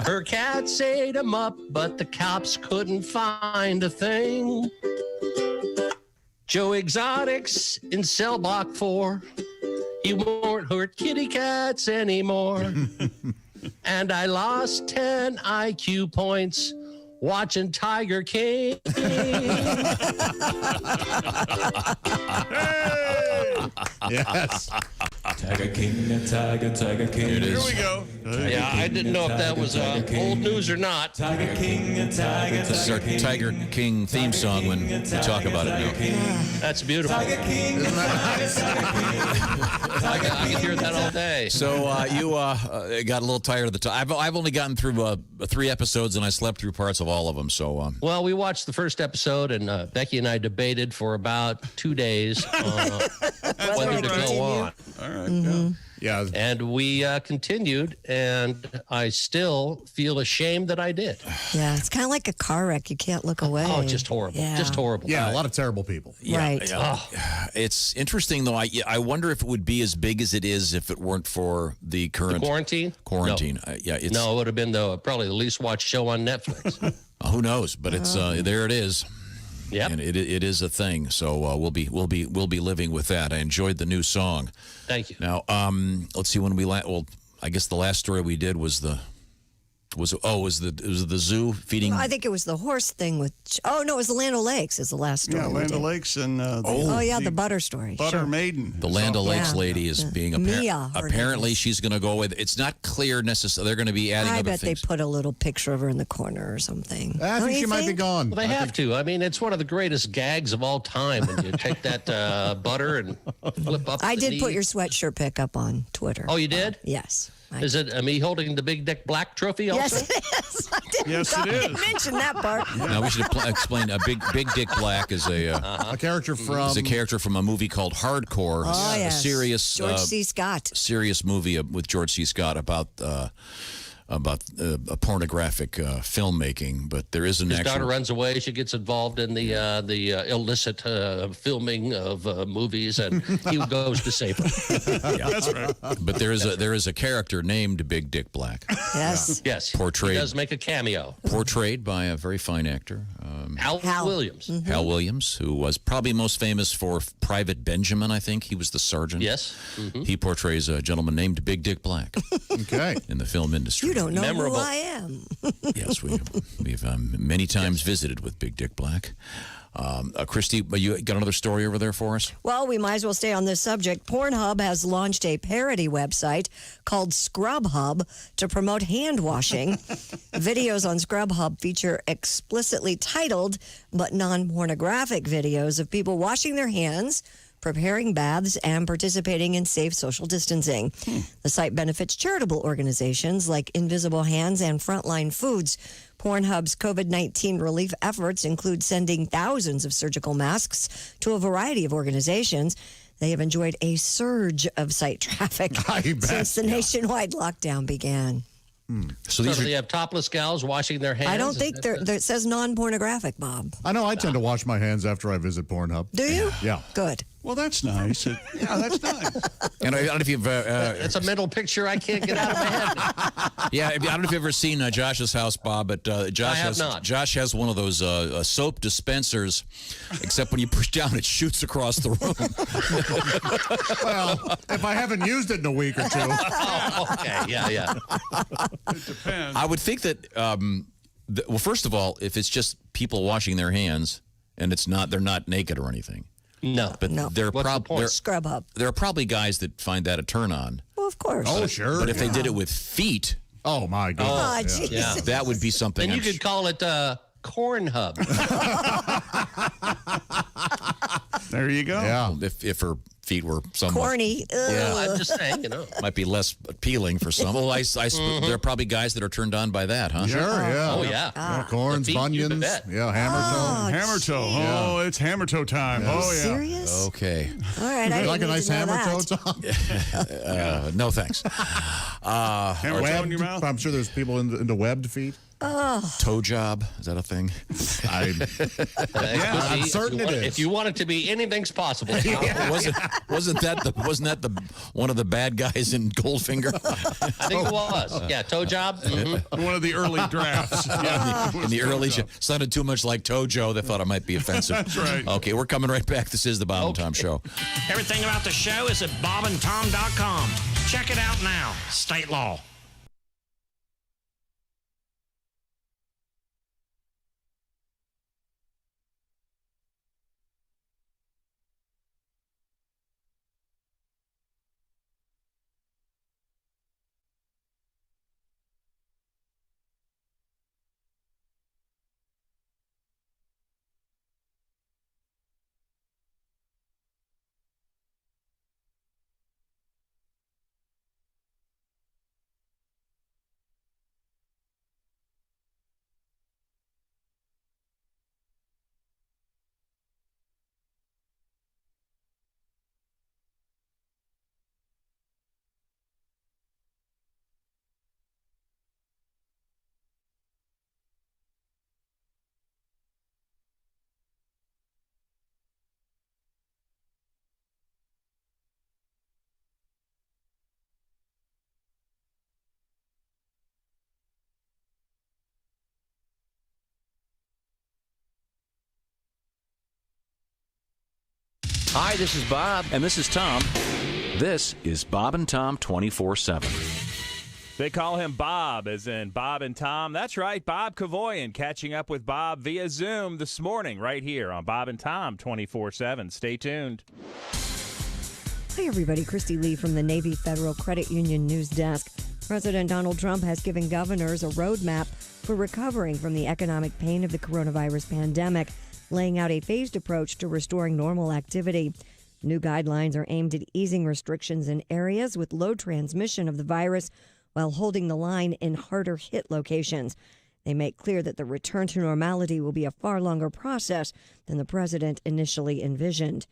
Her cats ate him up, but the cops couldn't find a thing. Joe Exotic's in cell block 4. He won't hurt kitty cats anymore. And I lost 10 IQ points watching Tiger King. Yes. Tiger King, Tiger King. Here it is. Here we go. Yeah, I didn't know if that was old news or not. This is our Tiger King theme song when we talk about it now. That's beautiful. I can hear that all day. So you got a little tired of the time. I've only gotten through 3 episodes, and I slept through parts of all of them. So well, we watched the first episode, and Becky and I debated for about 2 days whether to go on. All right. Yeah. And we continued, and I still feel ashamed that I did. Yeah, it's kind of like a car wreck. You can't look away. Oh, just horrible. Yeah. Just horrible. Yeah, a lot of terrible people. Right. It's interesting, though. I wonder if it would be as big as it is if it weren't for the current quarantine. Quarantine. No. It's, no, it would have been probably the least watched show on Netflix. Who knows? But it's there. It is. Yeah, and it is a thing. So we'll be living with that. I enjoyed the new song. Thank you. Now, let's see when we well, I guess the last story we did was the zoo feeding. I think it was the horse thing with. Oh no, it was the Land O'Lakes. Is the last story. Yeah, Land O'Lakes and the butter story. Butter Maiden. The Land O'Lakes lady is being Mia. Apparently, she's going to go with. It's not clear necessarily. They're going to be adding. I other bet things. they put a little picture of her in the corner or something. I think she might be gone. Well, they have to. I mean, it's one of the greatest gags of all time when you take that butter and flip up. I the did knee. put your sweatshirt pick up on Twitter. Oh, you did? Yes. Is it me holding the Big Dick Black trophy also? Yes, it is. I didn't Yes, it is. mention that part. Now we should explain. Big Dick Black is a character from a movie called Hardcore. Oh, a yes. serious George C. Scott. Serious movie with George C. Scott about pornographic filmmaking. But there is an His actual. daughter runs away. She gets involved in the illicit filming of movies, and he goes to save her. Yeah. That's right. But there is a character named Big Dick Black. Yes. Yes. Portrayed. He does make a cameo. Portrayed by a very fine actor. Hal Williams. Mm-hmm. Hal Williams, who was probably most famous for Private Benjamin, I think. He was the sergeant. Yes. Mm-hmm. He portrays a gentleman named Big Dick Black. Okay. In the film industry. You don't know Memorable. who I am. Yes, we've many times visited with Big Dick Black. Christy, you got another story over there for us? Well, we might as well stay on this subject. Pornhub has launched a parody website called Scrubhub to promote hand washing. Videos on Scrubhub feature explicitly titled but non-pornographic videos of people washing their hands, preparing baths, and participating in safe social distancing. The site benefits charitable organizations like Invisible Hands and Frontline Foods. Pornhub's COVID-19 relief efforts include sending thousands of surgical masks to a variety of organizations. They have enjoyed a surge of site traffic since the nationwide lockdown began. So do they have topless gals washing their hands? I don't think it says non-pornographic, Bob. I know I tend to wash my hands after I visit Pornhub. Do you? Yeah. Good. Well, that's nice. Yeah, that's nice. And I don't know if you've. It's a mental picture I can't get out of my head. Yeah, I don't know if you've ever seen Josh's house, Bob, but Josh I have not. Josh has one of those soap dispensers, except when you push down, it shoots across the room. Well, if I haven't used it in a week or two. Oh, okay. Yeah. It depends. I would think that. Well, first of all, if it's just people washing their hands and they're not naked or anything. No, but they're probably Scrub up. There are probably guys that find that a turn on. Well, of course. Oh, sure. But if they did it with feet, oh my God, that would be something. Then you could call it Corn Hub. There you go. Yeah, if her feet were somewhat corny. Yeah, I'm just saying, might be less appealing for some. Well, there are probably guys that are turned on by that, huh? Sure, yeah. Oh, yeah. Corns, The feet, you bunions, bet. yeah, hammer toe. Hammer toe. Oh, it's hammer toe time. Yeah. Oh, yeah. Serious? Okay. All right, I Like a didn't nice need to know hammer that. toe, Tom? No, thanks. Hammer toe in your mouth? I'm sure there's people into webbed feet. Oh. Toe job, is that a thing? I'm certain it is. If you want it to be, anything's possible. Wasn't that one of the bad guys in Goldfinger? I think it was. Yeah, toe job. Mm-hmm. One of the early drafts. Yeah. In the early sounded too much like Tojo. They thought it might be offensive. That's right. Okay, we're coming right back. This is the Bob and Tom Show. Everything about the show is at bobandtom.com. Check it out now. State law. Hi, this is Bob. And this is Tom. This is Bob and Tom 24/7. They call him Bob, as in Bob and Tom. That's right, Bob Kevoian catching up with Bob via Zoom this morning right here on Bob and Tom 24/7. Stay tuned. Hi, everybody. Christy Lee from the Navy Federal Credit Union News Desk. President Donald Trump has given governors a roadmap for recovering from the economic pain of the coronavirus pandemic, laying out a phased approach to restoring normal activity. New guidelines are aimed at easing restrictions in areas with low transmission of the virus while holding the line in harder-hit locations. They make clear that the return to normality will be a far longer process than the president initially envisioned.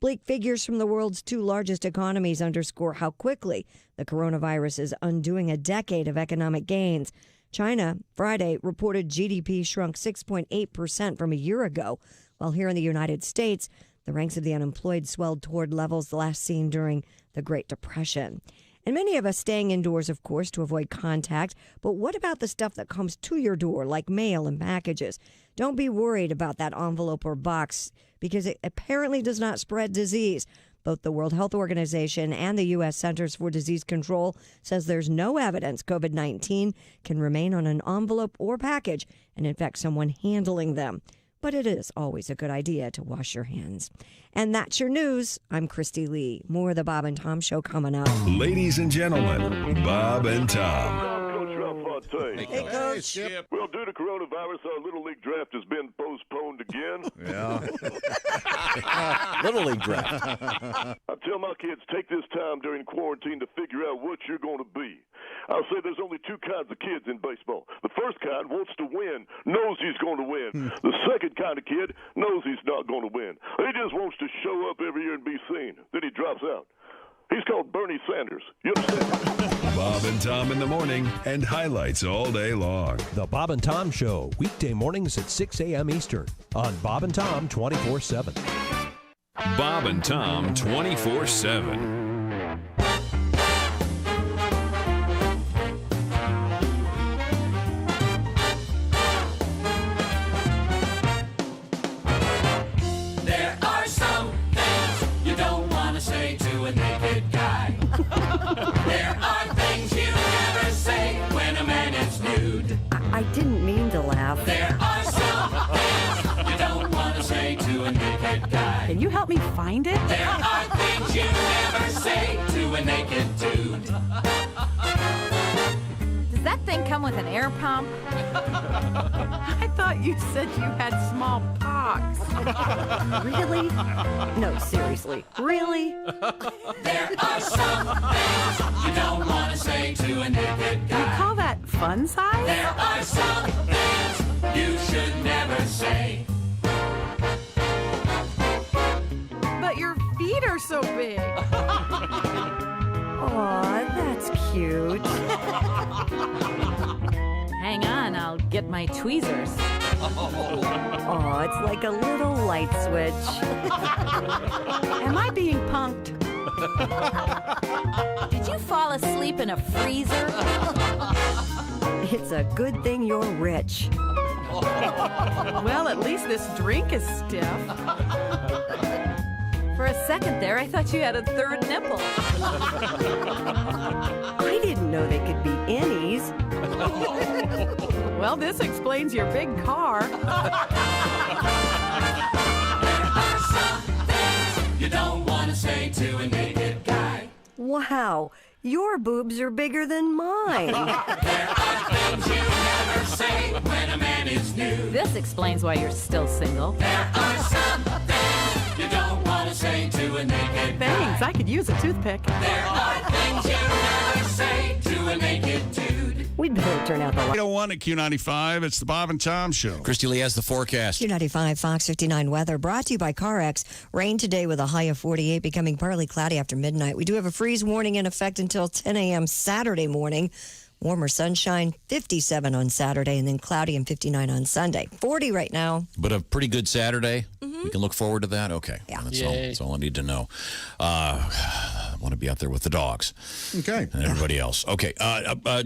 Bleak figures from the world's two largest economies underscore how quickly the coronavirus is undoing a decade of economic gains. China, Friday, reported GDP shrunk 6.8% from a year ago, while here in the United States, the ranks of the unemployed swelled toward levels last seen during the Great Depression. And many of us staying indoors, of course, to avoid contact. But what about the stuff that comes to your door, like mail and packages? Don't be worried about that envelope or box, because it apparently does not spread disease. Both the World Health Organization and the U.S. Centers for Disease Control says there's no evidence COVID-19 can remain on an envelope or package and infect someone handling them. But it is always a good idea to wash your hands. And that's your news. I'm Christy Lee. More of the Bob and Tom Show coming up. Ladies and gentlemen, Bob and Tom. Hey, Coach. Well, due to coronavirus, our Little League draft has been postponed again. Yeah. Little League draft. I tell my kids, take this time during quarantine to figure out what you're going to be. I'll say there's only two kinds of kids in baseball. The first kind wants to win, knows he's going to win. The second kind of kid knows he's not going to win. He just wants to show up every year and be seen. Then he drops out. He's called Bernie Sanders. You understand? Bob and Tom in the morning and highlights all day long. The Bob and Tom Show, weekday mornings at 6 a.m. Eastern on Bob and Tom 24/7. Bob and Tom 24/7. There are some things you don't want to say to a naked guy. There are things you never say when a man is nude. I didn't mean to laugh. There are some things you don't want to say to a naked guy. Can you help me find it? There are things you never say to a naked dude. Does that thing come with an air pump? I thought you said you had small pox. Really? No, seriously. Really? There are some things you don't want to say to a naked guy. You call that fun size? There are some things you should never say. But your feet are so big. Aw, that's cute. Hang on, I'll get my tweezers. Oh, it's like a little light switch. Am I being punked? Did you fall asleep in a freezer? It's a good thing you're rich. Well, at least this drink is stiff. For a second there, I thought you had a third nipple. I didn't know they could be innies. Well, this explains your big car. You don't want to say to a naked guy. Wow, your boobs are bigger than mine. There are things you never say when a man is nude. This explains why you're still single. There are some things you don't want to say to a naked guy. Thanks, I could use a toothpick. There are things you never say to a naked dude. We'd better turn out the light. 801 at Q95. It's the Bob and Tom Show. Christy Lee has the forecast. Q95 Fox 59 weather brought to you by CarX. Rain today with a high of 48, becoming partly cloudy after midnight. We do have a freeze warning in effect until 10 a.m. Saturday morning. Warmer sunshine, 57 on Saturday, and then cloudy and 59 on Sunday. 40 right now. But a pretty good Saturday. We can look forward to that. Okay. Yeah. That's all I need to know. I want to be out there with the dogs. Okay. And everybody else. Okay.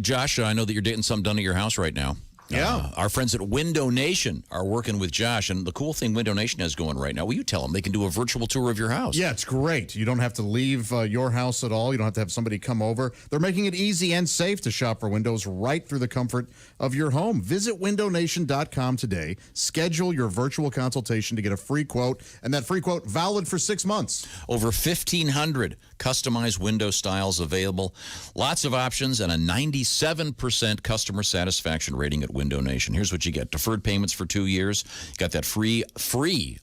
Josh, I know that you're getting something done at your house right now. Yeah. Our friends at Window Nation are working with Josh, and the cool thing Window Nation has going right now, well, you tell them they can do a virtual tour of your house. Yeah, it's great. You don't have to leave your house at all. You don't have to have somebody come over. They're making it easy and safe to shop for windows right through the comfort of your home. Visit windownation.com today. Schedule your virtual consultation to get a free quote, and that free quote valid for 6 months. Over 1,500 customized window styles available. Lots of options and a 97% customer satisfaction rating at Window Nation. Here's what you get. Deferred payments for 2 years. You got that free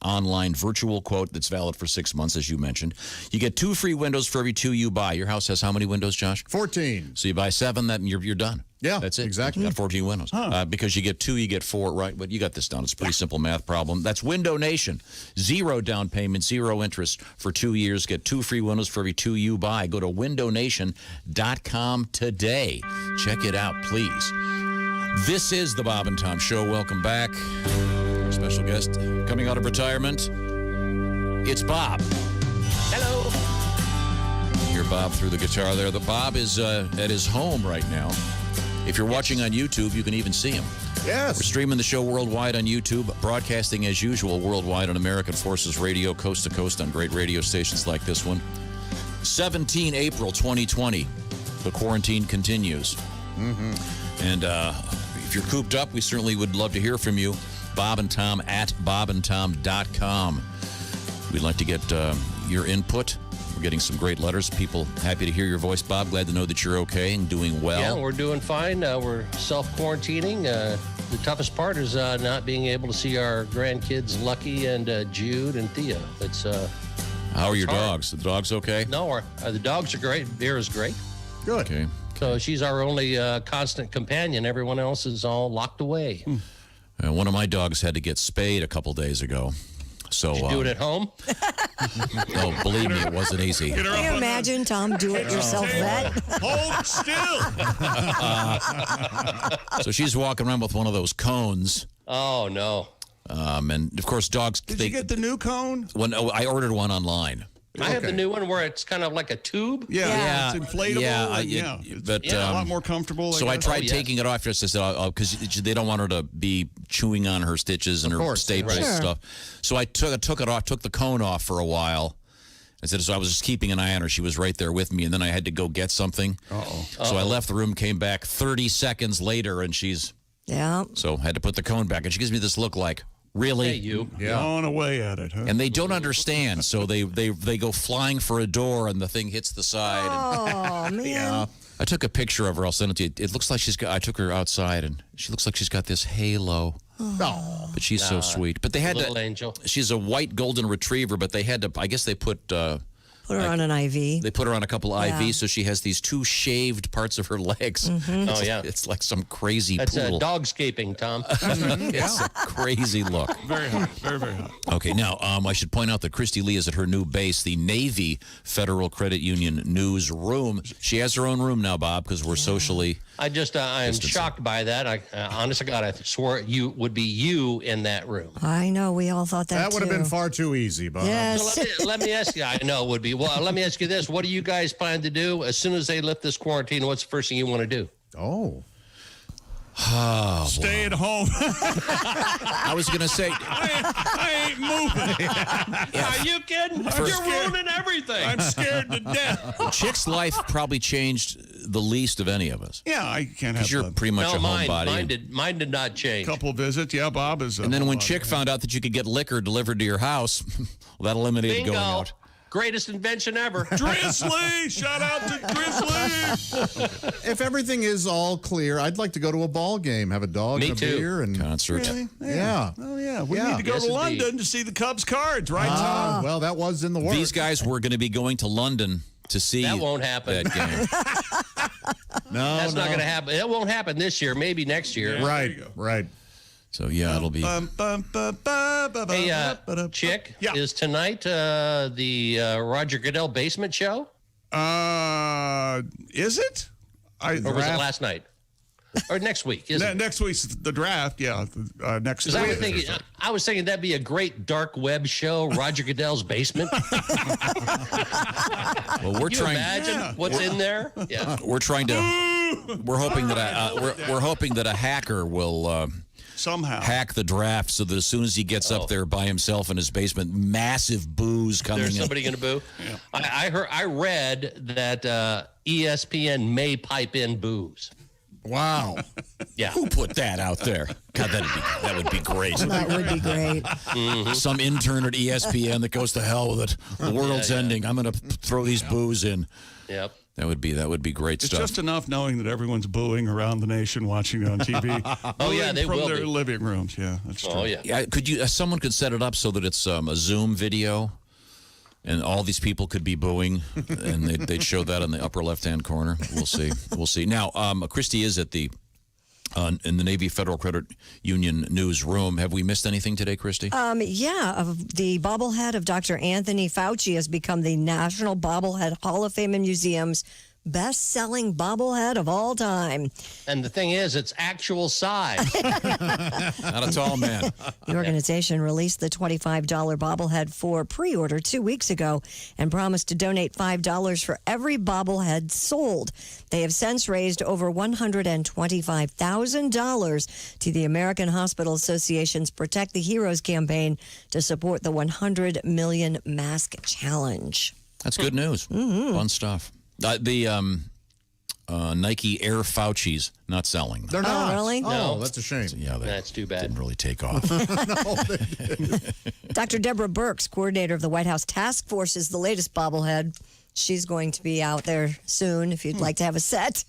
online virtual quote that's valid for 6 months, as you mentioned. You get 2 free windows for every 2 you buy. Your house has how many windows, Josh? 14. So you buy 7, then you're done. Yeah, that's it. Exactly. You got 14 windows. Because you get 2, you get 4, right? But you got this down. It's a pretty simple math problem. That's Window Nation. 0 down payment, 0 interest for 2 years. Get 2 free windows for every 2 you buy. Go to windownation.com today. Check it out, please. This is the Bob and Tom Show. Welcome back. Our special guest coming out of retirement. It's Bob. Hello. You hear Bob through the guitar there. The Bob is at his home right now. If you're watching on YouTube, you can even see him. Yes. We're streaming the show worldwide on YouTube, broadcasting as usual worldwide on American Forces Radio, coast to coast on great radio stations like this one. 17 April 2020. The quarantine continues. Mm-hmm. And if you're cooped up, we certainly would love to hear from you. Bob and Tom at bobandtom.com. We'd like to get your input. We're getting some great letters. People happy to hear your voice, Bob. Glad to know that you're okay and doing well. Yeah, we're doing fine. We're self-quarantining. The toughest part is not being able to see our grandkids, Lucky and Jude and Thea. It's How are your hard. dogs? The dogs okay? No, the dogs are great. Vera's great. Good. Okay. So she's our only constant companion. Everyone else is all locked away. One of my dogs had to get spayed a couple days ago. So Did you do it at home? No, believe me, it wasn't easy. Can you imagine Tom do-it-yourself vet? Hold still. So she's walking around with one of those cones. Oh, no. And, of course, dogs... Did you get the new cone? I ordered one online. I have the new one where it's kind of like a tube. Yeah. It's inflatable. Yeah, It's a lot more comfortable. So I tried taking it off just. I said, because they don't want her to be chewing on her stitches and her staples and stuff. So I took it off, took the cone off for a while. I said, so I was just keeping an eye on her. She was right there with me, and then I had to go get something. So I left the room, came back 30 seconds later, and she's... Yeah. So I had to put the cone back, and she gives me this look like, really? Hey, you. Gone away at it, huh? And they don't understand, so they go flying for a door, and the thing hits the side. Oh, man. I took a picture of her. I'll send it to you. It looks like I took her outside, and she looks like she's got this halo. Oh. But she's so sweet. But they had Little angel. She's a white golden retriever, but they had to. I guess they put. Put her on an IV. They put her on a couple IVs, so she has these 2 shaved parts of her legs. Mm-hmm. Oh, yeah. It's like some crazy That's poodle. dogscaping, Tom. It's a crazy look. Very hot. Very, very hot. Okay, now I should point out that Christy Lee is at her new base, the Navy Federal Credit Union newsroom. She has her own room now, Bob, because we're socially. I am shocked by that. I honest to God, I swore you would be you in that room. I know. We all thought that That would have been far too easy, Bob. Yes. So let me ask you. I know it would be. Well, let me ask you this. What do you guys plan to do as soon as they lift this quarantine? What's the first thing you want to do? Oh. Stay at home. I was going to say. I ain't moving. Are you kidding? You're ruining everything. I'm scared to death. Chick's life probably changed the least of any of us. Yeah, I can't have Because you're pretty much a homebody. Mine did not change. Couple visits. Yeah, Bob is. And then when Chick found out that you could get liquor delivered to your house, well, that eliminated Bingo. going out. Greatest invention ever. Drizzly! Shout out to Drizzly! If everything is all clear, I'd like to go to a ball game, have a dog Me and a too. beer. And Concert. Really? Yeah. Oh, yeah. We need to go Yes, to indeed. London to see the Cubs cards, right, Tom? Well, that was in the works. These guys were going to be going to London to see That won't happen. that game. No, That's not going to happen. It won't happen this year. Maybe next year. Right, right. So, yeah, it'll be. Hey, Chick, Yeah. is tonight the Roger Goodell basement show? Is it? Or was it last night? Or next week? Next week's the draft, yeah. Next week. I was thinking that'd be a great dark web show, Roger Goodell's basement. Well, we're Can you trying. imagine what's in there? Yeah. We're trying to. we're hoping that a hacker will somehow hack the draft so that as soon as he gets up there by himself in his basement, massive booze coming There's in. somebody going to boo. Yeah. I read that ESPN may pipe in booze. Wow. Yeah. Who put that out there? God, that would be great. That would be great. Mm-hmm. Some intern at ESPN that goes to hell with it. The world's ending. I'm going to throw these booze in. Yep. That would be great It's stuff. just enough knowing that everyone's booing around the nation watching it on TV. Oh, yeah, they from will their be. living rooms. Yeah, that's true. Oh, yeah. Yeah, could you? Someone could set it up so that it's a Zoom video, and all these people could be booing, and they'd show that in the upper left-hand corner. We'll see. We'll see. Now, Christy is at the in the Navy Federal Credit Union newsroom. Have we missed anything today, Christy? The bobblehead of Dr. Anthony Fauci has become the National Bobblehead Hall of Fame and Museum's best-selling bobblehead of all time. And the thing is, it's actual size. Not a tall man. The organization released the $25 bobblehead for pre-order 2 weeks ago and promised to donate $5 for every bobblehead sold. They have since raised over $125,000 to the American Hospital Association's Protect the Heroes campaign to support the 100 million mask challenge. That's good news. Mm-hmm. Fun stuff. The Nike Air Fauci's not selling. They're not. Oh, really? No, that's a shame. Yeah, that's too bad. Didn't really take off. Dr. Deborah Birx, coordinator of the White House Task Force, is the latest bobblehead. She's going to be out there soon if you'd like to have a set.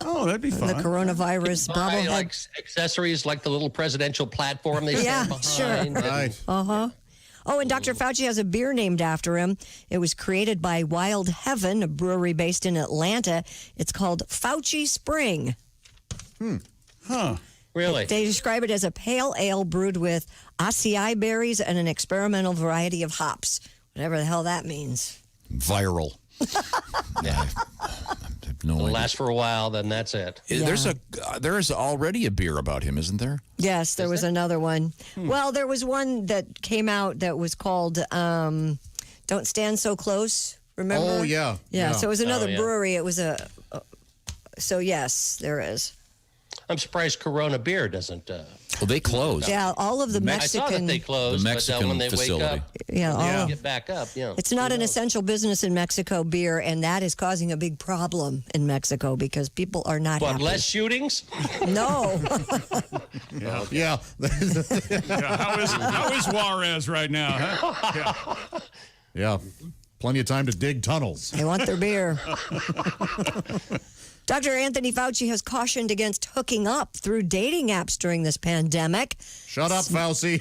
Oh, that'd be fun. The coronavirus bobblehead. Like accessories like the little presidential platform they stand behind. Sure. Right. Uh-huh. Oh, and Dr. Fauci has a beer named after him. It was created by Wild Heaven, a brewery based in Atlanta. It's called Fauci Spring. Huh. Really? They describe it as a pale ale brewed with acai berries and an experimental variety of hops. Whatever the hell that means. Viral. Yeah. No It'll idea. last for a while, then that's it. There is already a beer about him, isn't there? Yes, there was another one. Well, there was one that came out that was called Don't Stand So Close. Remember? Oh, yeah. Yeah, so it was another Oh, yeah. brewery. It was so yes, there is. I'm surprised Corona Beer doesn't. Well, they closed. Yeah, all of the I saw that Mexican. they closed, The Mexican but when they facility. wake up, Yeah, all get back up. Yeah. It's not an essential business in Mexico, beer, and that is causing a big problem in Mexico because people are not What, happy. less shootings? No. Yeah. How is Juarez right now? Huh? Yeah. Plenty of time to dig tunnels. They want their beer. Dr. Anthony Fauci has cautioned against hooking up through dating apps during this pandemic. Shut up, Fauci.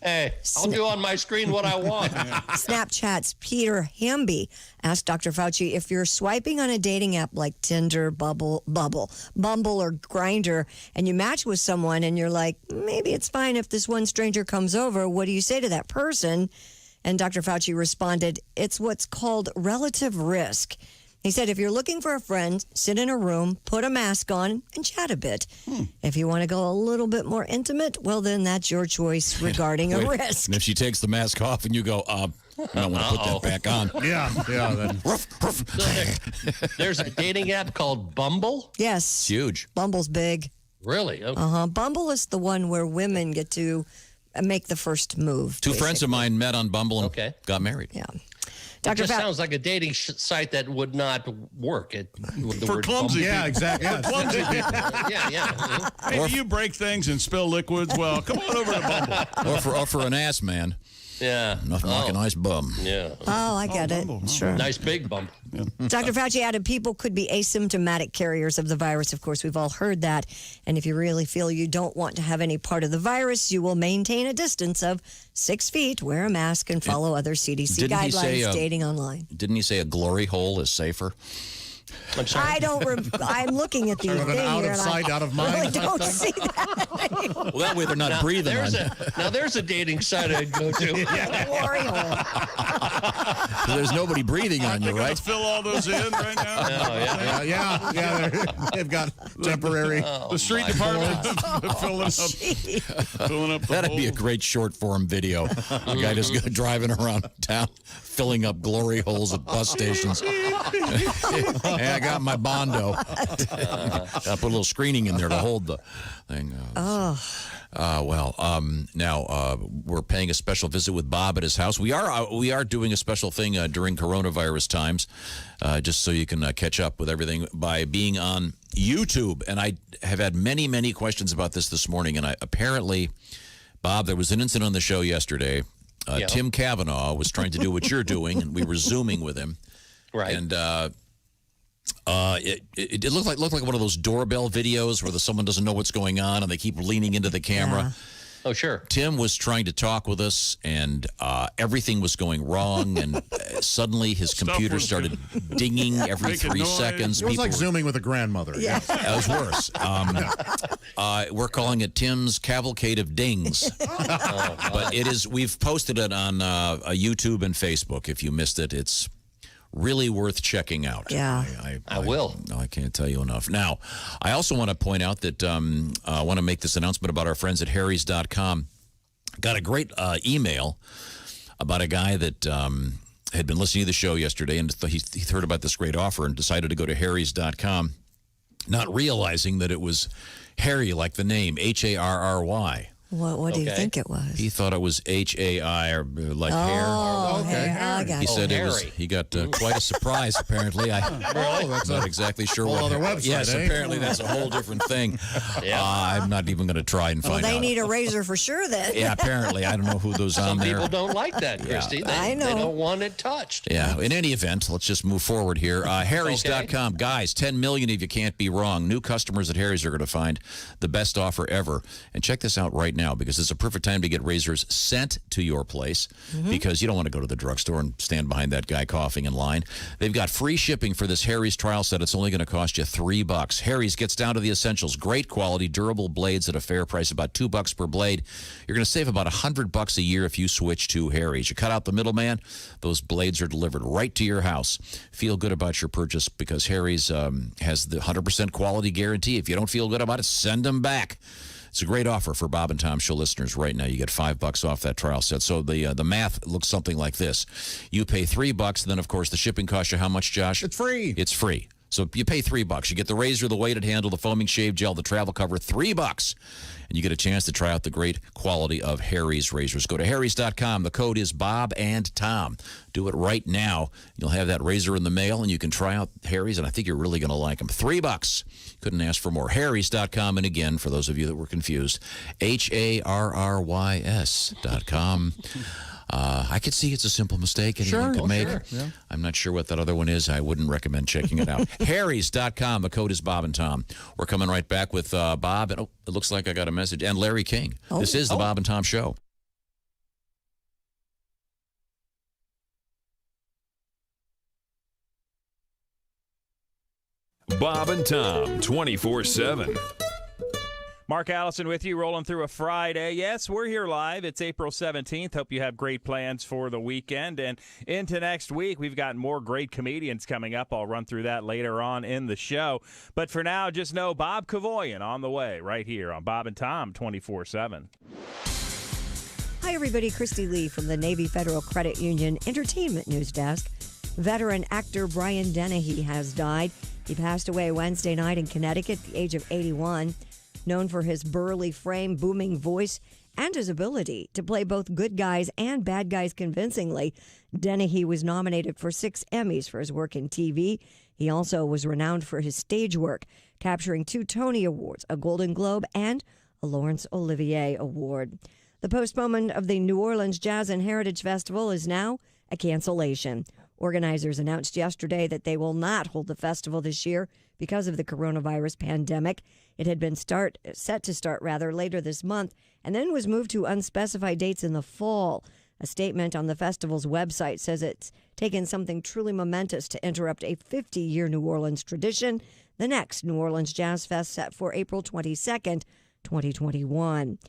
Hey, I'll do on my screen what I want. Snapchat's Peter Hamby asked Dr. Fauci if you're swiping on a dating app like Tinder, Bumble, or Grindr, and you match with someone and you're like, maybe it's fine if this one stranger comes over. What do you say to that person? And Dr. Fauci responded, it's what's called relative risk. He said, if you're looking for a friend, sit in a room, put a mask on, and chat a bit. If you want to go a little bit more intimate, well, then that's your choice regarding a Wait, risk. And if she takes the mask off and you go, I don't want to put that back on. Yeah. Then. There's a dating app called Bumble? Yes. It's huge. Bumble's big. Really? Okay. Bumble is the one where women get to make the first move. Two friends of mine met on Bumble and got married. Yeah. It just sounds like a dating site that would not work. For clumsy people. Yeah, exactly. For clumsy people. Yeah. Hey, do you break things and spill liquids? Well, come on over to Bumble. Or for an ass man. Yeah. Nothing like a nice bum. Yeah. Oh, I get it. Bumble. Sure. Nice big bump. Yeah. Dr. Fauci added people could be asymptomatic carriers of the virus. Of course, we've all heard that. And if you really feel you don't want to have any part of the virus, you will maintain a distance of 6 feet, wear a mask, and follow other CDC Didn't he guidelines, say, dating online. Didn't he say a glory hole is safer? I'm sorry. I don't. I'm looking at the Sort of thing an out here, of and sight, I out of mind really type don't thing? see that anymore. Well, that way they're not breathing on you. Now there's a dating site I'd go to. Glory hole. There's nobody breathing on you, They gotta right? fill all those in right now. Yeah. They've got temporary. The street department filling up the That'd be a holes. great short form video. A guy just driving around town, filling up glory holes at bus stations. I got my Bondo. I put a little screening in there to hold the thing. Now we're paying a special visit with Bob at his house. We are doing a special thing during coronavirus times, just so you can catch up with everything by being on YouTube. And I have had many questions about this morning. And apparently, Bob, there was an incident on the show yesterday. Tim Cavanaugh was trying to do what you're doing, and we were Zooming with him. Right. And it looked like one of those doorbell videos where someone doesn't know what's going on and they keep leaning into the camera. Yeah. Oh, sure. Tim was trying to talk with us, and everything was going wrong. And suddenly his computer started dinging every 3 seconds. It was like Zooming with a grandmother. Yeah, it was worse. We're calling it Tim's Cavalcade of Dings. But it is. We've posted it on YouTube and Facebook. If you missed it, it's really worth checking out. Yeah. I will. No, I can't tell you enough. Now, I also want to point out that I want to make this announcement about our friends at Harrys.com. Got a great email about a guy that had been listening to the show yesterday, and he heard about this great offer and decided to go to Harrys.com, not realizing that it was Harry, like the name, Harry. What do you think it was? He thought it was HAI, or like hair. Oh, okay. He said it was. He got quite a surprise. Apparently, that's not exactly sure whole what. other website, yes, eh? apparently that's a whole different thing. I'm not even going to try and Well, find out. they need a razor for sure then. Yeah, apparently I don't know who those on Some there. people don't like that, Christy. I know. They don't want it touched. Yeah. In any event, let's just move forward here. Harrys.com. Guys, 10 million of you can't be wrong. New customers at Harrys are going to find the best offer ever. And check this out right now, because it's a perfect time to get razors sent to your place, because you don't want to go to the drugstore and stand behind that guy coughing in line. They've got free shipping for this Harry's trial set. It's only going to cost you $3. Harry's gets down to the essentials. Great quality, durable blades at a fair price, about $2 per blade. You're going to save about $100 a year if you switch to Harry's. You cut out the middleman. Those blades are delivered right to your house. Feel good about your purchase, because Harry's has the 100% quality guarantee. If you don't feel good about it, send them back. It's a great offer for Bob and Tom Show listeners right now. You get $5 off that trial set. So the math looks something like this. You pay $3, then, of course, the shipping costs you how much, Josh? It's free. It's free. So you pay $3. You get the razor, the weighted handle, the foaming shave gel, the travel cover, $3. And you get a chance to try out the great quality of Harry's razors. Go to Harrys.com. The code is Bob and Tom. Do it right now. You'll have that razor in the mail, and you can try out Harry's, and I think you're really going to like them. $3. Couldn't ask for more. Harrys.com. And again, for those of you that were confused, HARRYS.com. I could see it's a simple mistake anyone could make. Yeah. I'm not sure what that other one is. I wouldn't recommend checking it out. Harrys.com. The code is Bob and Tom. We're coming right back with Bob. And it looks like I got a message. And Larry King. This is the Bob and Tom Show. Bob and Tom, 24/7. Mark Allison with you, rolling through a Friday. Yes, we're here live. It's April 17th. Hope you have great plans for the weekend. And into next week, we've got more great comedians coming up. I'll run through that later on in the show. But for now, just know Bob Kevoian on the way right here on Bob and Tom 24/7. Hi, everybody. Christy Lee from the Navy Federal Credit Union Entertainment News Desk. Veteran actor Brian Dennehy has died. He passed away Wednesday night in Connecticut at the age of 81. Known for his burly frame, booming voice, and his ability to play both good guys and bad guys convincingly, Dennehy was nominated for 6 Emmys for his work in TV. He also was renowned for his stage work, capturing 2 Tony Awards, a Golden Globe, and a Laurence Olivier Award. The postponement of the New Orleans Jazz and Heritage Festival is now a cancellation. Organizers announced yesterday that they will not hold the festival this year because of the coronavirus pandemic. It had been set to start later this month, and then was moved to unspecified dates in the fall. A statement on the festival's website says it's taken something truly momentous to interrupt a 50-year New Orleans tradition. The next New Orleans Jazz Fest set for April 22nd, 2021.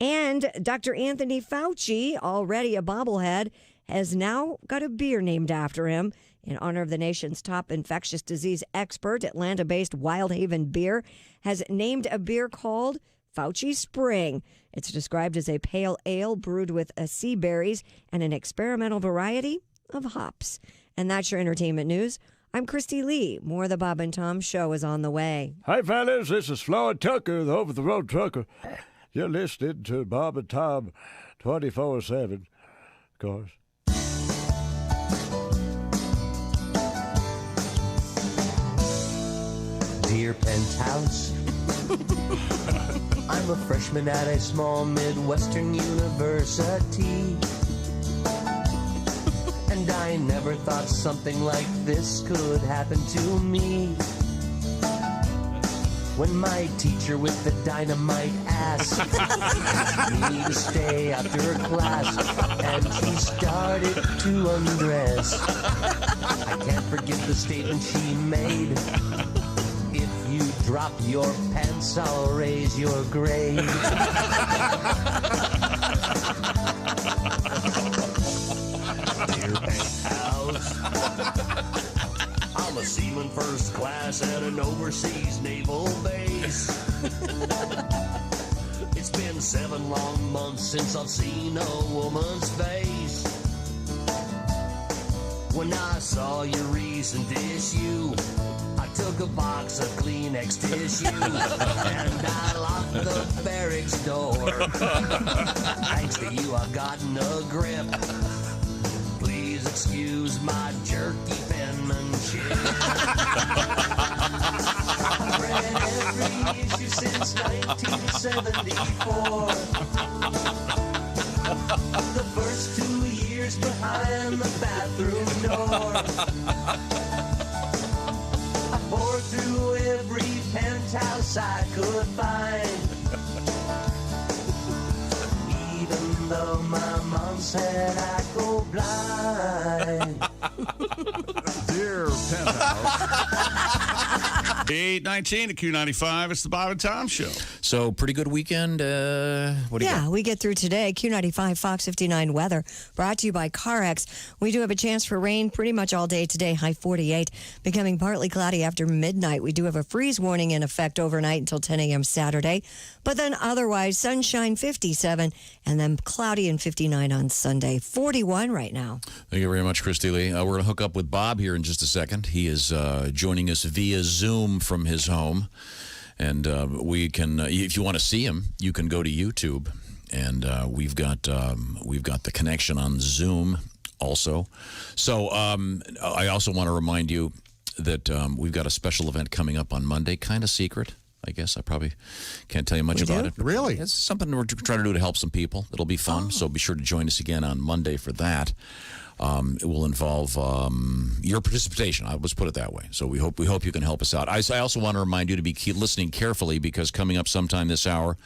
And Dr. Anthony Fauci, already a bobblehead, has now got a beer named after him in honor of the nation's top infectious disease expert. Atlanta-based Wild Haven Beer has named a beer called Fauci Spring. It's described as a pale ale brewed with sea berries and an experimental variety of hops. And that's your entertainment news. I'm Christy Lee. More of the Bob and Tom Show is on the way. Hi, fellas. This is Floyd Tucker, the over-the-road trucker. You're listening to Bob and Tom 24/7, of course. Dear Penthouse, I'm a freshman at a small Midwestern university. And I never thought something like this could happen to me. When my teacher with the dynamite ass asked me to stay after class, and she started to undress, I can't forget the statement she made. If you drop your pants, I'll raise your grade. Dear Penthouse, I'm a seaman first class at an overseas naval base. It's been 7 long months since I've seen a woman's face. When I saw your recent issue, I took a box of Kleenex tissue and I locked the barracks door. Thanks to you, I've gotten a grip. Please excuse my jerky penmanship. I've read every issue since 1974. The first 2 years behind the bathroom door. I poured through every penthouse I could find. Even though my mom said I'd go blind. Dear Penthouse. 8:19 at Q95. It's the Bob and Tom Show. So, pretty good weekend. What do you got? We get through today. Q95 Fox 59 weather brought to you by CarX. We do have a chance for rain pretty much all day today, high 48, becoming partly cloudy after midnight. We do have a freeze warning in effect overnight until 10 a.m. Saturday, but then otherwise sunshine 57 and then cloudy and 59 on Sunday, 41 right now. Thank you very much, Christy Lee. We're going to hook up with Bob here in just a second. He is joining us via Zoom from his home. And we can, if you want to see him, you can go to YouTube, and we've got the connection on Zoom also. So I also want to remind you that we've got a special event coming up on Monday, kind of secret. I guess I probably can't tell you much about it. Really? It's something we're trying to do to help some people. It'll be fun. So be sure to join us again on Monday for that. It will involve your participation. I'll just put it that way. So we hope you can help us out. I also want to remind you to be listening carefully, because coming up sometime this hour,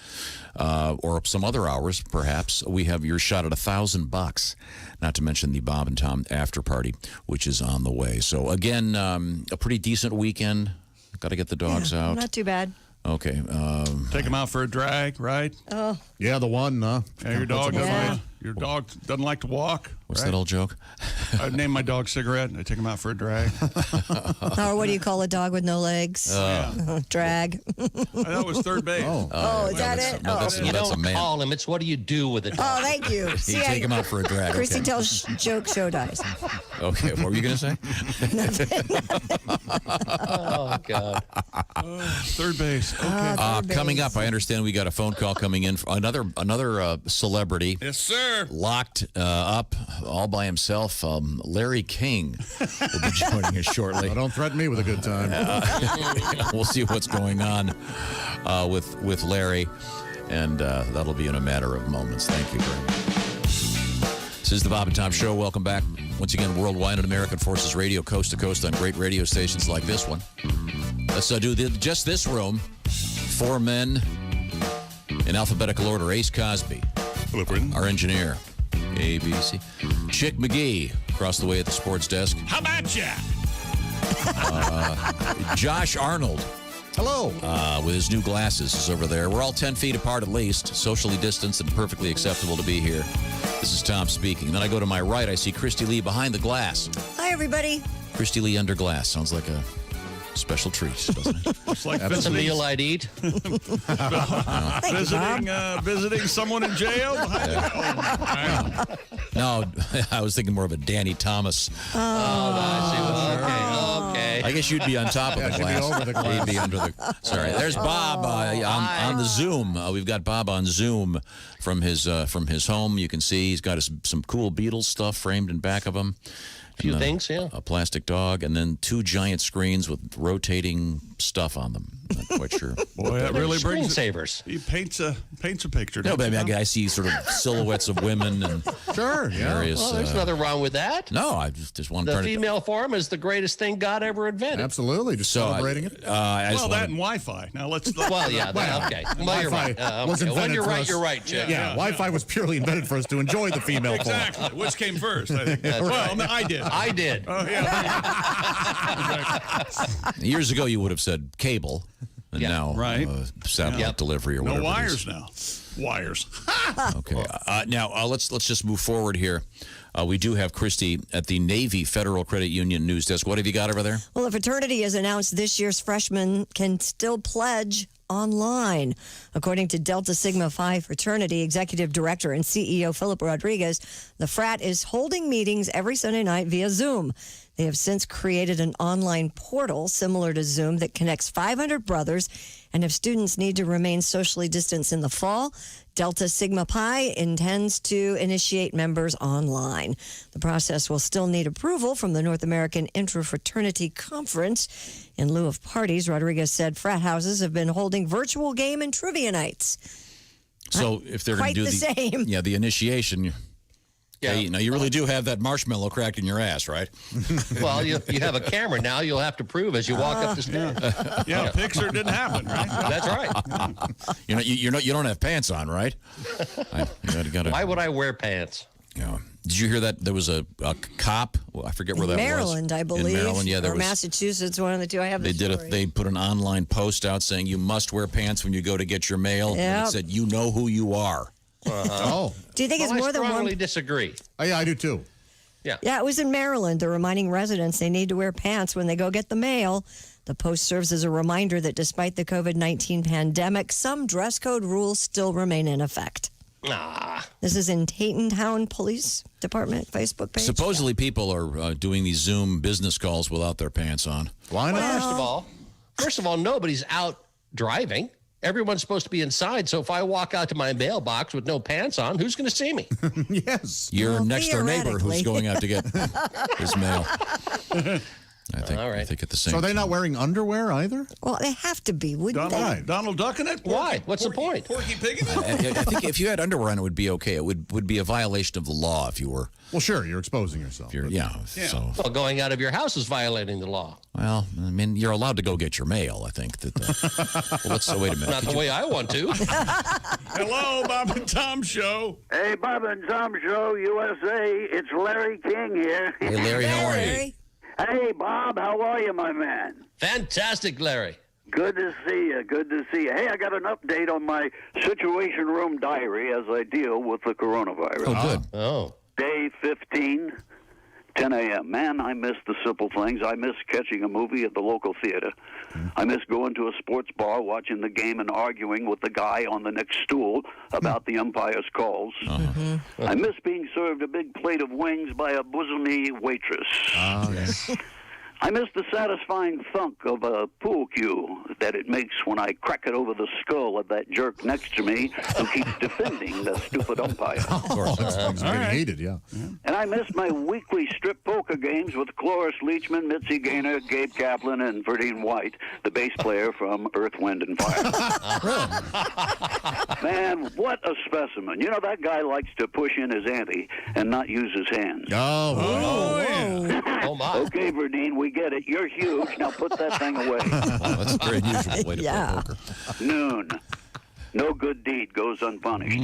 or some other hours perhaps, we have your shot at $1,000. Not to mention the Bob and Tom after party, which is on the way. So again, a pretty decent weekend. Got to get the dogs out. Not too bad. Okay. Take them out for a drag, right? Oh. Yeah, the one. Yeah, your dog doesn't like to walk. What's that old joke? I named my dog Cigarette, and I take him out for a drag. Or what do you call a dog with no legs? Drag. That was third base. Is that it? You don't call him. It's what do you do with it? Oh, thank you. You take him out for a drag. Christy Okay. tells joke show dies. Okay, what were you going to say? Oh, God. Third base. Okay. Coming up, I understand we got a phone call coming in from another celebrity. Yes, sir. Locked up all by himself. Larry King will be joining us shortly. Don't threaten me with a good time. We'll see what's going on with Larry, and that'll be in a matter of moments. Thank you very much. This is the Bob and Tom Show. Welcome back once again worldwide on American Forces Radio, coast to coast on great radio stations like this one. Let's do just this room. 4 men in alphabetical order. Ace Cosby. Hello, Britain. Our engineer. ABC. Chick McGee across the way at the sports desk. How about ya? Josh Arnold. Hello. With his new glasses is over there. We're all 10 feet apart at least, socially distanced and perfectly acceptable to be here. This is Tom speaking. Then I go to my right. I see Christy Lee behind the glass. Hi, everybody. Christy Lee under glass. Sounds like a special treat, doesn't it? It's like That's a meal I'd eat. Visiting someone in jail. No, I was thinking more of a Danny Thomas. I see. Okay. okay. I guess you'd be on top of the she'd be glass. over the glass. He'd be under the. Sorry, there's Bob on the Zoom. We've got Bob on Zoom from his home. You can see he's got some cool Beatles stuff framed in back of him. A few things, yeah. A plastic dog, and then 2 giant screens with rotating stuff on them. Not quite sure. Boy, that really brings screensavers. He paints a picture. No, doesn't but he? I see sort of silhouettes of women and Sure, yeah. various. Well, there's nothing wrong with that. No, I just want to The try to. female form is the greatest thing God ever invented. Absolutely. Just celebrating it. I just Well, that wanted- and Wi-Fi. Now let's. Well, yeah, okay. Well, you're right. Was Okay. When invented you're for right, us. you're right, Jim. Yeah, Wi-Fi was purely invented for us to enjoy the female form. Exactly. Which came first? I think. That's Well, right. I did. I did. Oh yeah. Years ago, you would have said cable, and now satellite delivery or whatever. No it wires is. now. Wires. Okay. Now let's just move forward here. We do have Christy at the Navy Federal Credit Union news desk. What have you got over there? Well, the fraternity has announced this year's freshmen can still pledge online. According to Delta Sigma Phi fraternity executive director and CEO Philip Rodriguez, the frat is holding meetings every Sunday night via Zoom. They have since created an online portal similar to Zoom that connects 500 brothers, and if students need to remain socially distanced in the fall, Delta Sigma Pi intends to initiate members online. The process will still need approval from the North American Interfraternity Conference. In lieu of parties, Rodriguez said frat houses have been holding virtual game and trivia nights. So if they're going to do Quite the same. the initiation. Yeah. Now you really do have that marshmallow cracked in your ass, right? Well, you have a camera now. You'll have to prove as you walk up the stairs. Yeah, picture didn't happen, right? That's right. You don't have pants on, right? Why would I wear pants? Yeah. Did you hear that there was a cop? Well, I forget where that Maryland, was. I believe. In Maryland, yeah, there or was. Massachusetts, one of the two. I have the story. They put an online post out saying you must wear pants when you go to get your mail. And Yep. it said you know who you are. Oh. Do you think it's more than I strongly one? disagree. Oh, yeah, I do too. Yeah, it was in Maryland. They're reminding residents they need to wear pants when they go get the mail. The post serves as a reminder that despite the COVID-19 pandemic, some dress code rules still remain in effect. This is in Tatentown Police Department Facebook page. Supposedly, people are doing these Zoom business calls without their pants on. Why not? First of all, nobody's out driving. Everyone's supposed to be inside. So if I walk out to my mailbox with no pants on, who's going to see me? Yes. Your next door neighbor who's theoretically. going out to get his mail. I think at the same So are they time. not wearing underwear either? Well, they have to be, wouldn't they? Donald Duck in it? Why? What's the point? Porky Pig in it? I think if you had underwear on, it would be okay. It would be a violation of the law if you were. Well, sure, you're exposing yourself. So, Well, going out of your house is violating the law. well, I mean, you're allowed to go get your mail. I think that. Well, wait a minute. Not the way I want to. Hello, Bob and Tom Show. Hey, Bob and Tom Show, USA. It's Larry King here. Hey, Larry, how are you? Hey, Bob, how are you, my man? Fantastic, Larry. Good to see you. Good to see you. Hey, I got an update on my Situation Room diary as I deal with the coronavirus. Oh, good. Oh. Day 15, 10 a.m. Man, I miss the simple things. I miss catching a movie at the local theater. I miss going to a sports bar, watching the game, and arguing with the guy on the next stool about the umpire's calls. I miss being served a big plate of wings by a bosomy waitress. Oh, yes. I miss the satisfying thunk of a pool cue that it makes when I crack it over the skull of that jerk next to me who keeps defending the stupid umpire. Of course, that's things getting heated, yeah. And I miss my weekly strip poker games with Cloris Leachman, Mitzi Gaynor, Gabe Kaplan, and Verdine White, the bass player from Earth, Wind, and Fire. Man, what a specimen. You know, that guy likes to push in his ante and not use his hands. Oh, yeah. Oh, my. Okay, Verdine, we get it. You're huge. Now put that thing away. Oh, that's a very unusual way to Yeah. play poker. Noon. No good deed goes unpunished.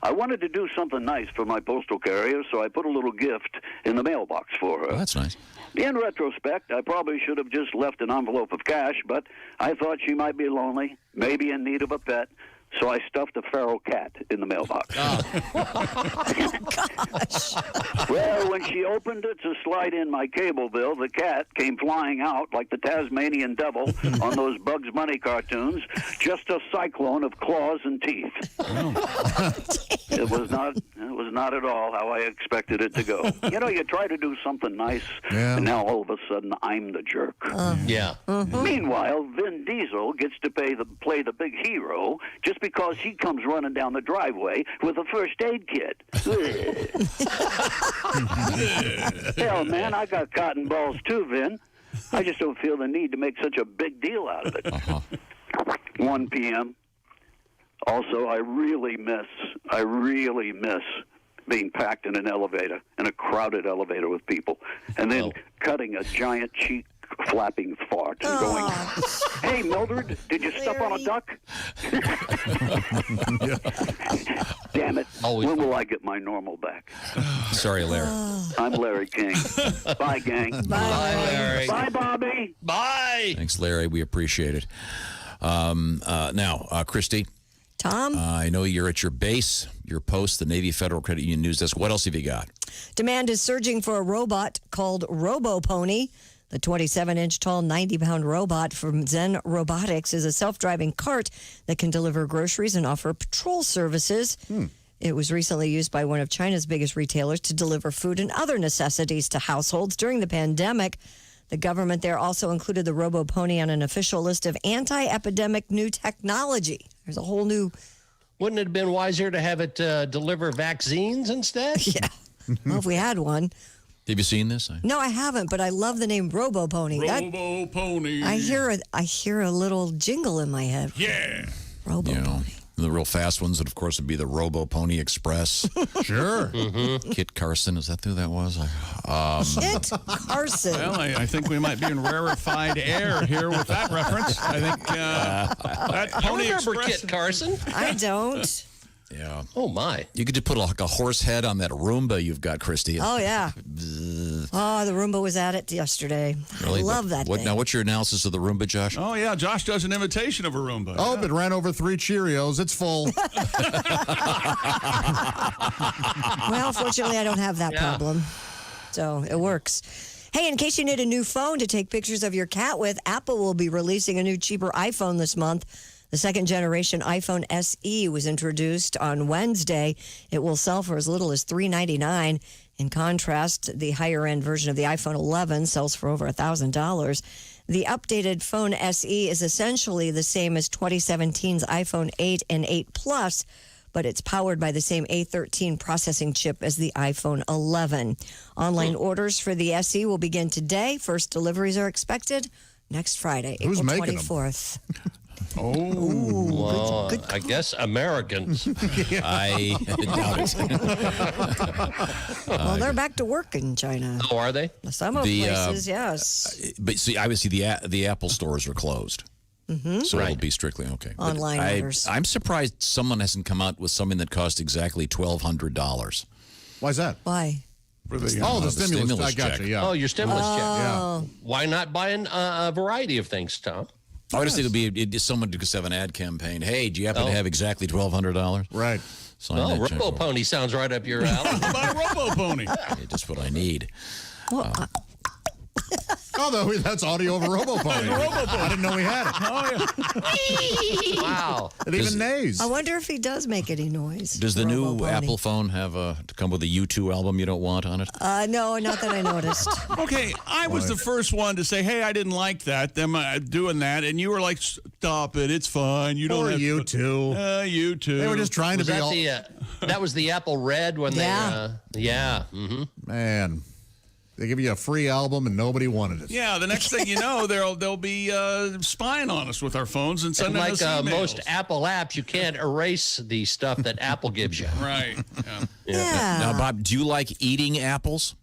I wanted to do something nice for my postal carrier, so I put a little gift in the mailbox for her. Oh, that's nice. In retrospect, I probably should have just left an envelope of cash, but I thought she might be lonely, maybe in need of a pet, so I stuffed a feral cat in the mailbox. Well, when she opened it to slide in my cable bill, the cat came flying out like the Tasmanian devil on those Bugs Bunny cartoons, just a cyclone of claws and teeth. It was not not at all how I expected it to go. You know, you try to do something nice, and now all of a sudden I'm the jerk. Yeah. Meanwhile, Vin Diesel gets to play the big hero just because he comes running down the driveway with a first aid kit. Hell, man, I got cotton balls too, Vin. I just don't feel the need to make such a big deal out of it. 1 p.m. Also, I really miss being packed in an elevator, in a crowded elevator with people, and then cutting a giant cheek flapping fart and going, "Hey, Mildred, did you step on a duck?" Damn it. When will I get my normal back? Sorry, Larry. I'm Larry King. Bye, gang. Bye, Larry. Bye, Bobby. Bye. Thanks, Larry. We appreciate it. Now, Christy. Tom? I know you're at your base, your post, the Navy Federal Credit Union News Desk. What else have you got? Demand is surging for a robot called Robo-Pony. The 27-inch tall, 90-pound robot from Zen Robotics is a self-driving cart that can deliver groceries and offer patrol services. It was recently used by one of China's biggest retailers to deliver food and other necessities to households during the pandemic. The government there also included the Robo-Pony on an official list of anti-epidemic new technology. There's a whole new... Wouldn't it have been wiser to have it deliver vaccines instead? Yeah. Well, if we had one. Have you seen this? No, I haven't, but I love the name Robo-Pony. Robo-Pony. I hear a little jingle in my head. Yeah. Robo-Pony. The real fast ones, and of course, would be the Robo-Pony Express. Sure. Kit Carson, is that who that was? Kit Carson. Well, I think we might be in rarefied air here with that reference. I think that Pony I remember Express. Kit Carson. I don't. Yeah. Oh, my. You could just put like a horse head on that Roomba you've got, Christy. Oh, yeah. Oh, the Roomba was at it yesterday. Really? I love that thing. Now, what's your analysis of the Roomba, Josh? Oh, yeah. Josh does an imitation of a Roomba. Oh, but ran over 3 Cheerios. It's full. Well, fortunately, I don't have that problem. So it works. Hey, in case you need a new phone to take pictures of your cat with, Apple will be releasing a new, cheaper iPhone this month. The second generation iPhone SE was introduced on Wednesday. It will sell for as little as $399. In contrast, the higher end version of the iPhone 11 sells for over $1,000. The updated phone SE is essentially the same as 2017's iPhone 8 and 8 Plus, but it's powered by the same A13 processing chip as the iPhone 11. Online orders for the SE will begin today. First deliveries are expected next Friday, Who's April making 24th. Well, I guess Americans. I doubt it. Well, they're back to work in China. Oh, are they? Some of places, yes. But see, obviously the Apple stores are closed. So it'll be strictly okay. Online orders. I'm surprised someone hasn't come out with something that cost exactly $1,200. Why is that? Why? For the stimulus. I got check. you, yeah. Oh, your stimulus check. Yeah. Why not buy a variety of things, Tom? I would just think it'd be someone to just have an ad campaign. Hey, do you happen to have exactly $1,200? Right. Oh, Robo-Pony sounds right up your alley. Buy a Robo-Pony. Just what I need. Oh, no, that's audio of a Robo-Pony. I didn't know we had it. Oh, yeah. Wow. It even neighs. I wonder if he does make any noise. Does the new Apple phone have to come with a U2 album you don't want on it? No, not that I noticed. Okay, I was the first one to say, hey, I didn't like that, them doing that, and you were like, stop it, it's fine. You don't Or have you two. You two. They were just trying Was to be that all... that was the Apple Red when Man, they give you a free album and nobody wanted it. Yeah, the next thing you know, they'll be spying on us with our phones and sending us emails. Most Apple apps, you can't erase the stuff that Apple gives you. Right. Now, Bob, do you like eating apples?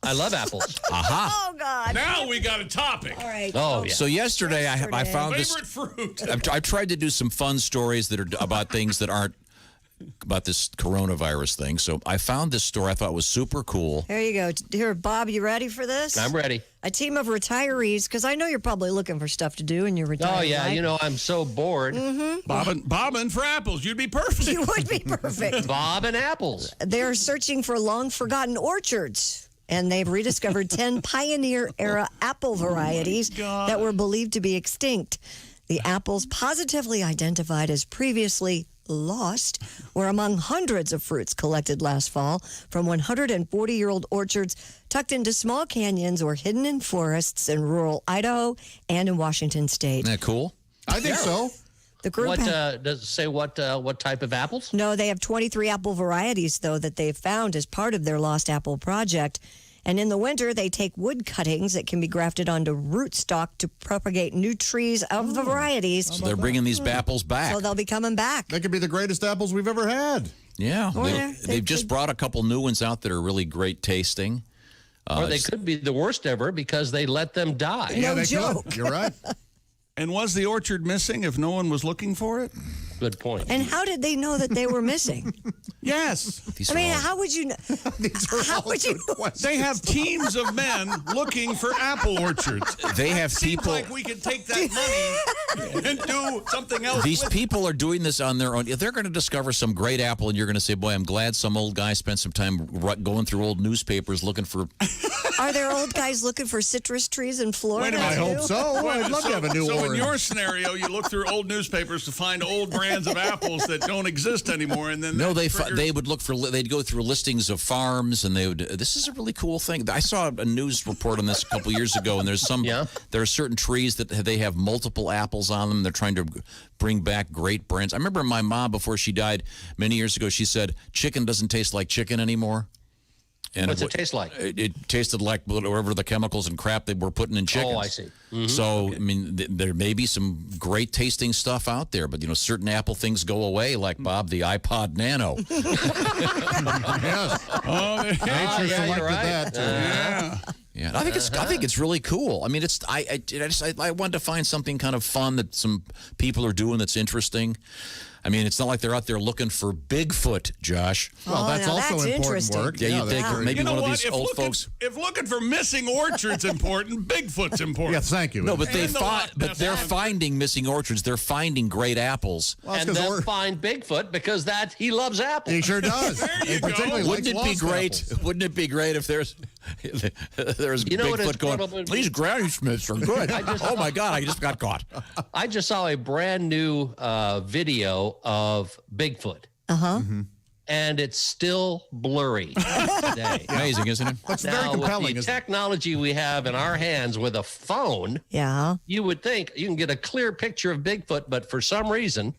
I love apples. Aha. Oh, God. Now we got a topic. All right. Oh, yeah. So yesterday I found Favorite fruit. I've tried to do some fun stories that are about things that aren't about this coronavirus thing. So I found this story I thought was super cool. There you go. Here, Bob, you ready for this? I'm ready. A team of retirees, because I know you're probably looking for stuff to do in your retirement. Oh, yeah. Right? You know, I'm so bored. Bobbing for apples. You'd be perfect. You would be perfect. Bob and apples. They're searching for long-forgotten orchards, and they've rediscovered 10 pioneer-era apple varieties that were believed to be extinct. The apples positively identified as previously lost were among hundreds of fruits collected last fall from 140-year-old orchards tucked into small canyons or hidden in forests in rural Idaho and in Washington state. Isn't that cool? I think so. The group does it say what type of apples? No, they have 23 apple varieties, though, that they've found as part of their Lost Apple project. And in the winter, they take wood cuttings that can be grafted onto rootstock to propagate new trees of the varieties. So they're bringing these apples back. So they'll be coming back. They could be the greatest apples we've ever had. Yeah. Or They've just brought a couple new ones out that are really great tasting. Or they could be the worst ever because they let them die. Yeah, they could. You're right. And was the orchard missing if no one was looking for it? Good point. And how did they know that they were missing? Yes. I mean, how would you know? How would you know? They have teams of men looking for apple orchards. They have Seems people. like we could take that money and do something else. These with people are doing this on their own. They're going to discover some great apple, and you're going to say, boy, I'm glad some old guy spent some time going through old newspapers looking for. Are there old guys looking for citrus trees in Florida? Wait a minute. I hope so. I'd love to have a new So in orange. your scenario, you look through old newspapers to find old brands of apples that don't exist anymore, and then No, that they would look for. They'd go through listings of farms, and they would. This is a really cool thing. I saw a news report on this a couple years ago, and there's some. Yeah. There are certain trees that they have multiple apples on them. They're trying to bring back great brands. I remember my mom, before she died many years ago, she said chicken doesn't taste like chicken anymore. And What's it taste like? It tasted like whatever the chemicals and crap they were putting in chickens. Oh, I see. Mm-hmm. So, I mean, there may be some great tasting stuff out there, but, certain Apple things go away, like, Bob, the iPod Nano. Yes. Oh, Nature selected right. that. yeah. Yeah, and I think it's really cool. I mean, I wanted to find something kind of fun that some people are doing that's interesting. I mean, it's not like they're out there looking for Bigfoot, Josh. Well, that's also important interesting. work. Yeah, you think maybe You know one of what? these old folks. If looking for missing orchards important, Bigfoot's important. Yes, thank you. No, but they're fine. finding missing orchards. They're finding great apples. Well, that's And 'cause then find Bigfoot because he loves apples. he sure does. There you He go. particularly Wouldn't likes it be lost great? apples. Wouldn't it be great if there's You know what Bigfoot it's going? probably- These Granny Smiths are good. Oh my God! I just got caught. I just saw a brand new video of Bigfoot. Mm-hmm. And it's still blurry today. Amazing, isn't it? That's Now, very compelling. with the isn't it? technology we have in our hands with a phone, Yeah. you would think you can get a clear picture of Bigfoot, but for some reason,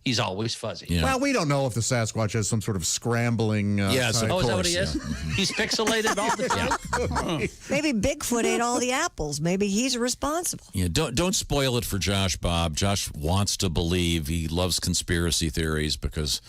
he's always fuzzy. Yeah. Well, we don't know if the Sasquatch has some sort of scrambling. Yes, type- Oh, is that what course, he is? He's pixelated all the time. Maybe Bigfoot ate all the apples. Maybe he's responsible. Yeah, don't spoil it for Josh, Bob. Josh wants to believe. He loves conspiracy theories because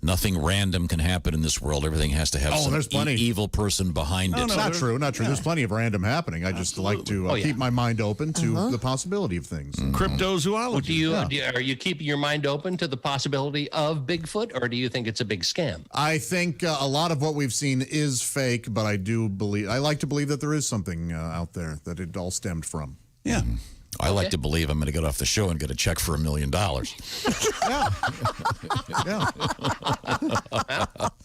nothing random can happen in this world. Everything has to have some there's plenty. evil person behind it. Not true. Not true. There's plenty of random happening. I just like to keep my mind open to the possibility of things. Cryptozoology. Are you keeping your mind open to the possibility of Bigfoot, or do you think it's a big scam? I think a lot of what we've seen is fake, but I like to believe that there is something out there that it all stemmed from. Yeah. I like to believe I'm going to get off the show and get a check for $1 million. Yeah.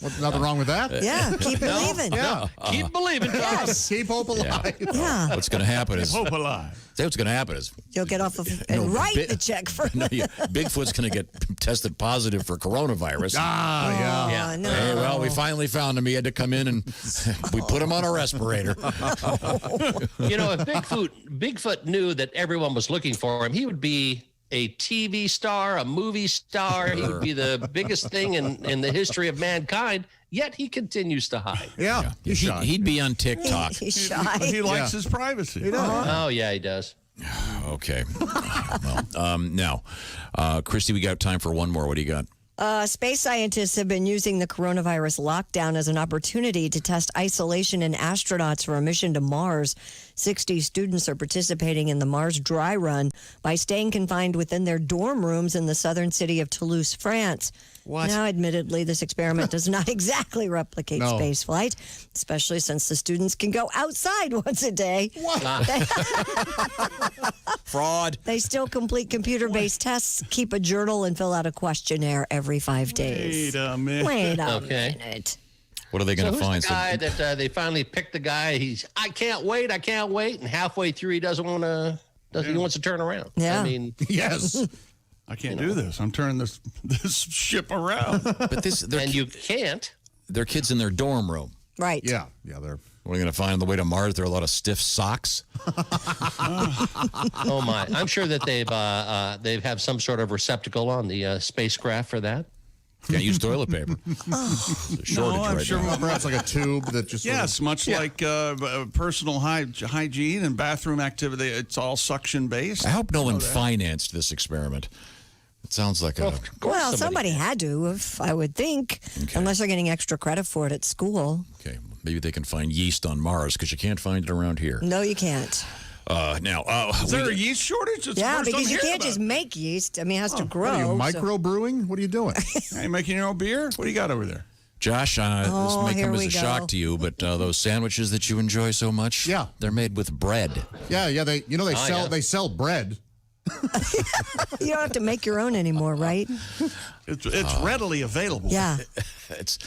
What's nothing wrong with that? Yeah, keep believing. Yeah. Keep believing. Yes. Keep hope alive. Yeah. What's going to happen is Hope alive. what's going to happen is You'll get off of and write the check for Bigfoot's going to get tested positive for coronavirus. yeah. No. Hey, well, we finally found him. He had to come in and we put him on a respirator. You know, if Bigfoot knew that everyone was looking for him, he would be a TV star, a movie star. He would be the biggest thing in the history of mankind. Yet he continues to hide. Yeah. He's shy. He'd be on TikTok. He's shy. He likes his privacy. He does. Oh, yeah, he does. Okay. Well, now, Christy, we got time for one more. What do you got? Space scientists have been using the coronavirus lockdown as an opportunity to test isolation in astronauts for a mission to Mars. 60 students are participating in the Mars dry run by staying confined within their dorm rooms in the southern city of Toulouse, France. What? Now, admittedly, this experiment does not exactly replicate No. space flight, especially since the students can go outside once a day. What? Fraud. They still complete computer-based tests, keep a journal, and fill out a questionnaire every 5 days. Wait a minute. Wait a Okay. minute. What are they So going to who's find? the guy that they finally picked the guy? I can't wait, and halfway through he doesn't want to. He wants to turn around. Yeah. I mean, Yes. I can't do this. I'm turning this ship around. But and you can't. They're kids in their dorm room. Right. Yeah, they're. We're going to find on the way to Mars there are a lot of stiff socks. Oh my! I'm sure that they have some sort of receptacle on the spacecraft for that. Can't use toilet paper. There's a shortage I'm right sure now. Perhaps like a tube that just. Yes, much like personal hygiene and bathroom activity. It's all suction based. I hope no one financed this experiment. It sounds like a. Well, somebody had to, I would think, unless they're getting extra credit for it at school. Okay, maybe they can find yeast on Mars because you can't find it around here. No, you can't. Is there a yeast shortage? It's Yeah, the first because I'm you hearing can't just about. make yeast. I mean, it has to What grow. are you, so- microbrewing? What are you doing? Are you making your own beer? What do you got over there? Josh, this may here come as we a go. shock to you, but those sandwiches that you enjoy so much, they're made with bread. Yeah. They sell bread. You don't have to make your own anymore, right? It's readily available. Yeah. It's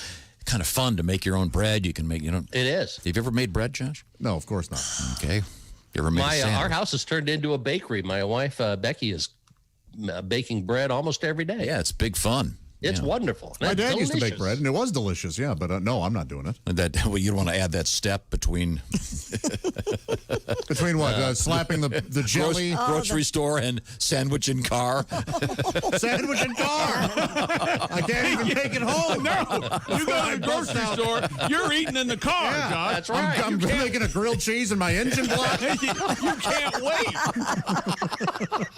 kind of fun to make your own bread. You can make, It is. Have you ever made bread, Josh? No, of course not. Okay. You ever made a sandwich? Our house has turned into a bakery. My wife Becky is baking bread almost every day. Yeah, it's big fun. It's wonderful. My dad used to make Delicious. bread, and it was delicious. Yeah, but no, I'm not doing it. Well, you don't want to add that step between Between what? Slapping the jelly, grocery store, and sandwich in car. sandwich and car. I can't even take it home. No, you go to the grocery store. You're eating in the car, Josh. That's right. I'm making a grilled cheese in my engine block. You can't wait.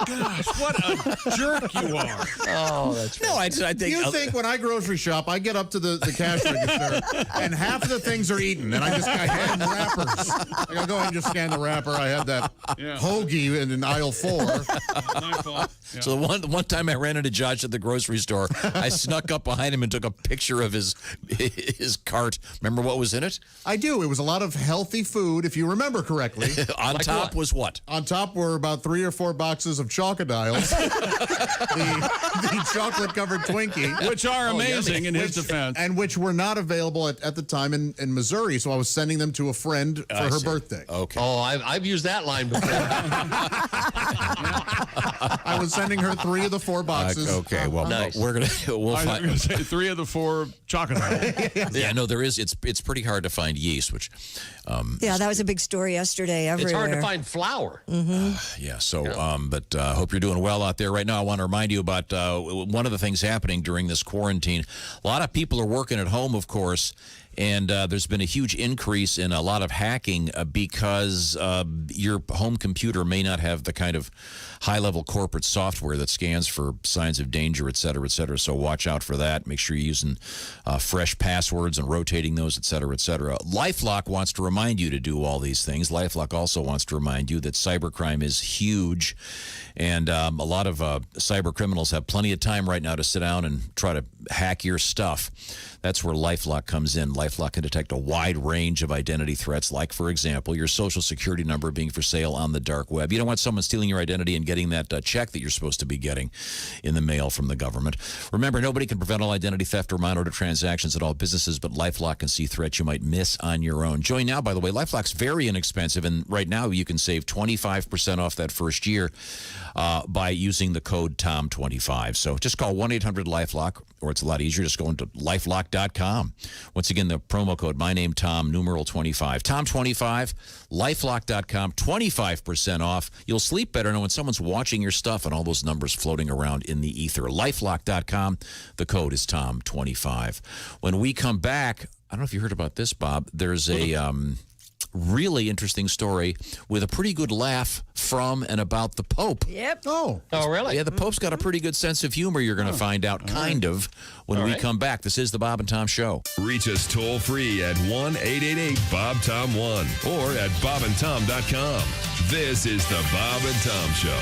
Gosh, what a jerk you are. Oh, that's No, I think. You think when I grocery shop, I get up to the cash register and half of the things are eaten, and I hand wrappers. I go ahead and just scan the wrapper. I had that hoagie in aisle 4. My fault. Yeah. So the one time I ran into Josh at the grocery store, I snuck up behind him and took a picture of his cart. Remember what was in it? I do. It was a lot of healthy food, if you remember correctly. On Like top what? was what? On top were about 3 or 4 boxes of chocodiles, the chocolate-covered Twinkie. Which are amazing in his defense. And which were not available at the time in Missouri, so I was sending them to a friend for her birthday. Okay. Oh, I've used that line before. I was sending her 3 of the 4 boxes. Okay, well, Nice. we'll I'm find. going to say 3 of the 4 chocolate. Yeah, no, there is. It's pretty hard to find yeast, which. Yeah, that was a big story yesterday everywhere. It's hard to find flour. Yeah. So, but hope you're doing well out there right now. I want to remind you about one of the things happening during this quarantine. A lot of people are working at home, of course. And there's been a huge increase in a lot of hacking because your home computer may not have the kind of high-level corporate software that scans for signs of danger, et cetera, et cetera. So watch out for that. Make sure you're using fresh passwords and rotating those, et cetera, et cetera. LifeLock wants to remind you to do all these things. LifeLock also wants to remind you that cybercrime is huge. And a lot of cyber criminals have plenty of time right now to sit down and try to hack your stuff. That's where LifeLock comes in. LifeLock can detect a wide range of identity threats, like, for example, your social security number being for sale on the dark web. You don't want someone stealing your identity and getting that check that you're supposed to be getting in the mail from the government. Remember, nobody can prevent all identity theft or money order transactions at all businesses, but LifeLock can see threats you might miss on your own. Join now, by the way. LifeLock's very inexpensive, and right now you can save 25% off that first year by using the code TOM25. So just call 1-800-LifeLock, or it's a lot easier. Just go into lifelock.com. Once again, the promo code, my name, Tom, numeral 25. Tom25, lifelock.com, 25% off. You'll sleep better knowing someone's watching your stuff and all those numbers floating around in the ether. Lifelock.com. The code is Tom25. When we come back, I don't know if you heard about this, Bob. There's a really interesting story with a pretty good laugh from and about the Pope. Yep. Oh, really? Yeah, the Pope's got a pretty good sense of humor. You're going to find out, kind of, when we come back. This is the Bob and Tom Show. Reach us toll free at 1-888-BOB-TOM-1 or at bobandtom.com. This is the Bob and Tom Show.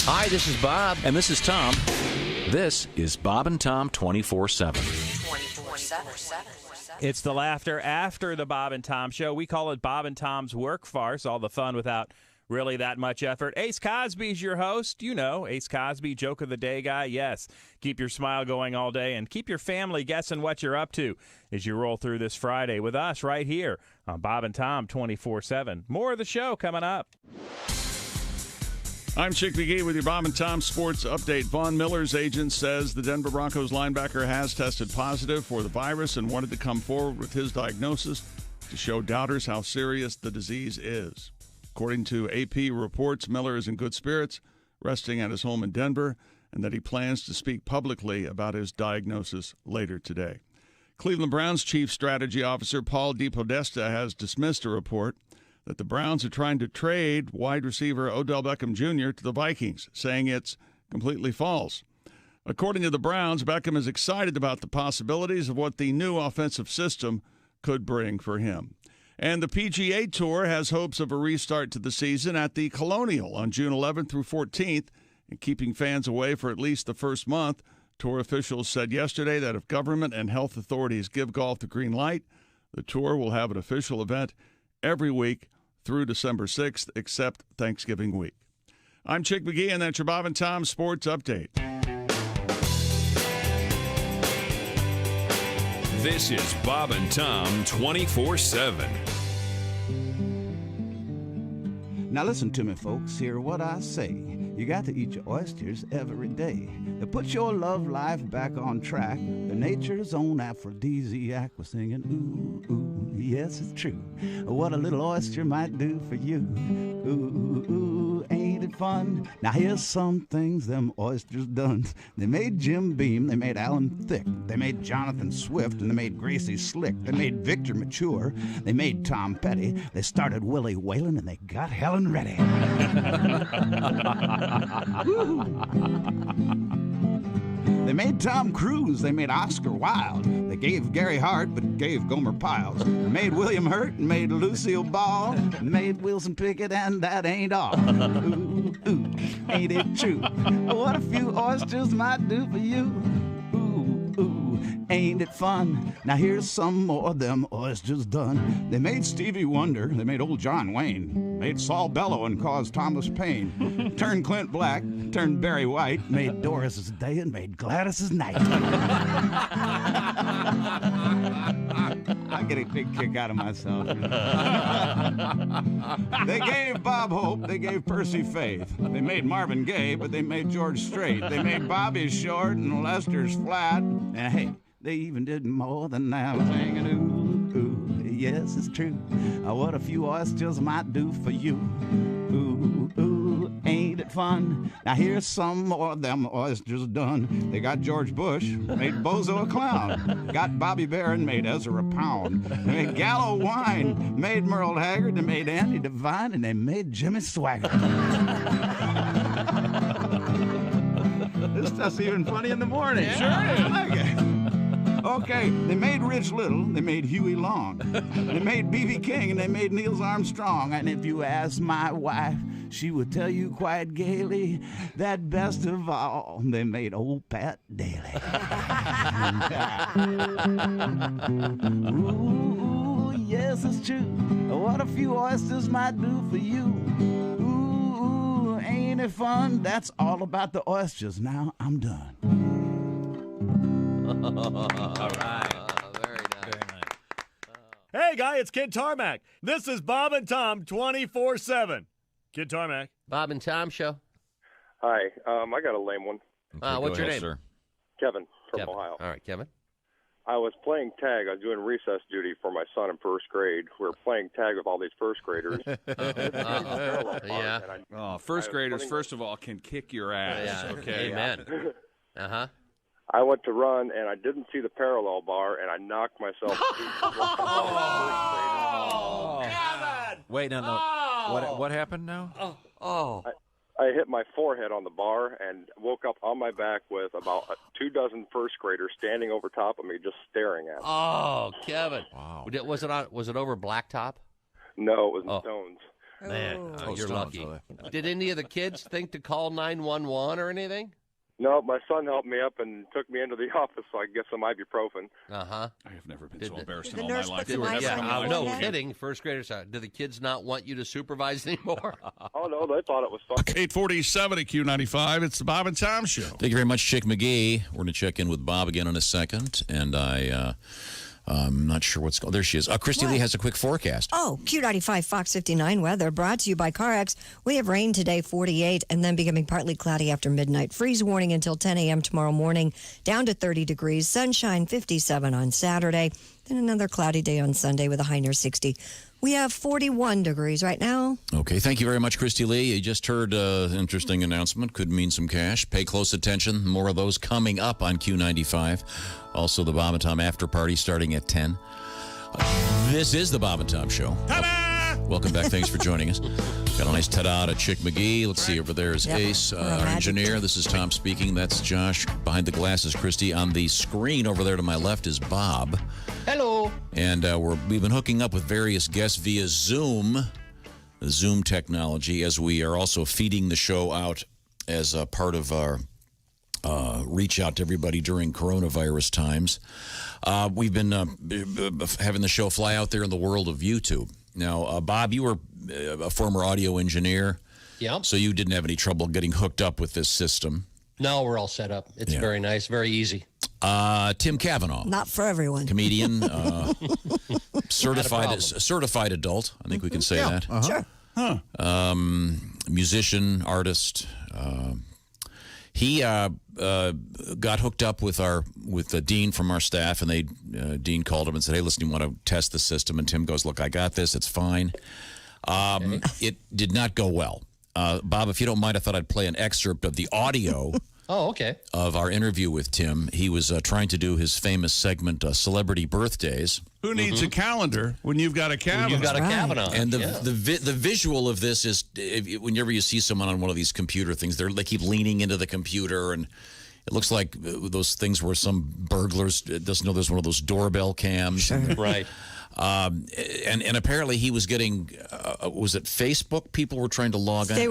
Hi, this is Bob. And this is Tom. This is Bob and Tom 24/7. 24/7. It's the laughter after the Bob and Tom show. We call it Bob and Tom's Work Farce, all the fun without really that much effort. Ace Cosby's your host. You know, Ace Cosby, joke of the day guy. Yes, keep your smile going all day and keep your family guessing what you're up to as you roll through this Friday with us right here on Bob and Tom 24/7. More of the show coming up. I'm Chick McGee with your Bob and Tom Sports Update. Von Miller's agent says the Denver Broncos linebacker has tested positive for the virus and wanted to come forward with his diagnosis to show doubters how serious the disease is. According to AP reports, Miller is in good spirits, resting at his home in Denver, and that he plans to speak publicly about his diagnosis later today. Cleveland Browns Chief Strategy Officer Paul DePodesta has dismissed a report that the Browns are trying to trade wide receiver Odell Beckham Jr. to the Vikings, saying it's completely false. According to the Browns, Beckham is excited about the possibilities of what the new offensive system could bring for him. And the PGA Tour has hopes of a restart to the season at the Colonial on June 11th through 14th, and keeping fans away for at least the first month. Tour officials said yesterday that if government and health authorities give golf the green light, the tour will have an official event every week through December 6th, except Thanksgiving week. I'm Chick McGee, and that's your Bob and Tom Sports Update. This is Bob and Tom 24/7. Now listen to me, folks, hear what I say. You got to eat your oysters every day. To put your love life back on track, the nature's own aphrodisiac was singing, ooh, ooh, yes, it's true. What a little oyster might do for you. Ooh, ooh, ain't it fun? Now here's some things them oysters done. They made Jim Beam, they made Alan Thicke, they made Jonathan Swift, and they made Gracie Slick, they made Victor Mature, they made Tom Petty, they started Willie Whalen, and they got Helen Reddy. They made Tom Cruise, they made Oscar Wilde, they gave Gary Hart, but gave Gomer Pyle. They made William Hurt, and made Lucille Ball, made Wilson Pickett, and that ain't all. Ooh, ooh, ain't it true? What a few oysters might do for you. Ooh, ooh, ain't it fun? Now here's some more of them oysters done. They made Stevie Wonder, they made old John Wayne, made Saul Bellow and caused Thomas Paine, turned Clint Black, turned Barry White, made Doris's Day, and made Gladys's Night. I get a big kick out of myself. They gave Bob Hope, they gave Percy Faith. They made Marvin Gaye, but they made George Strait. They made Bobby Short and Lester's Flat. And hey, they even did more than that. Singing, ooh, ooh, yes, it's true. What a few oysters might do for you. Ooh, ooh, ain't it fun? Now here's some more of them oysters done. They got George Bush, made Bozo a clown. Got Bobby Barron, made Ezra Pound. They made Gallo Wine, made Merle Haggard, they made Andy Devine, and they made Jimmy Swagger. This stuff's even funny in the morning. Sure is. I like it. Okay, they made Rich Little, they made Huey Long, they made B.B. King, and they made Niels Armstrong. And if you ask my wife, she would tell you quite gaily that best of all, they made old Pat Daly. Ooh, yes, it's true. What a few oysters might do for you. Ooh, ain't it fun? That's all about the oysters. Now I'm done. All right. Very nice. Hey, guy, it's Kid Tarmac. This is Bob and Tom 24/7. Kid Tarmac. Bob and Tom Show. Hi. I got a lame one. What's your name? Sir. Kevin from Kevin. Ohio. All right, Kevin. I was playing tag. I was doing recess duty for my son in first grade. We were playing tag with all these first graders. Yeah. Oh, first graders, first of all, can kick your ass. Yeah. Okay. Amen. Uh-huh. I went to run, and I didn't see the parallel bar, and I knocked myself. Wait, no. What happened now? I hit my forehead on the bar and woke up on my back with about 24 first graders standing over top of me, just staring at me. Oh, Kevin. Wow. Was it over blacktop? No, it was in stones. Man, Oh, you're stones, lucky. are Did any of the kids think to call 911 or anything? No, my son helped me up and took me into the office, so I get some ibuprofen. Uh-huh. I have never been so embarrassed Did in the all my nurse life. put some ice on your no forehead? kidding. First graders, do the kids not want you to supervise anymore? Oh, no, they thought it was fun. 847 at Q95. It's the Bob and Tom Show. Thank you very much, Chick McGee. We're going to check in with Bob again in a second, and I'm not sure what's going on. There she is. Christy Lee has a quick forecast. Oh, Q95 Fox 59 weather brought to you by CarX. We have rain today, 48, and then becoming partly cloudy after midnight. Freeze warning until 10 a.m. tomorrow morning, down to 30 degrees. Sunshine, 57 on Saturday. Then another cloudy day on Sunday with a high near 60. We have 41 degrees right now. Okay, thank you very much, Christy Lee. You just heard an interesting announcement. Could mean some cash. Pay close attention. More of those coming up on Q95. Also, the Bob and Tom After Party starting at 10. This is the Bob and Tom Show. Ta-da! Welcome back. Thanks for joining us. Got a nice ta-da to Chick McGee. Let's see, over there is Ace, our engineer. This is Tom speaking. That's Josh. Behind the glass is Christy. On the screen over there to my left is Bob. Hello. And we've been hooking up with various guests via Zoom, the Zoom technology, as we are also feeding the show out as a part of our reach out to everybody during coronavirus times. We've been having the show fly out there in the world of YouTube. Now, Bob, you were a former audio engineer. Yeah. So you didn't have any trouble getting hooked up with this system. No, we're all set up. It's very nice, very easy. Tim Cavanaugh. Not for everyone. Comedian, certified adult. I think we can say that. Sure. Musician, artist. He got hooked up with the Dean from our staff, and Dean called him and said, "Hey, listen, you want to test the system?" And Tim goes, "Look, I got this. It's fine." It did not go well. Bob, if you don't mind, I thought I'd play an excerpt of the audio. Oh, okay. Of our interview with Tim. He was trying to do his famous segment, Celebrity Birthdays. Who needs a calendar when you've got a Kavanaugh? You've got a Kavanaugh. And the visual of this is, whenever you see someone on one of these computer things, they keep leaning into the computer, and it looks like those things where some burglars doesn't know there's one of those doorbell cams. Sure. Right. And apparently he was getting, was it Facebook? People were trying to log on. They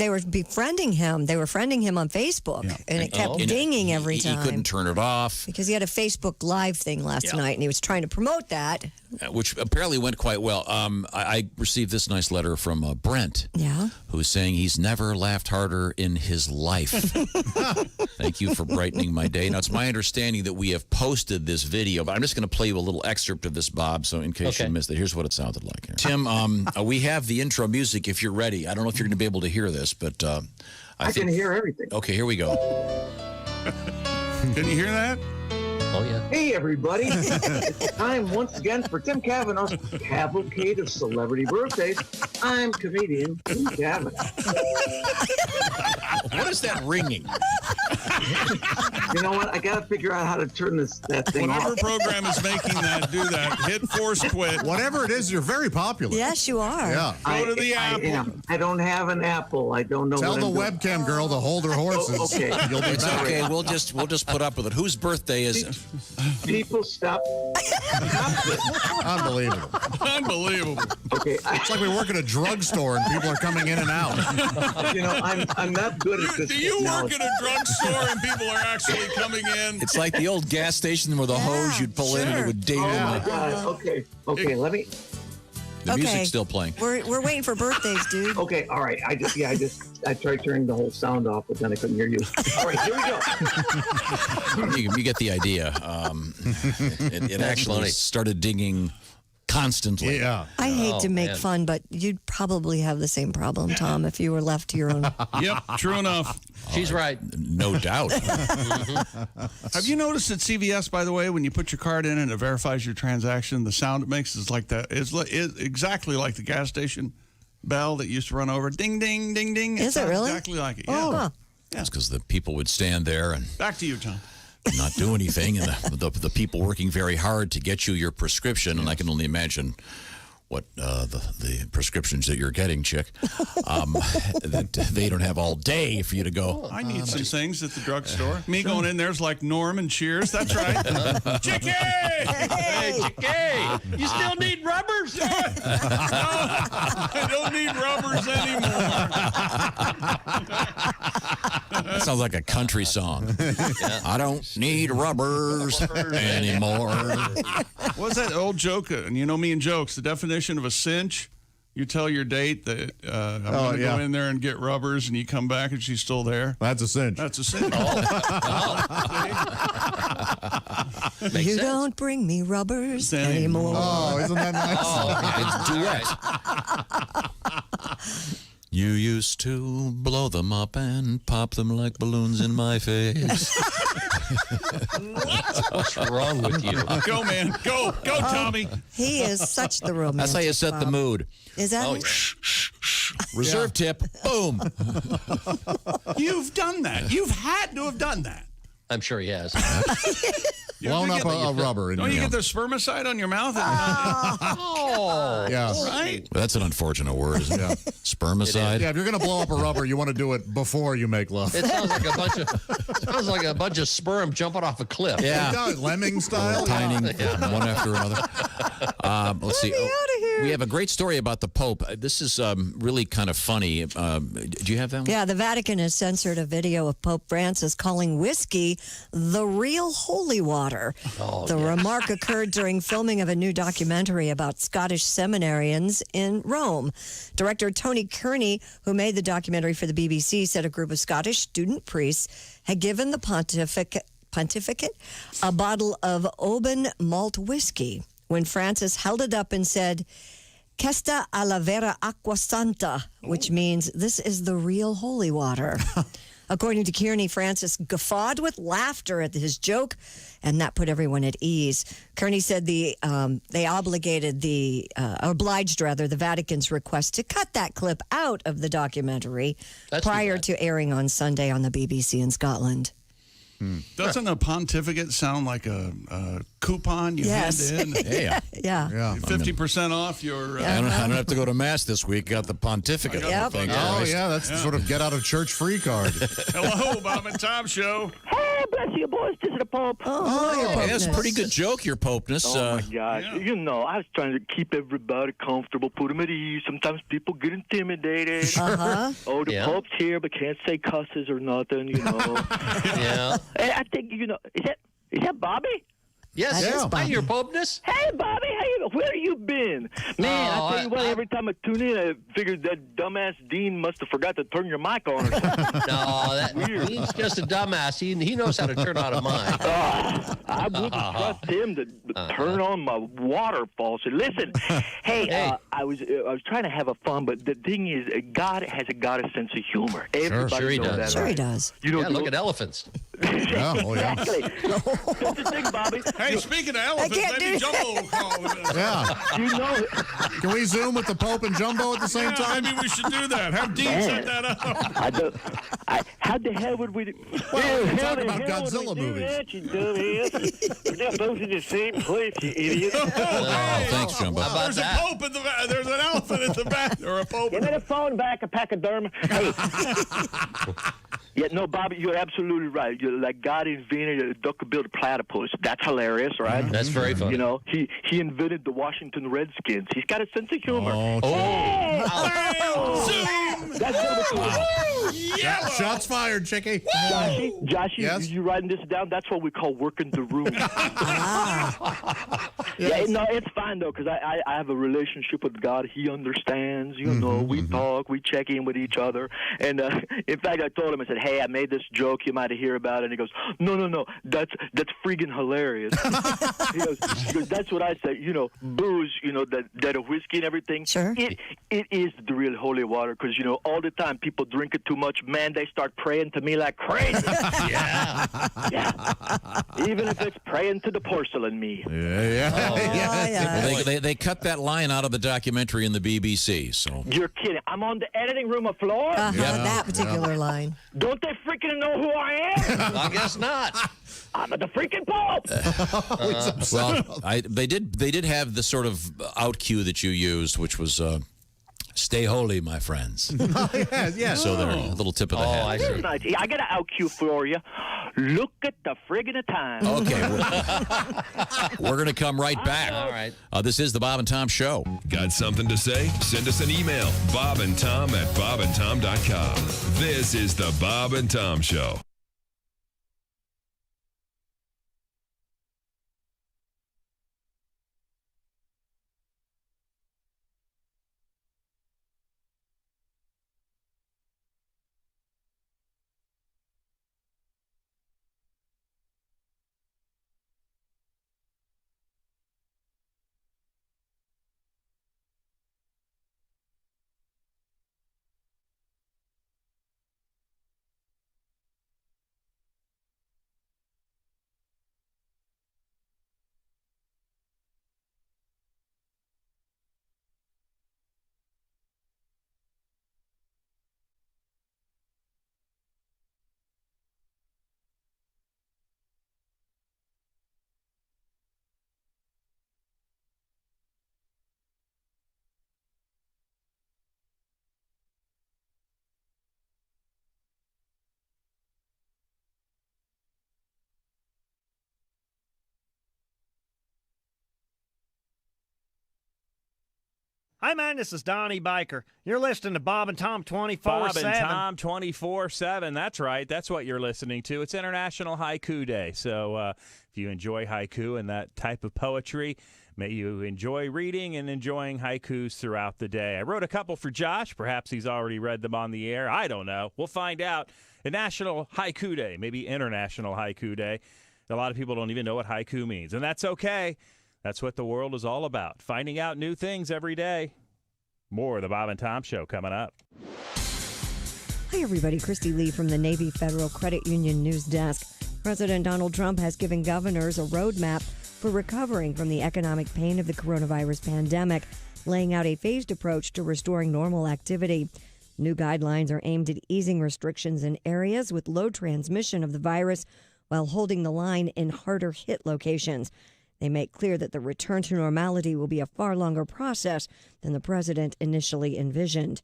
were befriending him. They were friending him on Facebook, and it kept dinging every time. He couldn't turn it off. Because he had a Facebook Live thing last night, and he was trying to promote that. Which apparently went quite well. I received this nice letter from Brent, who's saying he's never laughed harder in his life. Thank you for brightening my day. Now, it's my understanding that we have posted this video, but I'm just going to play you a little excerpt of this, Bob, so in case you missed it, here's what it sounded like. Here. Tim, we have the intro music if you're ready. I don't know if you're going to be able to hear this, but I can hear everything. Okay, here we go. Can you hear that? Oh, yeah. Hey, everybody. It's time once again for Tim Cavanaugh's Cavalcade of Celebrity Birthdays. I'm comedian Tim Cavanaugh. What is that ringing? You know what? I got to figure out how to turn that thing Whatever off. program is making that, do that. Hit force quit. Whatever it is, you're very popular. Yes, you are. Yeah. Go to the Apple. I don't have an Apple. I don't know. Tell what the I'm doing. webcam girl to hold her horses. Okay. You'll be It's back. okay. We'll just put up with it. Whose birthday is it? People stop. Unbelievable. Unbelievable. Okay. It's like we work at a drugstore and people are coming in and out. You know, I'm not good at this. Do you work at a drugstore and people are actually coming in? It's like the old gas station where the hose you'd pull in and it would ding. Oh my God. Okay. Let me. The music's still playing. We're waiting for birthdays, dude. Okay, all right. I tried turning the whole sound off, but then I couldn't hear you. All right, here we go. You get the idea. It actually started dinging constantly. Yeah. I hate to make fun, but you'd probably have the same problem, Tom, if you were left to your own. Yep, true enough. She's right. No doubt. Have you noticed at CVS, by the way, when you put your card in and it verifies your transaction, the sound it makes is like that. It's exactly like the gas station bell that used to run over. Ding, ding, ding, ding. Is it really? Exactly like it. Yeah. Oh. That's because the people would stand there and Back to you, Tom. not do anything, and the people working very hard to get you your prescription. And I can only imagine what the prescriptions that you're getting, chick, that they don't have all day for you to go. I need some things at the drugstore. Me going in there's like Norm and Cheers. That's right. Chicky! Hey, Chicky! You still need rubbers? No, I don't need rubbers anymore. That sounds like a country song. I don't need rubbers anymore. What's that old joke? And you know me and jokes. The definition of a cinch. You tell your date that I'm going to go in there and get rubbers, and you come back and she's still there. That's a cinch. That's a cinch. You don't bring me rubbers anymore. Oh, isn't that nice? It's duet. You used to blow them up and pop them like balloons in my face. What's wrong with you? Go, man. Go, Tommy. He is such the romantic. That's how you set the Bob. mood. Is that? Reserve tip. Boom. You've done that. You've had to have done that. I'm sure he has. Blown up a rubber. Don't you get the spermicide on your mouth? Oh, yeah. Right? That's an unfortunate word, isn't it? Spermicide. Yeah, if you're going to blow up a rubber, you want to do it before you make love. It sounds like a bunch of sperm jumping off a cliff. Yeah. It does, lemming style. Pining one after another. Let's see. We have a great story about the Pope. This is really kind of funny. Do you have that one? Yeah, the Vatican has censored a video of Pope Francis calling whiskey the real holy water. The remark occurred during filming of a new documentary about Scottish seminarians in Rome. Director Tony Kearney, who made the documentary for the BBC, said a group of Scottish student priests had given the pontificate a bottle of Oban malt whiskey when Francis held it up and said, "Questa è la vera acqua santa," which means this is the real holy water. According to Kearney, Francis guffawed with laughter at his joke, and that put everyone at ease. Kearney said they obliged the Vatican's request to cut that clip out of the documentary prior to airing on Sunday on the BBC in Scotland. Doesn't a pontificate sound like a coupon you hand in? Yeah. Yeah. 50% off your... I don't have to go to Mass this week. Got the pontificate. Thing. Oh, yeah. That's the sort of get out of church free card. Hello, Bob and Tom Show. Hey, bless you, boys. This is the Pope. That's a pretty good joke, your Popeness. Oh, my gosh. Yeah. You know, I was trying to keep everybody comfortable, put them at ease. Sometimes people get intimidated. Uh-huh. Oh, the Pope's here, but can't say cusses or nothing, you know. Yeah. And I think, you know, is that Bobby? Yes, hi, your Popeness. Hey, Bobby, where you been? Man, I tell you what, every time I tune in, I figured that dumbass Dean must have forgot to turn your mic on or something. No, Dean's just a dumbass. He knows how to turn on a mic. I wouldn't trust him to turn on my water faucet. Listen, hey. I was trying to have a fun, but the thing is, God has got a sense of humor. Everybody knows that. Sure he does. You know, look at elephants. Exactly. That's the thing, Bobby. Hey, speaking of elephants, maybe Jumbo will call. Yeah. You know, can we Zoom with the Pope and Jumbo at the same time? Maybe we should do that. Have Dean set that up. How the hell would we do? Well, we're talking about Godzilla movies. That, you dumbass. We're not both in the same place, you idiot. Thanks, Jumbo. There's a Pope in the back. There's an elephant in the back. Or a Pope. Give me the phone back, a pachyderm. Hey. Yeah, no, Bobby, you're absolutely right. You're like God invented a duck-billed platypus. That's hilarious, right? That's very funny. You know, he invented the Washington Redskins. He's got a sense of humor. That's number 2. Shots fired, Chickie. Joshy, you writing this down? That's what we call working the room. Yeah, no, it's fine, though, because I have a relationship with God. He understands. You know, we talk, we check in with each other. And, in fact, I told him, I said, hey, I made this joke. You might hear about it. And he goes, no, that's freaking hilarious. he goes, that's what I say. You know, booze, you know, that a whiskey and everything. Sure. It is the real holy water because, you know, all the time people drink it too much. Man, they start praying to me like crazy. Yeah. Even if it's praying to the porcelain me. Yeah. Well, they cut that line out of the documentary in the BBC. So You're kidding. I'm on the editing room floor? That particular line. Don't they freaking know who I am? I guess not. I'm the freaking Pope. well, they did have the sort of out cue that you used, which was "Stay holy, my friends." Yeah. So there, a little tip of the hat. I got an out cue for you. Look at the friggin' time. Okay, we're going to come right back. All right. This is the Bob and Tom Show. Got something to say? Send us an email, bobandtom@bobandtom.com. This is the Bob and Tom Show. Hi, man, this is Donnie Biker. You're listening to Bob and Tom 24/7. Bob and Tom 24/7. That's right. That's what you're listening to. It's International Haiku Day. So if you enjoy haiku and that type of poetry, may you enjoy reading and enjoying haikus throughout the day. I wrote a couple for Josh. Perhaps he's already read them on the air. I don't know. We'll find out. A National Haiku Day, maybe International Haiku Day. A lot of people don't even know what haiku means, and that's okay. That's what the world is all about, finding out new things every day. More of the Bob and Tom Show coming up. Hi, everybody. Christy Lee from the Navy Federal Credit Union News Desk. President Donald Trump has given governors a roadmap for recovering from the economic pain of the coronavirus pandemic, laying out a phased approach to restoring normal activity. New guidelines are aimed at easing restrictions in areas with low transmission of the virus while holding the line in harder hit locations. They make clear that the return to normality will be a far longer process than the president initially envisioned.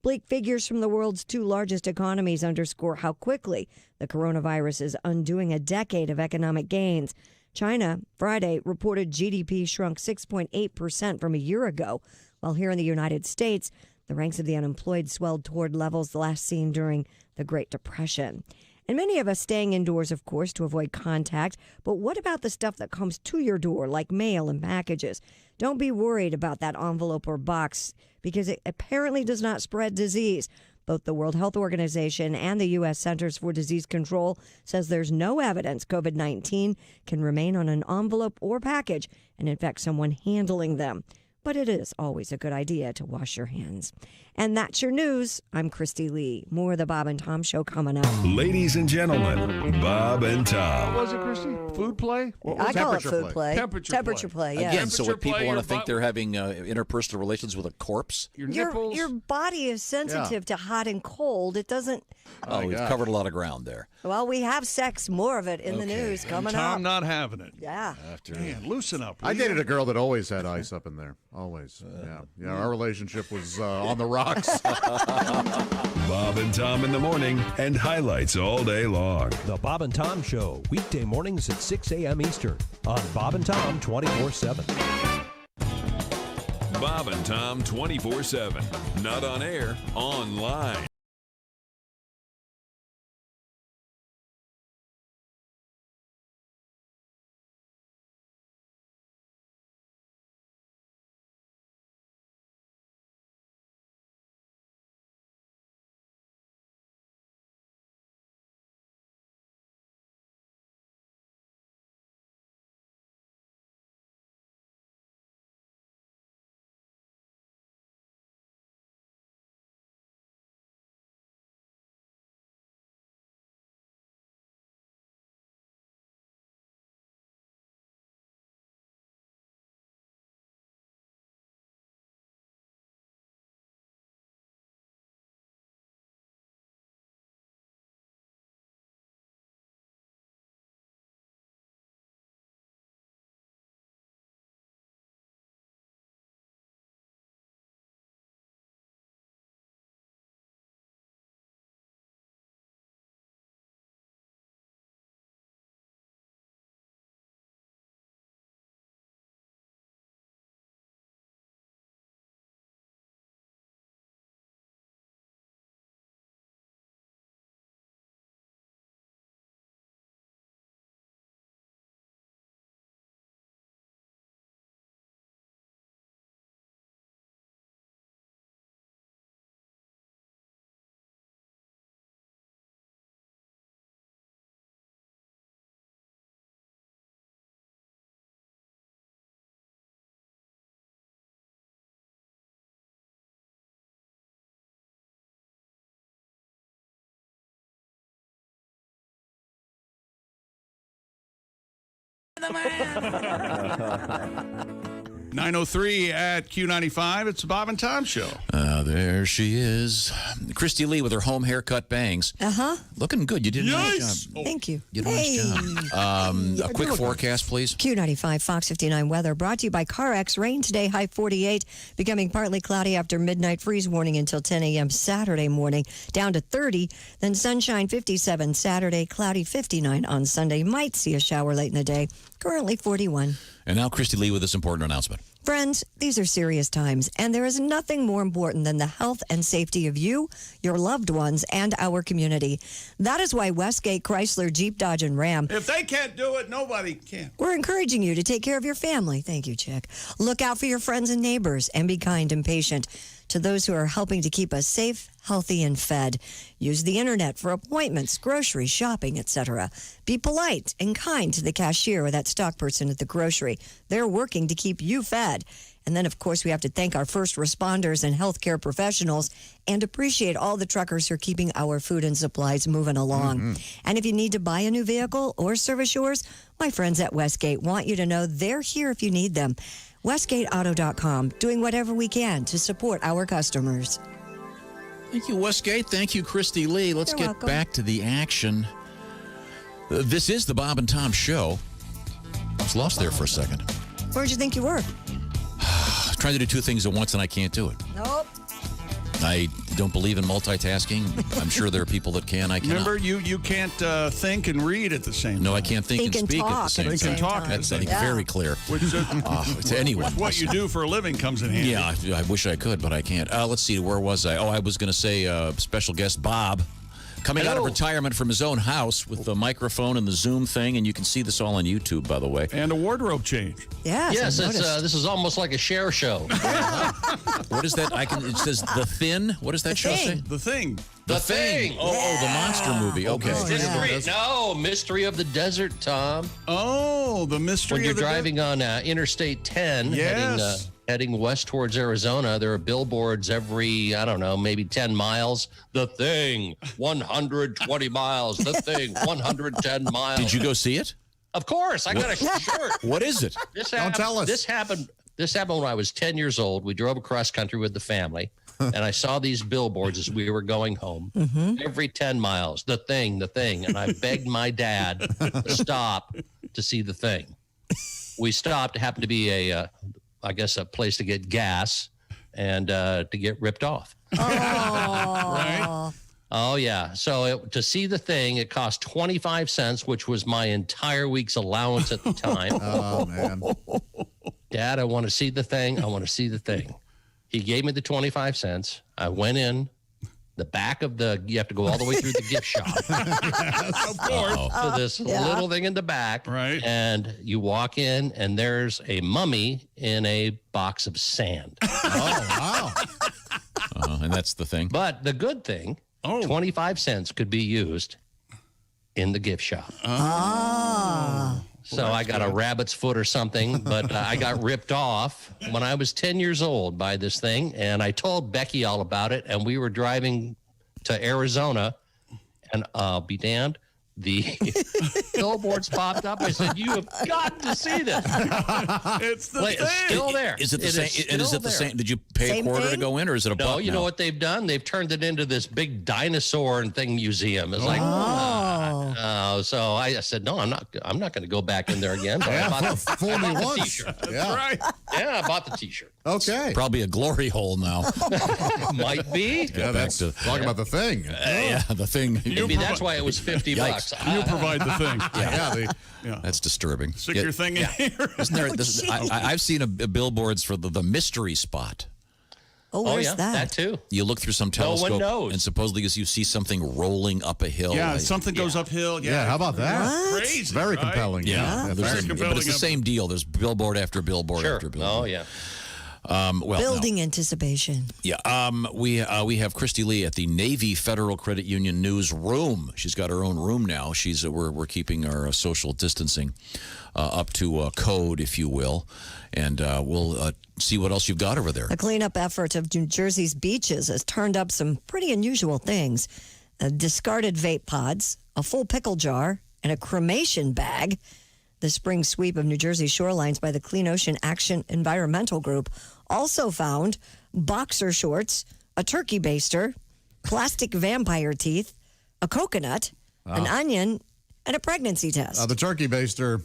Bleak figures from the world's two largest economies underscore how quickly the coronavirus is undoing a decade of economic gains. China, Friday, reported GDP shrunk 6.8% from a year ago, while here in the United States, the ranks of the unemployed swelled toward levels last seen during the Great Depression. And many of us staying indoors, of course, to avoid contact. But what about the stuff that comes to your door, like mail and packages? Don't be worried about that envelope or box, because it apparently does not spread disease. Both the World Health Organization and the U.S. Centers for Disease Control says there's no evidence COVID-19 can remain on an envelope or package and infect someone handling them. But it is always a good idea to wash your hands. And that's your news. I'm Christy Lee. More of the Bob and Tom Show coming up. Ladies and gentlemen, Bob and Tom. What was it, Christy? Food play? I call it food play. Temperature play, yeah. Again, so what people play, want to your think they're having interpersonal relations with a corpse? Your nipples. Your body is sensitive to hot and cold. It doesn't. Oh, we've covered a lot of ground there. Well, we have sex, more of it in the news coming up. Tom not having it. Yeah. Man, loosen up. I dated a girl that always had ice up in there. Always. Yeah, our relationship was on the rocks. Bob and Tom in the morning and highlights all day long. The Bob and Tom Show, weekday mornings at 6 a.m. Eastern on Bob and Tom 24/7. Bob and Tom 24/7. Not on air, online. the man. 9:03 at Q95. It's the Bob and Tom Show. There she is. Christy Lee with her home haircut bangs. Looking good. You did a nice job. Thank you. You did a nice job. A quick forecast, please. Q95 Fox 59 weather brought to you by CarX. Rain today, high 48, becoming partly cloudy after midnight, freeze warning until 10 a.m. Saturday morning, down to 30. Then sunshine 57 Saturday, cloudy 59 on Sunday. Might see a shower late in the day. Currently 41. And now Christy Lee with this important announcement. Friends, these are serious times, and there is nothing more important than the health and safety of you, your loved ones, and our community. That is why Westgate, Chrysler, Jeep, Dodge, and Ram. If they can't do it, nobody can. We're encouraging you to take care of your family. Thank you, Chick. Look out for your friends and neighbors, and be kind and patient to those who are helping to keep us safe, healthy, and fed. Use the internet for appointments, groceries, shopping, etc. Be polite and kind to the cashier or that stock person at the grocery. They're working to keep you fed. And then, of course, we have to thank our first responders and healthcare professionals and appreciate all the truckers who are keeping our food and supplies moving along. And if you need to buy a new vehicle or service yours, my friends at Westgate want you to know they're here if you need them. WestgateAuto.com, doing whatever we can to support our customers. Thank you, Westgate. Thank you, Christy Lee. Let's You're get welcome. back to the action. This is the Bob and Tom Show. I was lost there for a second. Where'd you think you were? Trying to do two things at once, and I can't do it. Nope. I don't believe in multitasking. I'm sure there are people that can. I cannot. Remember, you can't think and read at the same time. No, I can't think and speak at the same time. Think and talk. That's, I think, very clear. To anyone. What you do for a living comes in handy. Yeah, I wish I could, but I can't. Let's see, where was I? Oh, I was going to say special guest Bob. Coming out of retirement from his own house with the microphone and the Zoom thing, and you can see this all on YouTube, by the way. And a wardrobe change. Yes, this is almost like a share show. What is that? It says The Thin. What does that show say? The Thing. The Thing. Oh, the monster movie. Okay. Mystery of the Desert, Tom. Oh, the mystery when you're of the driving on Interstate 10, heading west towards Arizona, there are billboards every, I don't know, maybe 10 miles. The Thing, 120 miles. The Thing, 110 miles. Did you go see it? Of course. I got a shirt. What is it? Don't tell us. This happened when I was 10 years old. We drove across country with the family, and I saw these billboards as we were going home. Every 10 miles, the thing. And I begged my dad to stop to see The Thing. We stopped. It happened to be a place to get gas and to get ripped off. Right? Oh, yeah. So to see The Thing, it cost 25 cents, which was my entire week's allowance at the time. Oh, man. Dad, I want to see The Thing. I want to see The Thing. He gave me the 25 cents. I went in. The back of you have to go all the way through the gift shop. Yes, of course. So this little thing in the back. Right. And you walk in, and there's a mummy in a box of sand. Oh, wow. And that's the thing. But the good thing, 25 cents could be used in the gift shop. So I got a rabbit's foot or something, but I got ripped off when I was 10 years old by this thing. And I told Becky all about it. And we were driving to Arizona, and I'll be damned, the billboards popped up. I said, "You have got to see this." It's the thing. It's still there. Is it the same? Is it the same? Did you pay a quarter to go in, or is it a buck? No, you know what they've done? They've turned it into this big dinosaur and thing museum. It's like, so I said, no, I'm not going to go back in there again. So I bought the T-shirt. Yeah. Right. Yeah, I bought the T-shirt. Okay. Probably a glory hole now. Might be. Yeah, that's talking about The Thing. Yeah, The Thing. Maybe that's why it was $50. You provide the thing. Yeah. That's disturbing. Stick your thing in here. Isn't there, I've seen billboards for the mystery spot. Oh, where's that? That too. You look through some telescope, one knows. and supposedly you see something rolling up a hill. Yeah, something goes uphill. Yeah, how about that? What? Crazy. Very right? compelling. Yeah, very compelling. but it's the same deal. There's billboard after billboard Sure. after billboard. Oh, yeah. Building anticipation. Yeah. We have Christy Lee at the Navy Federal Credit Union newsroom. She's got her own room now. We're keeping our social distancing up to code, if you will, and we'll see what else you've got over there. A cleanup effort of New Jersey's beaches has turned up some pretty unusual things. Discarded vape pods, a full pickle jar, and a cremation bag. the spring sweep of New Jersey shorelines by the Clean Ocean Action Environmental Group also found boxer shorts, a turkey baster, plastic vampire teeth, a coconut, an onion, and a pregnancy test. The turkey baster,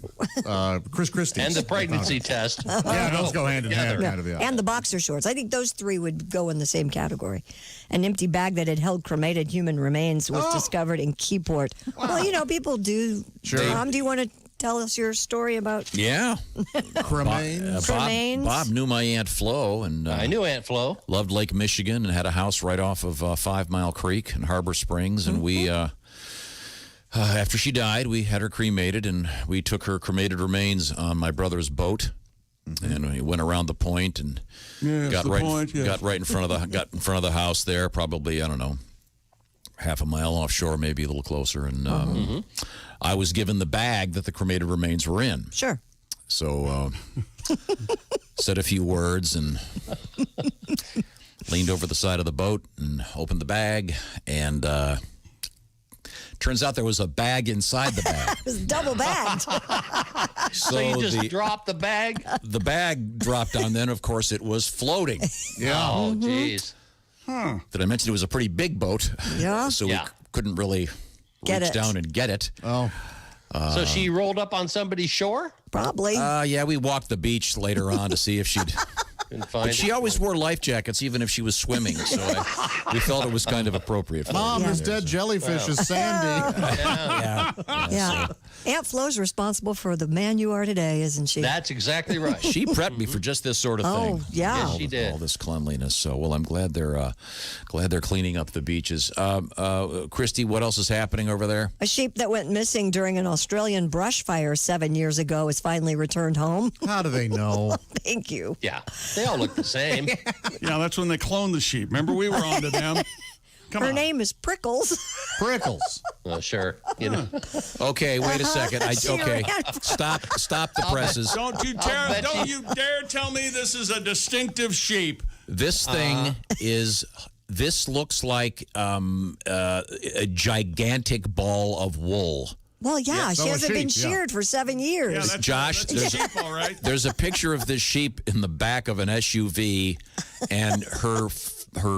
Chris Christie's. And the pregnancy test. Yeah, those go hand in hand. Kind of, yeah. And the boxer shorts. I think those three would go in the same category. An empty bag that had held cremated human remains was discovered in Keyport. Well, people do. Sure. Tom, do you want to tell us your story about? Yeah. Cremains? Bob knew my Aunt Flo. And I knew Aunt Flo. Loved Lake Michigan and had a house right off of 5 Mile Creek in Harbor Springs. And we... after she died, we had her cremated, and we took her cremated remains on my brother's boat, and we went around the point and got right in front of the house there. Probably, I don't know, half a mile offshore, maybe a little closer. And I was given the bag that the cremated remains were in. Sure. So said a few words and leaned over the side of the boat and opened the bag and. Turns out there was a bag inside the bag. It was double bagged. So you just dropped the bag? The bag dropped on, then, of course, it was floating. Yeah. Oh, jeez. Did I mention it was a pretty big boat? Yeah. So we couldn't really reach down and get it. Oh. So she rolled up on somebody's shore? Probably. Yeah, we walked the beach later on to see if she'd... But she always wore life jackets, even if she was swimming. So we felt it was kind of appropriate. For Mom, her. this dead jellyfish is Sandy. Yeah. Aunt Flo's responsible for the man you are today, isn't she? That's exactly right. She prepped me for just this sort of thing. Oh, yeah. Yes, she did. All this cleanliness. So, well, I'm glad they're cleaning up the beaches. Christy, what else is happening over there? A sheep that went missing during an Australian brush fire 7 years ago is finally returned home. How do they know? Thank you. Yeah. They all look the same. Yeah, that's when they cloned the sheep. Remember, we were on to them. Her name is Prickles. Prickles. Sure. Okay, wait a second. Stop the presses. Don't you dare tell me this is a distinctive sheep. This thing this looks like a gigantic ball of wool. Well, she hasn't been sheared for 7 years. Yeah, Josh, that's a sheep, all right. There's a picture of this sheep in the back of an SUV, and her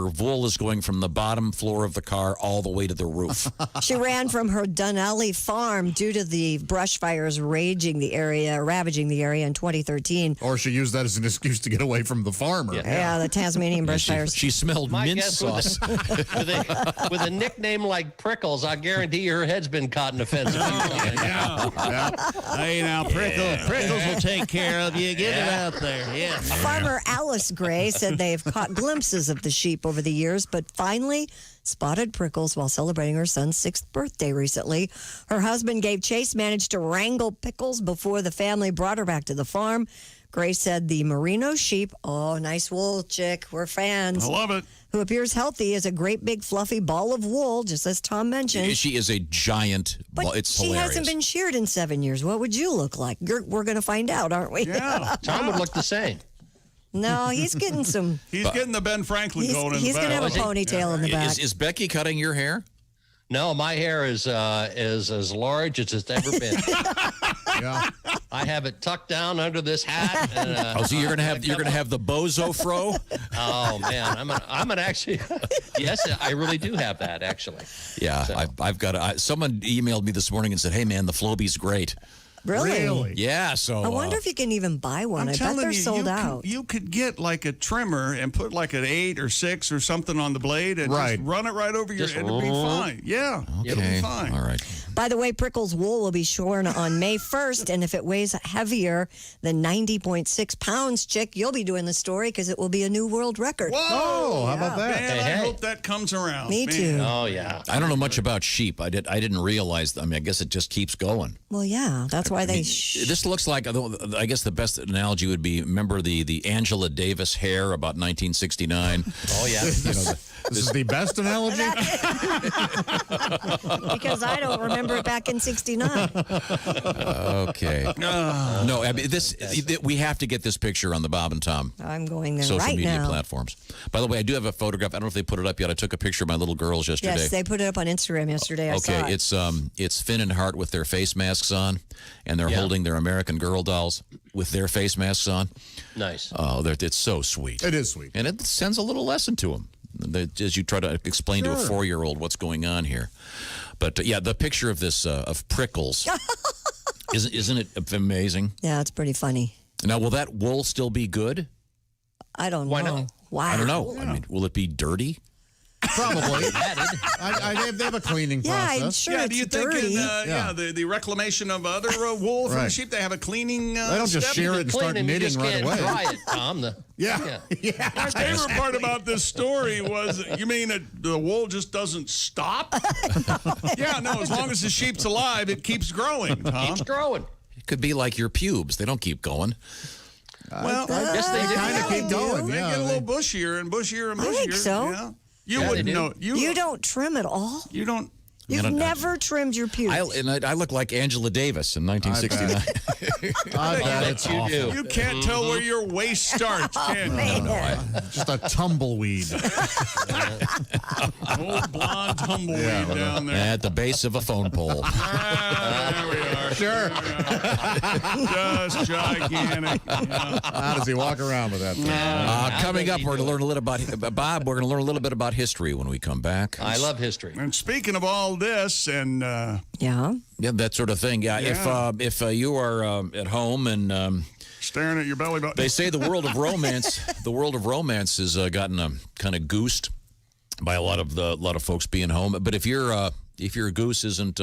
wool is going from the bottom floor of the car all the way to the roof. She ran from her Dunalley farm due to the brush fires ravaging the area in 2013. Or she used that as an excuse to get away from the farmer. Yeah, the Tasmanian brush fires. She smelled mint sauce. With a nickname like Prickles, I guarantee her head's been caught in a fence a few times. Hey, now, Prickles will take care of you. Get it out there. Yeah. Farmer Alice Gray said they've caught glimpses of the sheep over the years, but finally spotted Prickles while celebrating her son's 6th birthday recently. Her husband gave chase, managed to wrangle Pickles before the family brought her back to the farm. Gray said the merino sheep, nice wool chick, we're fans. I love it. Who appears healthy, is a great big fluffy ball of wool, just as Tom mentioned. She is a giant ball. It's she hilarious. hasn't been sheared in 7 years. What would you look like? We're going to find out, aren't we? Yeah. Tom would look the same. No, he's getting some. He's getting the Ben Franklin going in the back. He's going to have a ponytail in the back. Is Becky cutting your hair? No, my hair is as large as it's ever been. Yeah. I have it tucked down under this hat. And, so you're gonna have the bozo fro? Oh man, I'm an actually. Yes, I really do have that actually. Yeah, so. I've got. Someone emailed me this morning and said, "Hey man, the Floby's great." Really? Yeah, so... I wonder if you can even buy one. I bet they're sold out. You could get like a trimmer and put like an 8 or 6 or something on the blade and just run it right over your head. It'll be fine. Yeah, it'll be fine. All right. By the way, Prickles wool will be shorn on May 1st, and if it weighs heavier than 90.6 pounds, chick, you'll be doing the story because it will be a new world record. Whoa! How about that? Man, I hope that comes around. Me too. Oh, yeah. I don't know much about sheep. I didn't realize. I guess it just keeps going. Well, yeah, that's why they... This looks like, I guess the best analogy would be, remember the Angela Davis hair about 1969? Oh, yeah. This is the best analogy? Because I don't remember remember it back in '69. Okay. No, I mean, we have to get this picture on the Bob and Tom I'm going there social right media now. platforms. By the way, I do have a photograph. I don't know if they put it up yet. I took a picture of my little girls yesterday. Yes, they put it up on Instagram yesterday. I saw Okay, it. it's Finn and Hart with their face masks on, and they're holding their American Girl dolls with their face masks on. Nice. Oh, it's so sweet. It is sweet. And it sends a little lesson to them as you try to explain to a 4-year-old what's going on here. But, yeah, the picture of this, of Prickles, isn't it amazing? Yeah, it's pretty funny. Now, will that wool still be good? I don't Why know. not? Wow. I don't know. I mean, will it be dirty? Probably. They have a cleaning process. I'm sure Yeah, it's do you think dirty. the reclamation of other wool from the sheep, they have a cleaning They don't just step? shear it and start Cleaning, you knitting just right can't away. dry it, Tom. My favorite part about this story was, you mean the wool just doesn't stop? Yeah, no, as long as the sheep's alive, it keeps growing, Tom. Keeps growing. It could be like your pubes. They don't keep going. Well, yes, they do. kind of keep going. They get a little bushier and bushier and bushier. I think so. Yeah. You wouldn't know. You don't trim at all? You don't. You've never trimmed your pubes. I look like Angela Davis in 1969. I bet you do. You can't tell where your waist starts, can you? Just a tumbleweed. Old blonde tumbleweed down there. At the base of a phone pole. There we are. Sure. Just gigantic. Yeah. How does he walk around with that thing? Coming up, we're going to learn a little about Bob. We're going to learn a little bit about history when we come back. I love history. And speaking of all this, and yeah, that sort of thing. Yeah, if you are at home and staring at your belly button, they say the world of romance, has gotten kind of goosed by a lot of folks being home. But if your goose isn't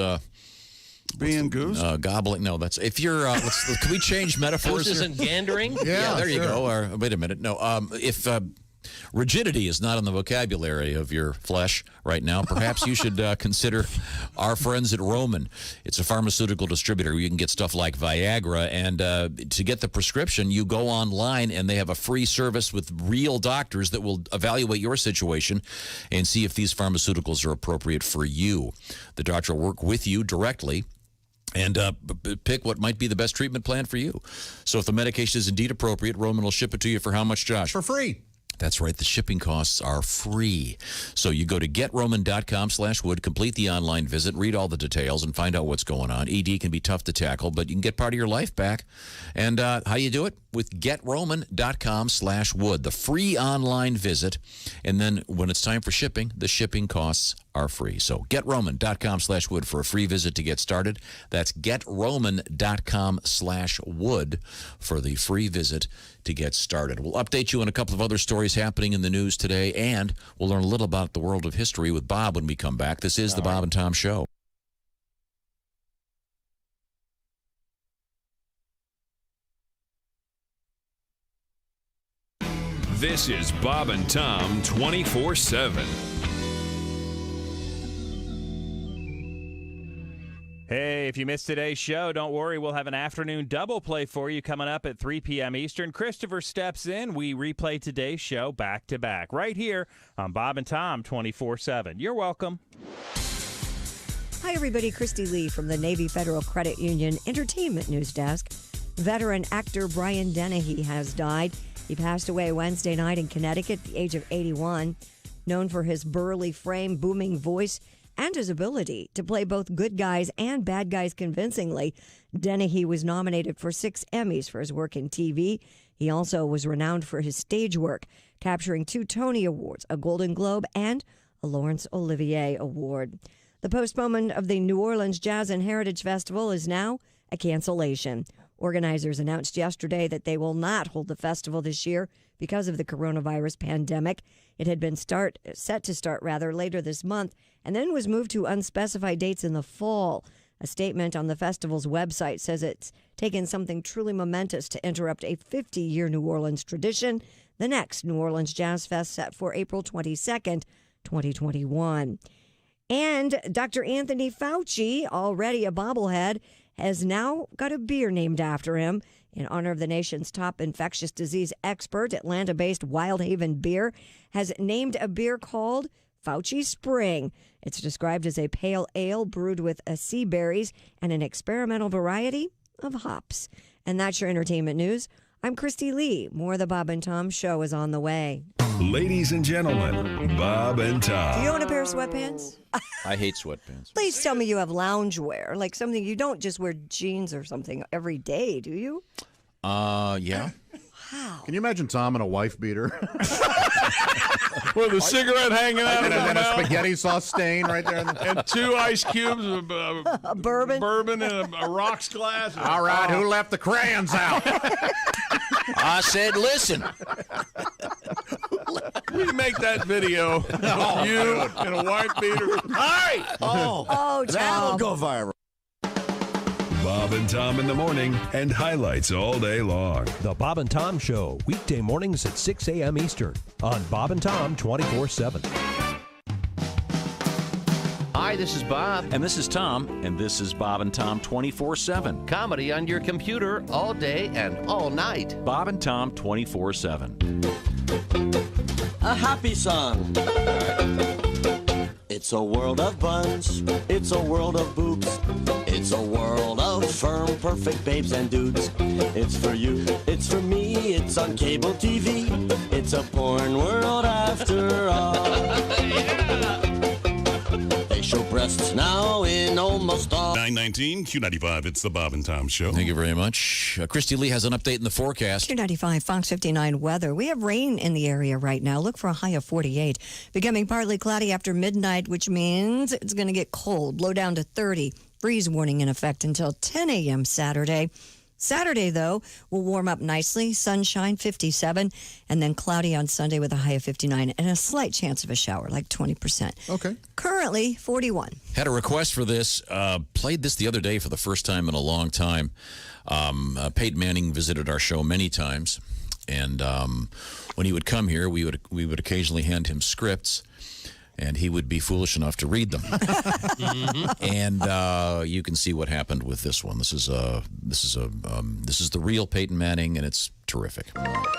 being goose, gobbling. No, that's if you're. Can we change metaphors? Goose isn't gandering. Yeah, there you go. Or wait a minute. No, if rigidity is not in the vocabulary of your flesh right now, perhaps you should consider our friends at Roman. It's a pharmaceutical distributor. You can get stuff like Viagra, and to get the prescription, you go online, and they have a free service with real doctors that will evaluate your situation and see if these pharmaceuticals are appropriate for you. The doctor will work with you directly and pick what might be the best treatment plan for you. So if the medication is indeed appropriate, Roman will ship it to you for how much, Josh? For free. That's right. The shipping costs are free. So you go to GetRoman.com/wood, complete the online visit, read all the details, and find out what's going on. ED can be tough to tackle, but you can get part of your life back. And how you do it? With GetRoman.com/wood, the free online visit. And then when it's time for shipping, the shipping costs are free. So GetRoman.com/wood for a free visit to get started. That's GetRoman.com/wood for the free visit to get started. We'll update you on a couple of other stories happening in the news today, and we'll learn a little about the world of history with Bob when we come back. This is the Bob and Tom Show. This is Bob and Tom 24/7. Hey, if you missed today's show, don't worry. We'll have an afternoon double play for you coming up at 3 p.m. Eastern. Christopher steps in. We replay today's show back to back right here on Bob and Tom 24/7. You're welcome. Hi, everybody. Christy Lee from the Navy Federal Credit Union Entertainment News Desk. Veteran actor Brian Dennehy has died. He passed away Wednesday night in Connecticut at the age of 81. Known for his burly frame, booming voice, and his ability to play both good guys and bad guys convincingly, Dennehy was nominated for 6 Emmys for his work in TV. He also was renowned for his stage work, capturing 2 Tony Awards, a Golden Globe, and a Laurence Olivier Award. The postponement of the New Orleans Jazz and Heritage Festival is now a cancellation. Organizers announced yesterday that they will not hold the festival this year because of the coronavirus pandemic. It had been set to start later this month and then was moved to unspecified dates in the fall. A statement on the festival's website says it's taken something truly momentous to interrupt a 50-year New Orleans tradition. The next New Orleans Jazz Fest set for April 22nd, 2021. And Dr. Anthony Fauci, already a bobblehead, has now got a beer named after him in honor of the nation's top infectious disease expert. Atlanta-based Wild Haven Beer has named a beer called Fauci Spring. It's described as a pale ale brewed with sea berries and an experimental variety of hops. And that's your entertainment news. I'm Christy Lee. More of the Bob and Tom Show is on the way. Ladies and gentlemen, Bob and Tom. Do you own a pair of sweatpants? I hate sweatpants. Please tell me you have loungewear, like something you don't just wear jeans or something every day, do you? Yeah. Wow. Can you imagine Tom in a wife beater? With a cigarette hanging out of and his then a mouth. spaghetti sauce stain right there. And 2 ice cubes of bourbon and a rocks glass. All right, who left the crayons out? I said, listen. We make that video of you in a white beater. Hey! Oh, that'll Tom. go viral. Bob and Tom in the morning and highlights all day long. The Bob and Tom Show, weekday mornings at 6 a.m. Eastern on Bob and Tom 24/7. Hi, this is Bob. And this is Tom. And this is Bob and Tom 24/7. Comedy on your computer all day and all night. Bob and Tom 24/7. A happy song. It's a world of buns. It's a world of boobs. It's a world of firm, perfect babes and dudes. It's for you. It's for me. It's on cable TV. It's a porn world after all. They show breasts now in almost all. 919 Q95. It's the Bob and Tom Show. Thank you very much. Christy Lee has an update in the forecast. 295 Fox 59 weather. We have rain in the area right now. Look for a high of 48. Becoming partly cloudy after midnight, which means it's going to get cold. Low down to 30. Freeze warning in effect until 10 a.m. Saturday. Saturday, though, will warm up nicely. Sunshine, 57, and then cloudy on Sunday with a high of 59 and a slight chance of a shower, like 20%. Okay. Currently, 41. Had a request for this. Played this the other day for the first time in a long time. Peyton Manning visited our show many times, and when he would come here, we would occasionally hand him scripts, and he would be foolish enough to read them. And you can see what happened with this one. This is the real Peyton Manning, and it's terrific.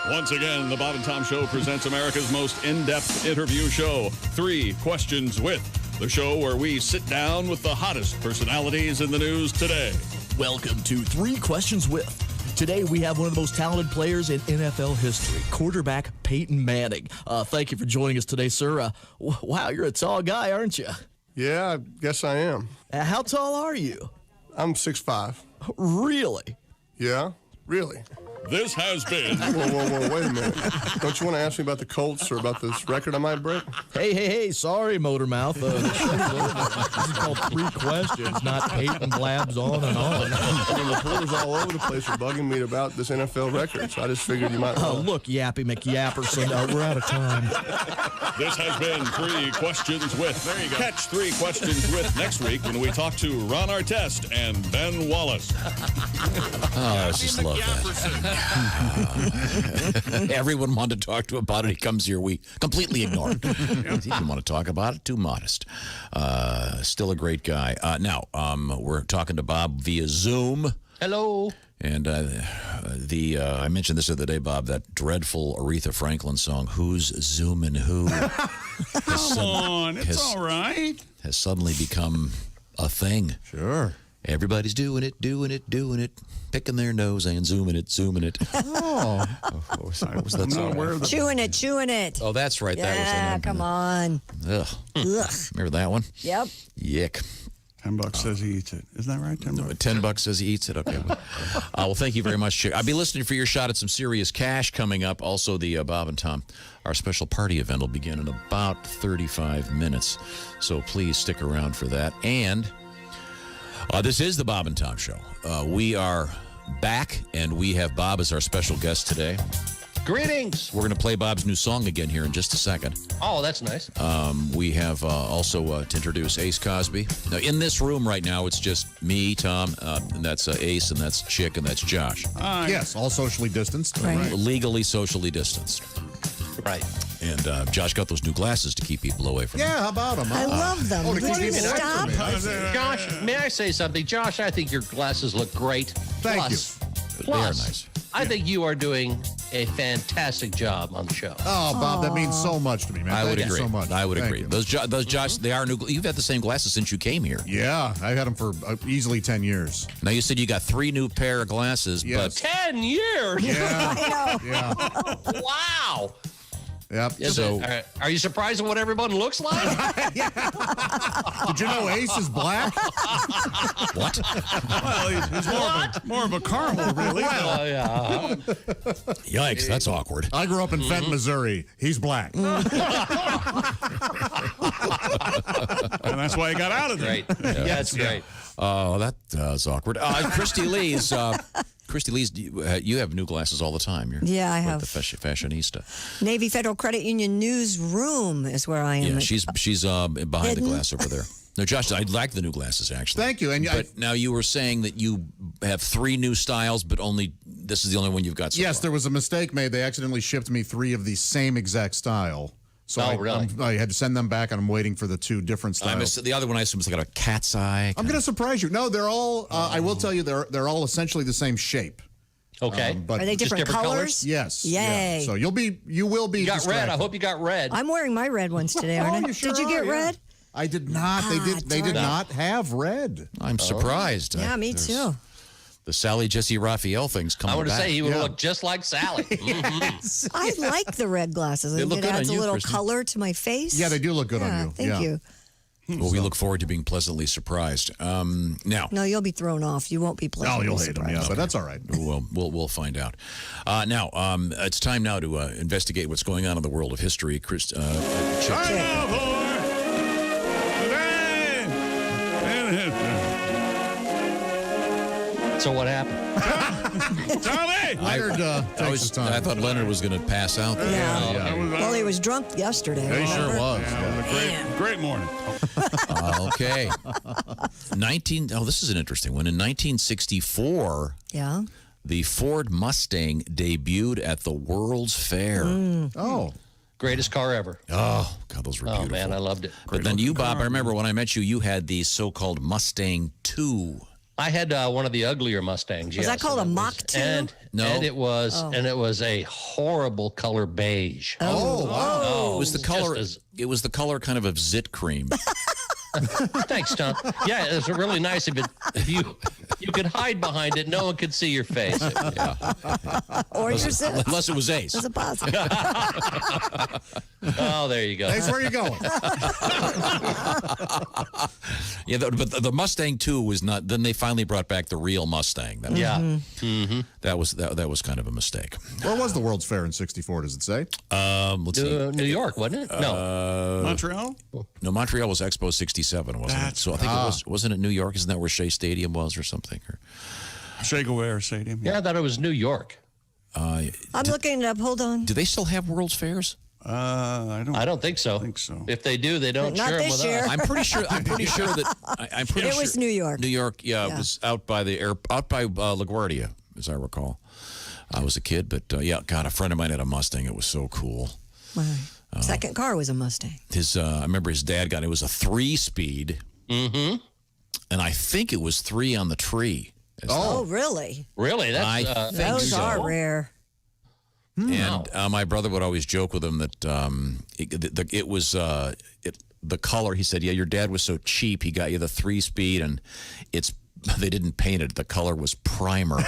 Once again, the Bob and Tom Show presents America's most in-depth interview show, 3 Questions With, the show where we sit down with the hottest personalities in the news today. Welcome to 3 Questions With. Today, we have one of the most talented players in NFL history, quarterback Peyton Manning. Thank you for joining us today, sir. Wow, you're a tall guy, aren't you? Yeah, I guess I am. How tall are you? I'm 6'5". Really? Yeah, really. This has been... Whoa, wait a minute. Don't you want to ask me about the Colts or about this record I might break? Hey, sorry, Motormouth. The show's this is called 3 Questions, not Peyton blabs on and on. I mean, reporters all over the place are bugging me about this NFL record, so I just figured you might... Look, Yappy McYapperson, we're out of time. This has been 3 Questions With. There you go. Catch 3 Questions With next week when we talk to Ron Artest and Ben Wallace. Oh, I just love that. Everyone wanted to talk to him about it. He comes here, we completely ignore him. He didn't want to talk about it. Too modest. Still a great guy. Now, we're talking to Bob via Zoom. Hello. And I mentioned this the other day, Bob, that dreadful Aretha Franklin song, Who's Zoomin' Who? Come on, it's all right. Has suddenly become a thing. Sure. Everybody's doing it, picking their nose and zooming it. Oh. Sorry, what was that song? Chewing it. Oh, that's right. Yeah, that was come on. Ugh. Remember that one? Yep. Yick. $10 says he eats it. Isn't that right? $10 says he eats it. Okay. Well, thank you very much, Chick. I'll be listening for your shot at some serious cash coming up. Also, the Bob and Tom, our special party event will begin in about 35 minutes. So please stick around for that. And this is the Bob and Tom Show. We are back, and we have Bob as our special guest today. Greetings. We're going to play Bob's new song again here in just a second. Oh, that's nice. We have also to introduce Ace Cosby. Now, in this room right now, it's just me, Tom, and that's Ace, and that's Chick, and that's Josh. Yes, all socially distanced. Right. Legally socially distanced. Right. And Josh got those new glasses to keep people away from Yeah, how about them? I love them. Oh, to keep Will you people away stop? from me. Josh, may I say something? Josh, I think your glasses look great. Thank Plus, They are nice. I think you are doing a fantastic job on the show. Oh, Bob, that means so much to me, man. I would Thank you agree. so much. I would Thank agree. you. Those Josh, they are new. You've had the same glasses since you came here. Yeah, I've had them for easily 10 years. Now you said you got 3 new pair of glasses, Yes. 10 years? Yeah. Yeah. Wow. Yep. So, are you surprised at what everyone looks like? Did you know Ace is black? What? Well, he's more of a caramel, really. Oh, yeah. Yikes, that's awkward. I grew up in Fenton, Missouri. He's black. And that's why he got out of there. Great. Yeah, that's great. Oh, that's awkward. Christy Lee's. Christy Lee's, you have new glasses all the time. You're Yeah, I quite have. the fashionista. Navy Federal Credit Union newsroom is where I am. Yeah, she's behind Hidden. the glass over there. No, Josh, I like the new glasses actually. Thank you. But now you were saying that you have 3 new styles, but this is the only one you've got. So Yes, far. there was a mistake made. They accidentally shipped me 3 of the same exact style. So really? I had to send them back, and I'm waiting for the 2 different styles. The other one I assume is like a cat's eye. I'm going to surprise you. No, they're all. I will tell you, they're all essentially the same shape. Okay. But Are they different colors? Yes. Yay. Yeah. So you will be. You got red. distracted. I hope you got red. I'm wearing my red ones today, aren't I? you sure Did you get are, yeah. red? I did not. They did not have red. I'm surprised. Yeah, me too. The Sally Jesse Raphael thing's coming I want to back. say he would look just like Sally. Yes. I like the red glasses. They look It good adds on a you, little Kristen. color to my face. Yeah, they do look good on you. Thank Yeah. you. Well, we look forward to being pleasantly surprised. Now, No, you'll be thrown off. You won't be pleasantly you'll hate them. surprised. Yeah, but that's all right. we'll find out. Now, it's time now to investigate what's going on in the world of history. Chris, So what happened? Tommy! Leonard takes his time. I thought Leonard was going to pass out. There. Yeah. Well, he was drunk yesterday. He sure remember? was. Great morning. Okay. This is an interesting one. In 1964, Yeah. the Ford Mustang debuted at the World's Fair. Oh. Greatest car ever. Oh, God, those were beautiful. Oh, man, I loved it. But then you, Bob, I remember when I met you, you had the so-called Mustang 2. I had one of the uglier Mustangs. Was that called a Mach 2? No. And it was a horrible color beige. Oh, wow. It was the color. It was the color kind of zit cream. Thanks, Tom. Yeah, it was really nice if you could hide behind it, no one could see your face. Or your zips. Unless it was Ace. That's a positive. Oh, there you go. Ace, where are you going? Yeah, but the Mustang 2 was not. Then they finally brought back the real Mustang. That was, Yeah. Mm-hmm. That was kind of a mistake. Where was the World's Fair in '64? Does it say? Let's see. New York, wasn't it? No. Montreal? No, Montreal was Expo 67, wasn't it? So I think wasn't it New York? Isn't that where Shea Stadium was or something? Che Guevara Stadium. Yeah, I thought it was New York. I'm looking it up. Hold on. Do they still have World's Fairs? I don't think so. If they do, they don't Not share them this with year. us. I'm pretty sure that I'm pretty It sure was New York. New York, yeah, Yeah. it was out by LaGuardia, as I recall. I was a kid, but yeah, God, a friend of mine had a Mustang. It was so cool. My second car was a Mustang. I remember his dad got it. It was a 3-speed, and I think it was 3 on the tree. Oh, really? Really? I think Those so. are rare. And my brother would always joke with him that it was the color. He said, "Yeah, your dad was so cheap. He got you the 3-speed, and they didn't paint it. The color was primer."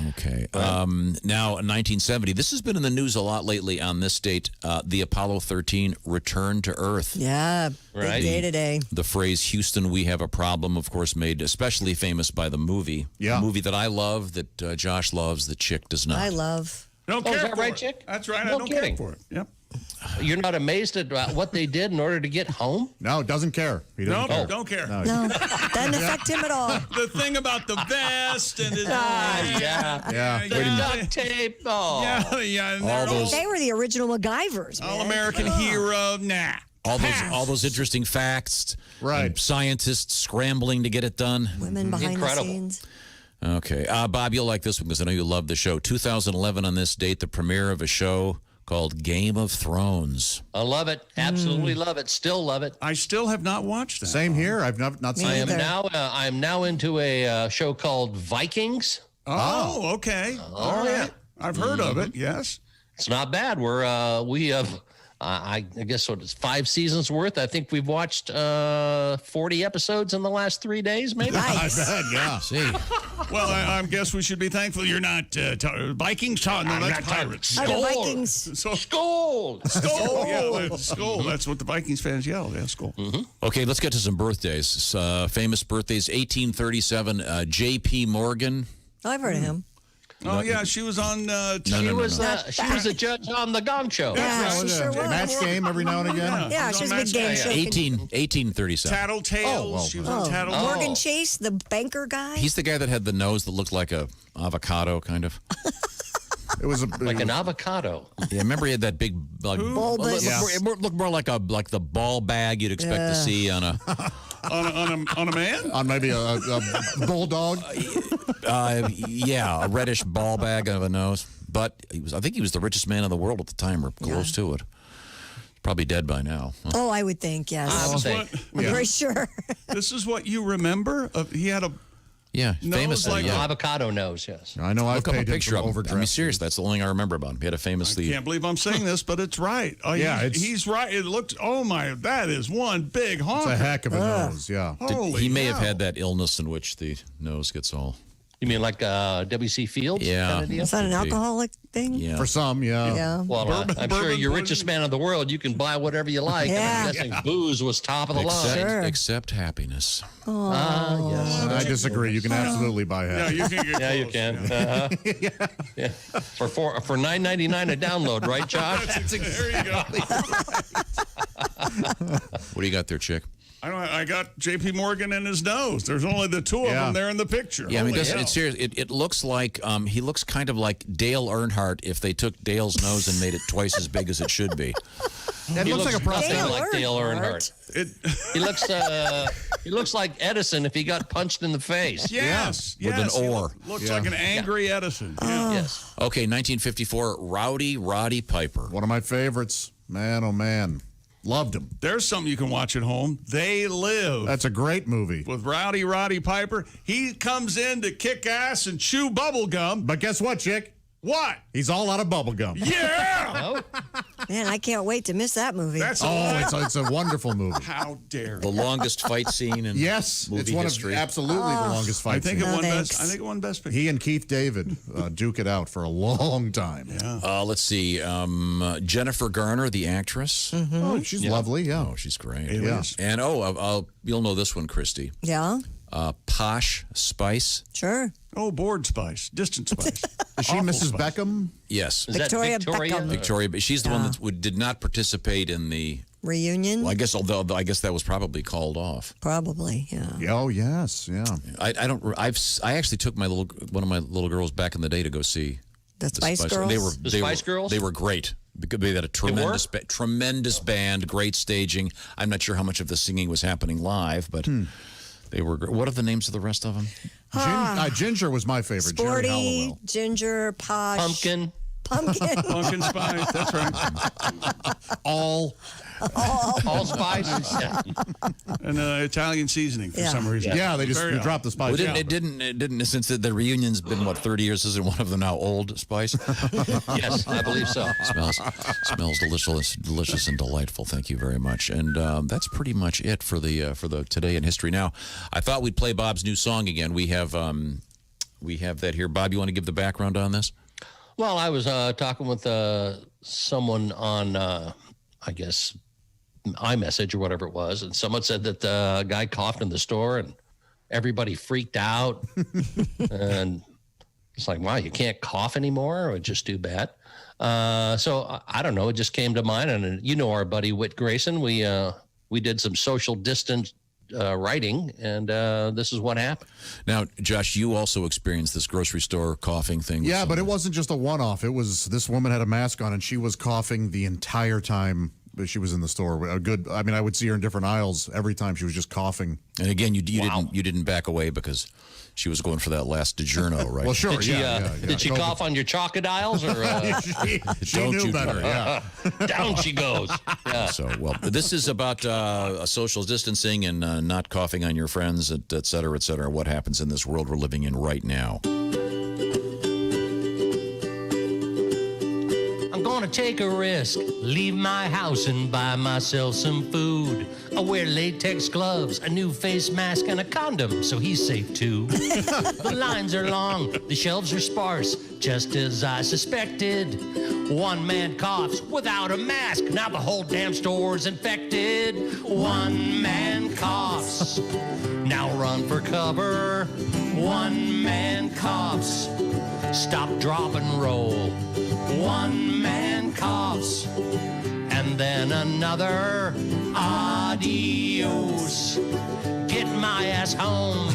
Okay. Now, in 1970, this has been in the news a lot lately. On this date, the Apollo 13 returned to Earth. Yeah, big day today. The phrase "Houston, we have a problem," of course, made especially famous by the movie. Yeah. A movie that I love, that Josh loves, that Chick does not. I love. Don't Oh, care is that for right, it. Chick? That's right. No I don't kidding. care for it. Yep. You're not amazed at what they did in order to get home? No, doesn't care. He doesn't care. Don't care. No. No, doesn't affect him at all. The thing about the vest and his Yeah. The duct tape. Oh. yeah. And All they're those- They were the original MacGyvers. man. all-American hero. Nah. all those interesting facts. Right. And scientists scrambling to get it done. Women behind Incredible. the scenes. Okay. Bob, you'll like this one because I know you love the show. 2011 on this date, the premiere of a show called Game of Thrones. I love it. Absolutely love it. Still love it. I still have not watched that. Same here. I've not seen it. I'm now into a show called Vikings. Oh, okay. All right. I've heard of it. Yes. It's not bad. We have, I guess, what is 5 seasons worth. I think we've watched 40 episodes in the last 3 days, maybe. Nice. I bet, yeah. See. Well, I guess we should be thankful you're not Vikings. No, that's pirates. Oh, the Vikings. Skull. Skull. Yeah, skull. That's what the Vikings fans yell. Yeah, skull. Okay, let's get to some birthdays. Famous birthdays. 1837, J.P. Morgan. Oh, I've heard of him. Oh, yeah, she was on... She was a judge on the Gong Show. Yeah, she sure was. Match game every now and again. Yeah, she was a big game show. 1837. Tattletales. She was on Tattletales. Morgan Chase, the banker guy. He's the guy that had the nose that looked like a avocado, kind of. It was like an avocado. Yeah, remember he had that big bulbous. It looked more like the ball bag you'd expect to see on a on a man? On maybe a bulldog? Yeah, a reddish ball bag of a nose. But I think he was the richest man in the world at the time, or close to it. Probably dead by now. Huh? Oh, I would think, yes. I'm very sure. This is what you remember? He had a... Yeah, nose famously. Like avocado nose, yes. I know. Look up a picture of him. I mean, seriously, that's the only thing I remember about him. He had a famously. I can't believe I'm saying this, but it's right. Oh, yeah, he's right. It looked. Oh my, that is one big honk. It's a heck of a nose. Yeah. He may have had that illness in which the nose gets all. You mean like W.C. Fields? Yeah. Kind of deal? Is that an alcoholic thing? Yeah. For some, yeah. Well, I'm sure you're richest man in the world. You can buy whatever you like. Yeah. I'm guessing booze was top of the line. Except happiness. Yes. I disagree. You can absolutely buy half. Yeah, you can get Yeah, you can. Yeah. For $9.99 a download, right, Josh? There you go. What do you got there, chick? I got J.P. Morgan in his nose. There's only the two of them there in the picture. Yeah, I mean, Holy hell. it's serious. It looks like he looks kind of like Dale Earnhardt if they took Dale's nose and made it twice as big as it should be. It looks like a prostate. Nothing like Dale Earnhardt. He looks like Edison if he got punched in the face. Yes. With an oar. Looks like an angry Edison. Yes. Okay, 1954, Roddy Piper. One of my favorites. Man, oh man. Loved him. There's something you can watch at home. They Live. That's a great movie. With Roddy Piper. He comes in to kick ass and chew bubble gum. But guess what, chick? What? He's all out of bubble gum. Yeah! Man, I can't wait to miss that movie. It's a wonderful movie. How dare The longest fight scene in movie it's one history. Of absolutely the longest fight I think scene. it won best picture. He and Keith David duke it out for a long time. Yeah. Let's see. Jennifer Garner, the actress. Oh, she's lovely. Yeah. Oh, she's great. Yes. And you'll know this one, Christy. Yeah. Posh Spice. Sure. Oh, Board Spice. Distant Spice. Is she Mrs. Beckham? Yes. Is that Victoria Victoria? Beckham. Victoria, but she's the one that did not participate in the Reunion? Well, I guess that was probably called off. Probably, yeah. Oh, yes, yeah. I actually took one of my little girls back in the day to go see the Spice Girls. The Spice Girls? They were great. They had a tremendous band, great staging. I'm not sure how much of the singing was happening live, but they were. What are the names of the rest of them? Ginger was my favorite. Sporty, Jerry Halliwell. Ginger, Posh. Pumpkin. Pumpkin Spice. That's right. All spices. Yeah. And Italian seasening for some reason. Yeah, they dropped the spice. Well, it didn't. Since the reunion's been 30 years, isn't one of them now Old Spice? Yes, I believe so. Smells delicious and delightful. Thank you very much. And that's pretty much it for the Today in History. Now, I thought we'd play Bob's new song again. We have that here. Bob, you want to give the background on this? Well, I was talking with someone on, I guess, iMessage or whatever it was, and someone said that the guy coughed in the store and everybody freaked out. And it's like, wow, you can't cough anymore? Or just too bad. So I don't know. It just came to mind. And you know our buddy Whit Grayson. We did some social distance writing, and this is what happened. Now, Josh, you also experienced this grocery store coughing thing. Yeah, but it wasn't just a one-off. It was this woman had a mask on, and she was coughing the entire time she was in the store. I would see her in different aisles every time. She was just coughing. And again, you didn't back away because she was going for that last DiGiorno, right? Well, sure. Did she cough on your chocolate aisles? Or, she knew better, yeah. Down she goes. Yeah. So, well, this is about social distancing and not coughing on your friends, et cetera, what happens in this world we're living in right now. I'm gonna take a risk, leave my house and buy myself some food. I'll wear latex gloves, a new face mask, and a condom, so he's safe too. The lines are long, the shelves are sparse, just as I suspected. One man coughs without a mask, now the whole damn store's infected. One man coughs, now run for cover. One man coughs, stop, drop, and roll. One man coughs, and then another. Adios. Get my ass home.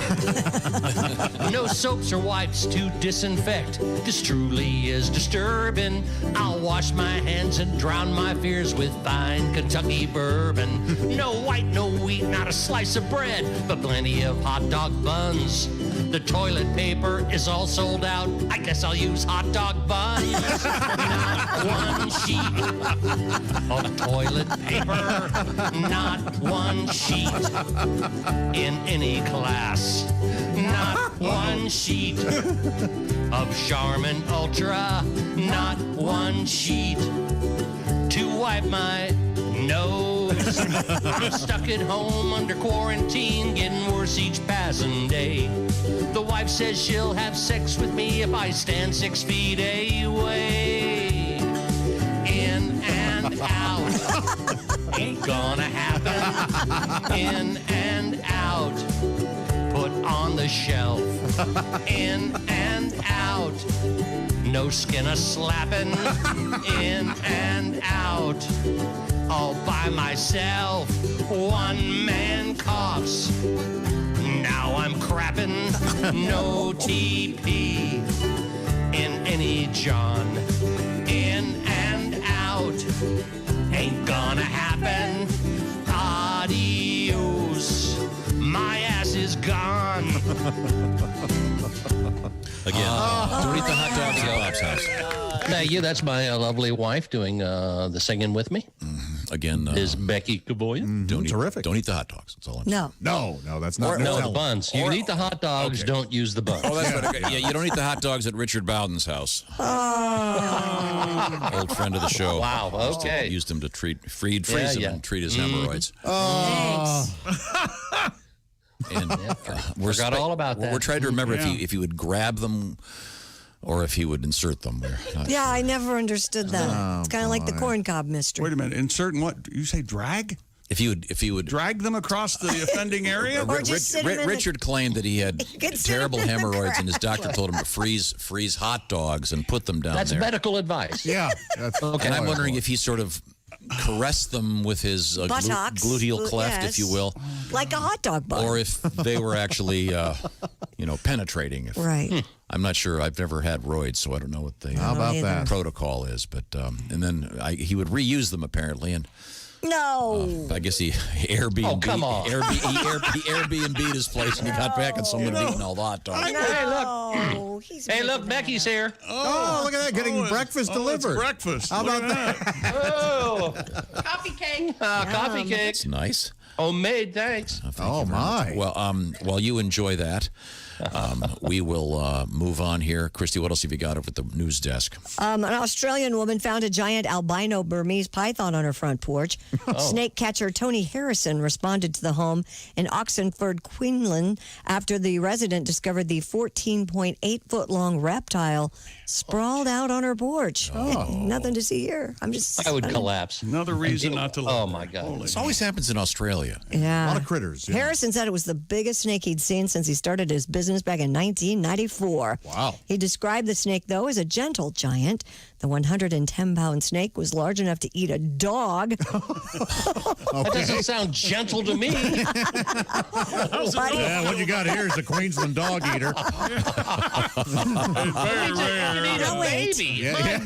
No soaps or wipes to disinfect. This truly is disturbing. I'll wash my hands and drown my fears with fine Kentucky bourbon. No white, no wheat, not a slice of bread, but plenty of hot dog buns. The toilet paper is all sold out. I guess I'll use hot dog buns. Not one sheet of toilet paper. Not one sheet in any class. Not one sheet of Charmin Ultra. Not one sheet to wipe my nose. I'm stuck at home under quarantine, getting worse each passing day. The wife says she'll have sex with me if I stand 6 feet away. In and out, ain't gonna happen. In and out, put on the shelf. In and out, no skin a slapping. In and out, all by myself. One man coughs, now I'm crapping. No TP in any John. In and out, ain't gonna happen. Adios, my ass is gone. Again, don't eat the hot dogs at Bob's house. Thank you. That's my lovely wife doing the singing with me. Again, is Becky Kevoian. Terrific. Don't eat the hot dogs. That's all I'm No. No, that's not. No, the buns. You can eat the hot dogs, don't use the buns. Oh, that's right. Okay. Yeah, you don't eat the hot dogs at Richard Bowden's house. Old friend of the show. Wow, okay. Used him to freeze him and treat his hemorrhoids. And forgot all about that. We're trying to remember if he would grab them or if he would insert them. Yeah, I never understood that. It's kind of like the corn cob mystery. Wait a minute. Insert what? You say drag? If he would drag them across the offending area? Richard claimed that he had terrible hemorrhoids, and his doctor told him to freeze hot dogs and put them down That's there. medical advice. Yeah. Okay. And I'm wondering if he sort of caressed them with his gluteal cleft, if you will, like a hot dog bun, or if they were actually, penetrating. Right. I'm not sure. I've never had roids, so I don't know what the protocol is. But and then he would reuse them apparently, and no, I guess he Airbnb. Oh, come on. He Airbnb'd his place, and he got back, and someone had eaten all the hot dogs. Hey, look, Becky's here. Oh, look at that, getting breakfast delivered. It's breakfast. How about that? Oh, Coffee cake. Coffee cake. It's nice. Homemade, thanks. Oh, my. Well, while you enjoy that, we will move on here. Christy, what else have you got over at the news desk? An Australian woman found a giant albino Burmese python on her front porch. Snake catcher Tony Harrison responded to the home in Oxenford, Queensland, after the resident discovered the 14.8-foot-long reptile sprawled out on her porch. Nothing to see here. I would collapse. Another reason not to love. Oh, my God. This always happens in Australia. Yeah. A lot of critters. Yeah. Harrison said it was the biggest snake he'd seen since he started his business business back in 1994. Wow. He described the snake, though, as a gentle giant. The 110-pound snake was large enough to eat a dog. That doesn't sound gentle to me. Yeah, what you got here is a Queensland dog eater. Very rare. Baby. Yeah.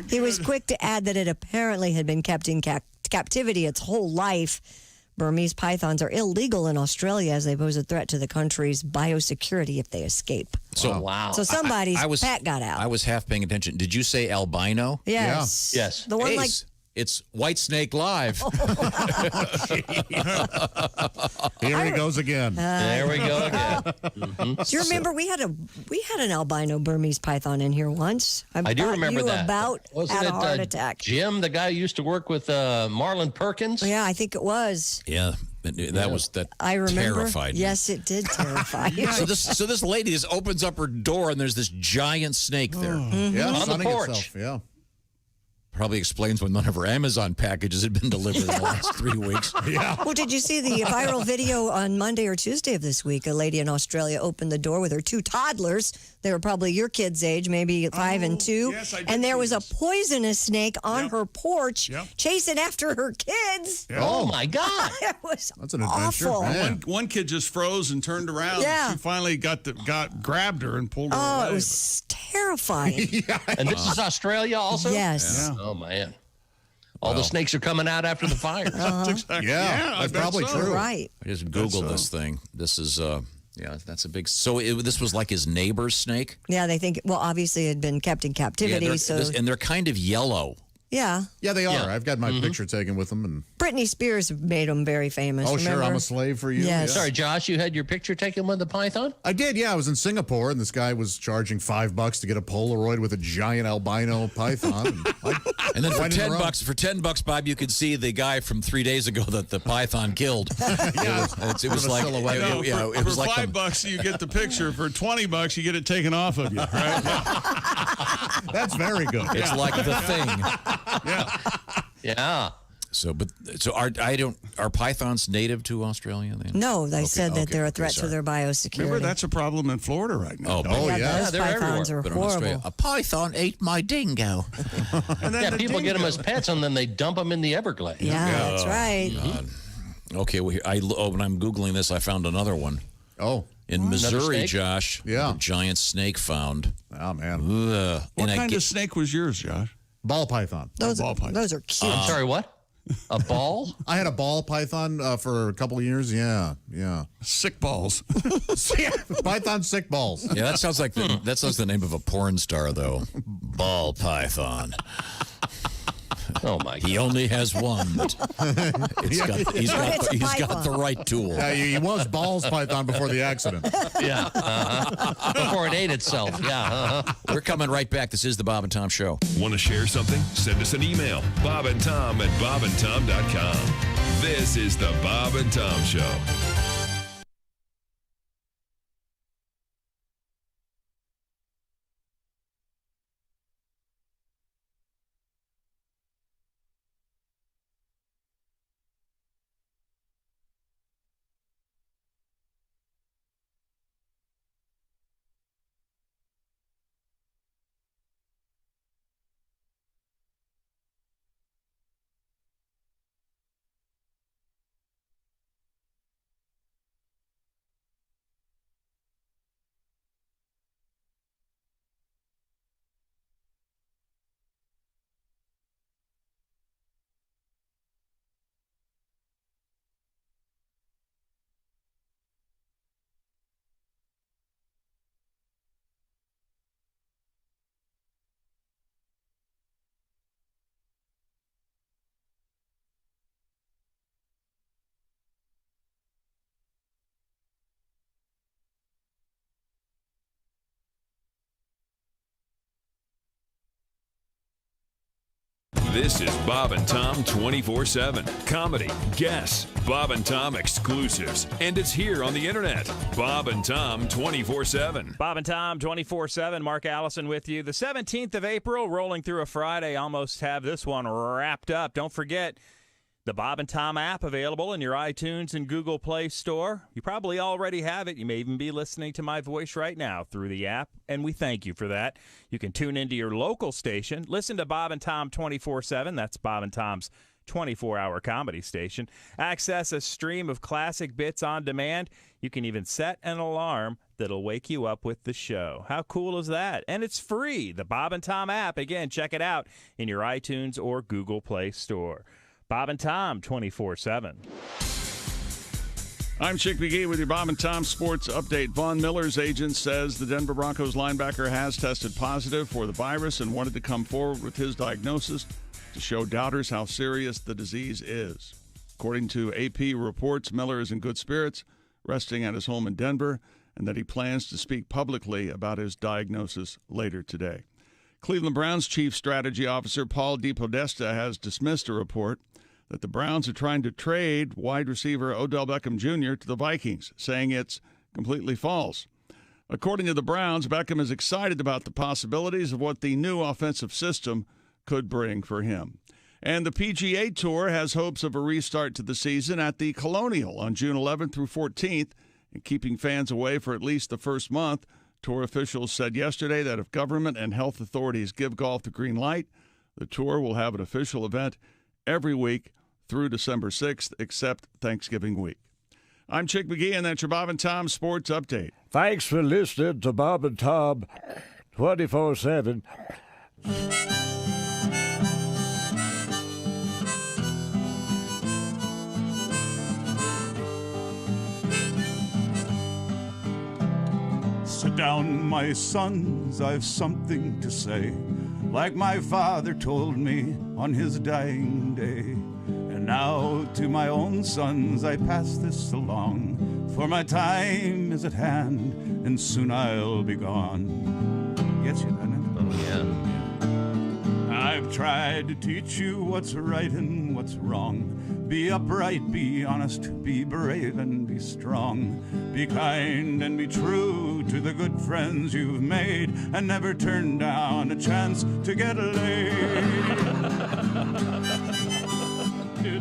He was quick to add that it apparently had been kept in captivity its whole life. Burmese pythons are illegal in Australia as they pose a threat to the country's biosecurity if they escape. So wow. So somebody's Pat got out. I was half paying attention. Did you say albino? Yes. Yeah. Yes. The one like Ace, it's White Snake Live. Here he goes again. There we go again. Do you remember we had an albino Burmese python in here once? I do remember that. Wasn't had a heart attack. Jim, the guy who used to work with Marlon Perkins? Yeah, I think it was. Yeah. That I remember. terrified me. Yes, it did terrify you. So this lady just opens up her door and there's this giant snake there. Yeah, On the sunning porch. itself. Yeah. Probably explains when none of her Amazon packages had been delivered in the last 3 weeks. Yeah. Well, did you see the viral video on Monday or Tuesday of this week? A lady in Australia opened the door with her 2 toddlers. They were probably your kids' age, maybe 5 and 2. yes, I did and there see was this. a poisonous snake on Yep. her porch Yep. chasing after her kids. Yeah. Oh, my God. It was That's an adventure. awful. Man. One kid just froze and turned around. Yeah. She finally grabbed her and pulled her Oh, away. it was terrifying. And this is Australia also? Yes. Oh, man. All the snakes are coming out after the fire. That's exactly, Yeah, I that's bet probably so. true. Right. I just Googled this thing. This is, that's a big. So this was like his neighbor's snake? Yeah, they think, well, obviously it had been kept in captivity. And they're kind of yellow. Yeah. Yeah, they are. Yeah. I've got my picture taken with them. And Britney Spears made them very famous. oh, sure, remember? I'm a slave for you. Yes. Sorry, Josh, you had your picture taken with the python? I did, yeah. I was in Singapore, and this guy was charging $5 to get a Polaroid with a giant albino python. And then for Right in the row. $10, Bob, you could see the guy from 3 days ago that the python killed. Yeah. It was like, silhouette. No, it was for like $5 you get the picture. For $20 you get it taken off of you. Right? That's very good. It's like the thing. Yeah. Yeah. So are pythons native to Australia then? No, they said that they're a threat to sorry. their biosecurity. Remember, that's a problem in Florida right now. Oh, yeah. Those they're pythons everywhere. are But in Australia, horrible. a python ate my dingo. And then Yeah, the people get them dingo- as pets and then they dump them in the Everglades. Yeah, that's right. Okay, well, when I'm Googling this, I found another one. Oh. In Another Missouri, snake? Josh, Yeah. a giant snake found. Oh, man. Ugh. What And kind of snake was yours, Josh? Ball python. Those ball python. are cute. I'm sorry, what? A ball? I had a ball python for a couple of years. Yeah, yeah. Sick balls. Python sick balls. Yeah, that sounds like the name of a porn star, though. Ball python. Oh, my God. He only has one. But he's got the right tool. Yeah, he was balls python before the accident. Yeah. Before it ate itself. Yeah. We're coming right back. This is the Bob and Tom Show. Want to share something? Send us an email. bobandtom@bobandtom.com. This is the Bob and Tom Show. This is Bob and Tom 24/7. Comedy, guests, Bob and Tom exclusives, and it's here on the internet. Bob and Tom 24/7. Bob and Tom 24/7. Mark Allison with you. The 17th of April, rolling through a Friday. Almost have this one wrapped up. Don't forget, The Bob and Tom app available in your iTunes and Google Play Store. You probably already have it. You may even be listening to my voice right now through the app, and we thank you for that. You can tune into your local station. Listen to Bob and Tom 24/7. That's Bob and Tom's 24-hour comedy station. Access a stream of classic bits on demand. You can even set an alarm that'll wake you up with the show. How cool is that? And it's free. The Bob and Tom app. Again, check it out in your iTunes or Google Play Store. Bob and Tom 24/7. I'm Chick McGee with your Bob and Tom Sports Update. Von Miller's agent says the Denver Broncos linebacker has tested positive for the virus and wanted to come forward with his diagnosis to show doubters how serious the disease is. According to AP reports, Miller is in good spirits, resting at his home in Denver, and that he plans to speak publicly about his diagnosis later today. Cleveland Browns chief strategy officer Paul DePodesta has dismissed a report that the Browns are trying to trade wide receiver Odell Beckham Jr. to the Vikings, saying it's completely false. According to the Browns, Beckham is excited about the possibilities of what the new offensive system could bring for him. And the PGA Tour has hopes of a restart to the season at the Colonial on June 11th through 14th, and keeping fans away for at least the first month. Tour officials said yesterday that if government and health authorities give golf the green light, the tour will have an official event every week through December 6th, except Thanksgiving week. I'm Chick McGee, and that's your Bob and Tom Sports Update. Thanks for listening to Bob and Tom 24/7. Sit down, my sons, I've something to say, like my father told me on his dying day. And now to my own sons I pass this along, for my time is at hand, and soon I'll be gone. Gets you, doesn't it? Oh, yeah. I've tried to teach you what's right and what's wrong. Be upright, be honest, be brave and be strong. Be kind and be true to the good friends you've made, and never turn down a chance to get laid. To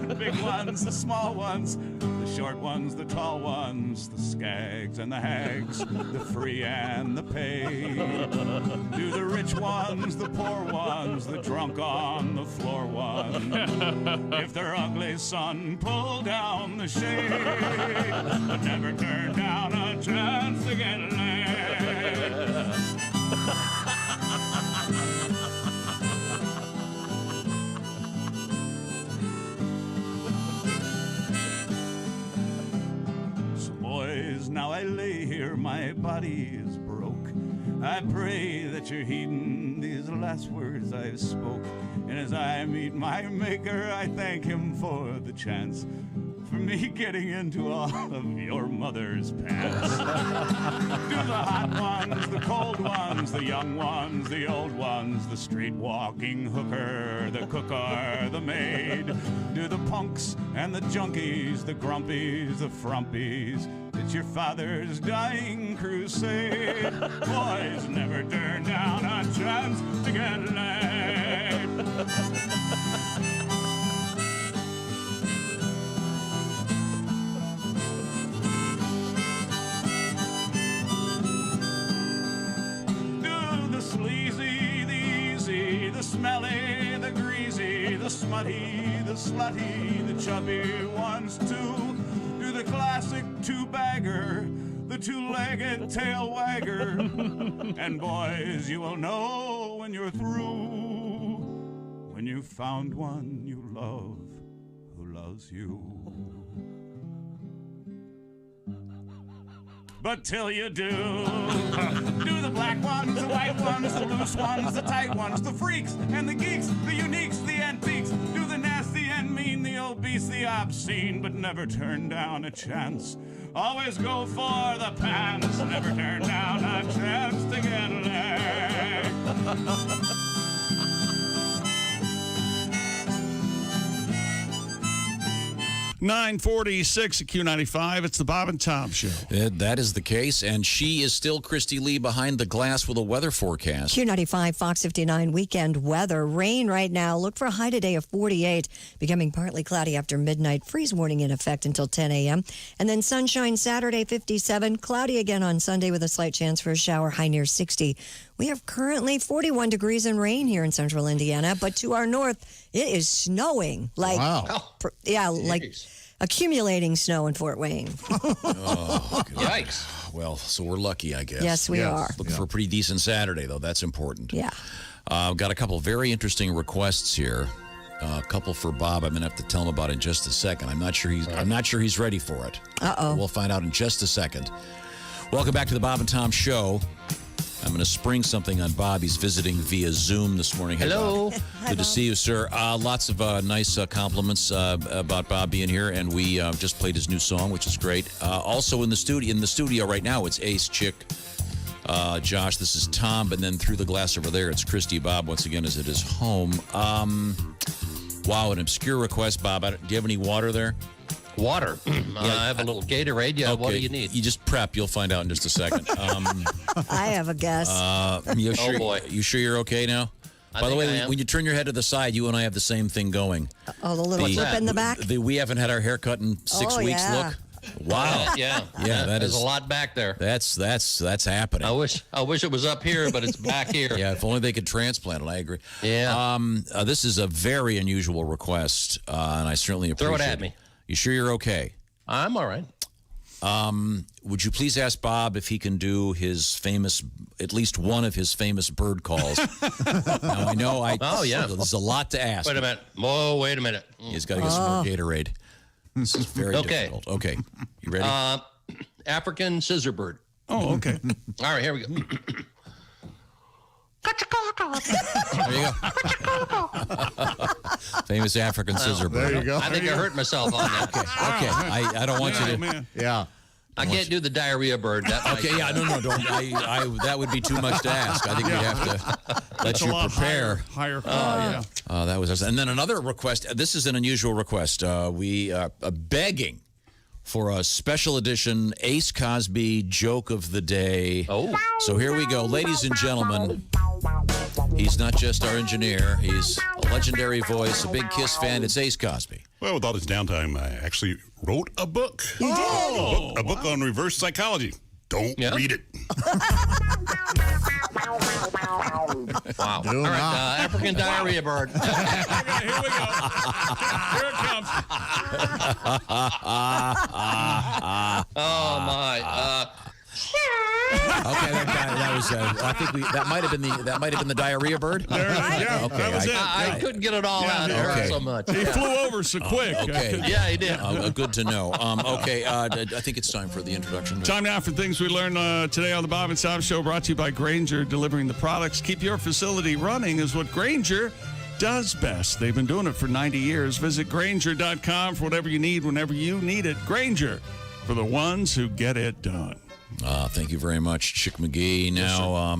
the big ones, the small ones, the short ones, the tall ones, the skags and the hags, the free and the paid. To the rich ones, the poor ones, the drunk on the floor ones. If they're ugly, son, pull down the shade, but never turn down a chance to get laid. Now I lay here, my body is broke. I pray that you're heeding these last words I've spoke. And as I meet my maker, I thank him for the chance for me getting into all of your mother's pants. Do the hot ones, the cold ones, the young ones, the old ones, the street-walking hooker, the cook or the maid. Do the punks and the junkies, the grumpies, the frumpies. It's your father's dying crusade. Boys, never turn down a chance to get laid. Do the sleazy, the easy, the smelly, the greasy, the smutty, the slutty, the chubby ones too. Do the classic two-bagger, the two-legged tail wagger. And boys, you will know when you're through, when you've found one you love who loves you. But till you do, do the black ones, the white ones, the loose ones, the tight ones, the freaks and the geeks, the uniques, the antiques. Do the nasty and mean, the obese, the obscene, but never turn down a chance. Always go for the pants, never turn down a chance to get laid. 946 at Q95. It's the Bob and Tom Show. That is the case, and she is still Christy Lee behind the glass with a weather forecast. Q95, Fox 59 weekend weather. Rain right now. Look for a high today of 48, becoming partly cloudy after midnight. Freeze warning in effect until 10 a.m. And then sunshine Saturday, 57. Cloudy again on Sunday with a slight chance for a shower, high near 60. We have currently 41 degrees and rain here in central Indiana, but to our north, it is snowing. Like, like accumulating snow in Fort Wayne. Yikes. Well, so we're lucky, I guess. Yes, we are. Looking for a pretty decent Saturday, though. That's important. Yeah. I've got a couple very interesting requests here. A couple for Bob. I'm going to have to tell him about it in just a second. I'm not sure he's ready for it. Uh-oh. We'll find out in just a second. Welcome back to the Bob and Tom Show. I'm going to spring something on Bob. He's visiting via Zoom this morning. Hey, Hello. Bob. Good to see you, sir. Lots of nice compliments about Bob being here, and we just played his new song, which is great. Also in the studio right now, it's Ace, Chick, Josh. This is Tom, and then through the glass over there, it's Christy. Bob once again is at his home. Wow, an obscure request, Bob. Do you have any water there? Water. I have a little Gatorade. Yeah, okay. What do you need? You just prep. You'll find out in just a second. I have a guess. Oh, boy. You sure you're okay now? By the way, when you turn your head to the side, you and I have the same thing going. Oh, the little flip in the back? We haven't had our hair cut in 6 weeks. Yeah. Look. Wow. Yeah. There's a lot back there. That's happening. I wish it was up here, but it's back here. Yeah, if only they could transplant it. I agree. Yeah. This is a very unusual request, and I certainly appreciate it. Throw it at me. You sure you're okay? I'm all right. Would you please ask Bob if he can do at least one of his famous bird calls? Now, I know there's a lot to ask. Wait a minute. Oh, wait a minute. He's got to get some more Gatorade. This is very difficult. Okay. You ready? African scissor bird. Oh, okay. All right, here we go. There you go. Famous African scissor bird. There you go. I think I hurt myself on that. Okay. I don't want you to. Man. Yeah. I can't do the diarrhea bird. That don't. That would be too much to ask. I think we'd have to let you prepare. Higher call, that was us. And then another request. This is an unusual request. We are begging for a special edition Ace Cosby joke of the day. Oh. So here we go. Ladies and gentlemen, he's not just our engineer. He's a legendary voice, a big Kiss fan. It's Ace Cosby. Well, with all his downtime, I actually wrote a book. You did? A book on reverse psychology. Don't read it. Wow. All right, African diarrhea bird. Here we go. Here it comes. Oh, my. Okay, that was. I think that might have been the diarrhea bird. Yeah, okay, that was it. I couldn't get it all out. It hurt so much. He flew over so quick. Okay. Yeah, he did. Good to know. Okay, I think it's time for the introduction. Time now for things we learned today on the Bob and Tom Show, brought to you by Grainger, delivering the products. Keep your facility running is what Grainger does best. They've been doing it for 90 years. Visit Grainger.com for whatever you need whenever you need it. Grainger, for the ones who get it done. Thank you very much, Chick McGee. Now,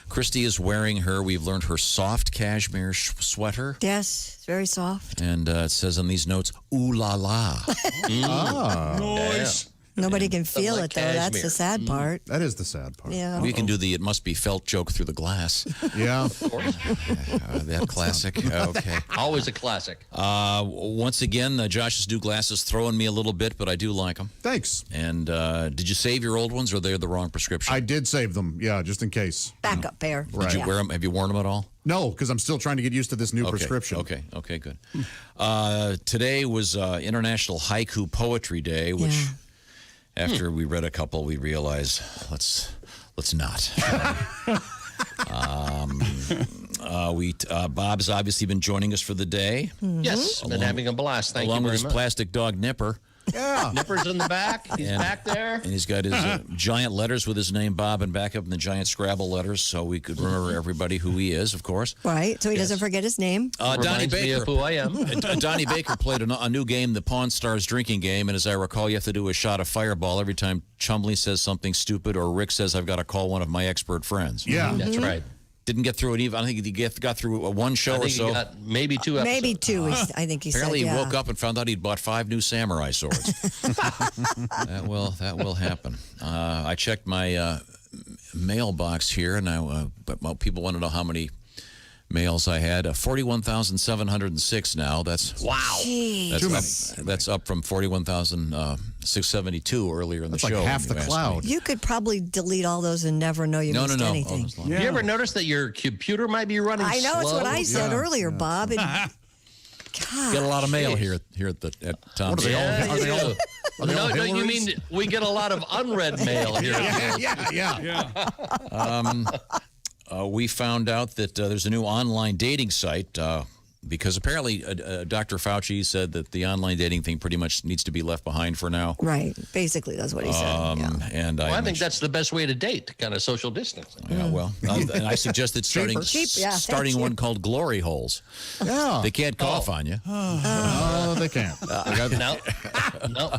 Christy is wearing we've learned her soft cashmere sweater. Yes, it's very soft. And it says on these notes, ooh la la. Nice. Nobody can feel it, though. That's the sad part. That is the sad part. Yeah. We can do the it must be felt joke through the glass. Yeah. Of course. That classic. Okay. Always a classic. Once again, Josh's new glasses throwing me a little bit, but I do like them. Thanks. And did you save your old ones, or they're the wrong prescription? I did save them. Yeah, just in case. Backup pair. Right. Did you wear them? Have you worn them at all? No, because I'm still trying to get used to this new prescription. Okay, good. Today was International Haiku Poetry Day, which after we read a couple, we realized let's not. Bob's obviously been joining us for the day. Mm-hmm. Yes, been having a blast. Thank you along very with his much. plastic dog Nipper. Yeah. Nipper's in the back. He's back there. And he's got his giant letters with his name, Bob, and back up in the giant Scrabble letters, so we could remember everybody who he is, of course. Right, so he doesn't forget his name. Donnie Baker. Me of who I am. Donnie Baker played a new game, the Pawn Stars drinking game, and as I recall, you have to do a shot of Fireball every time Chumley says something stupid or Rick says, I've got to call one of my expert friends. Yeah. That's right. didn't get through it even. I think he got through one show or so. He got maybe 2 episodes. Maybe 2, I think he Apparently said. he woke up and found out he'd bought 5 new samurai swords. That will happen. I checked my mailbox here, and but people want to know how many mails I had. 41,706 now. That's wow. That's up from 41,672 earlier in the show. That's like half the cloud. You could probably delete all those and never know you missed anything. You ever notice that your computer might be running I know, slow? it's what I said earlier, Bob. And, Get a lot of mail here at Tom's. Are they all no, you mean we get a lot of unread mail here. Yeah. We found out that there's a new online dating site because apparently Dr. Fauci said that the online dating thing pretty much needs to be left behind for now. Right. Basically, that's what he said. And I think that's the best way to date, kind of social distancing. Yeah, well, and I suggested starting one called Glory Holes. Yeah. They can't cough on you. Oh, they can't. No.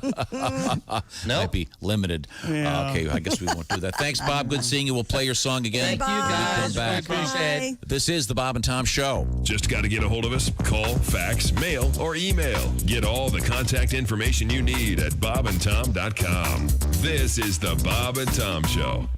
Might be limited. Yeah. Okay, I guess we won't do that. Thanks, Bob. Good seeing you. We'll play your song again. Thank you, guys. Come back. Bye. This is the Bob and Tom Show. Just got to get a hold of us. Call, fax, mail, or email. Get all the contact information you need at bobandtom.com. This is the Bob and Tom Show.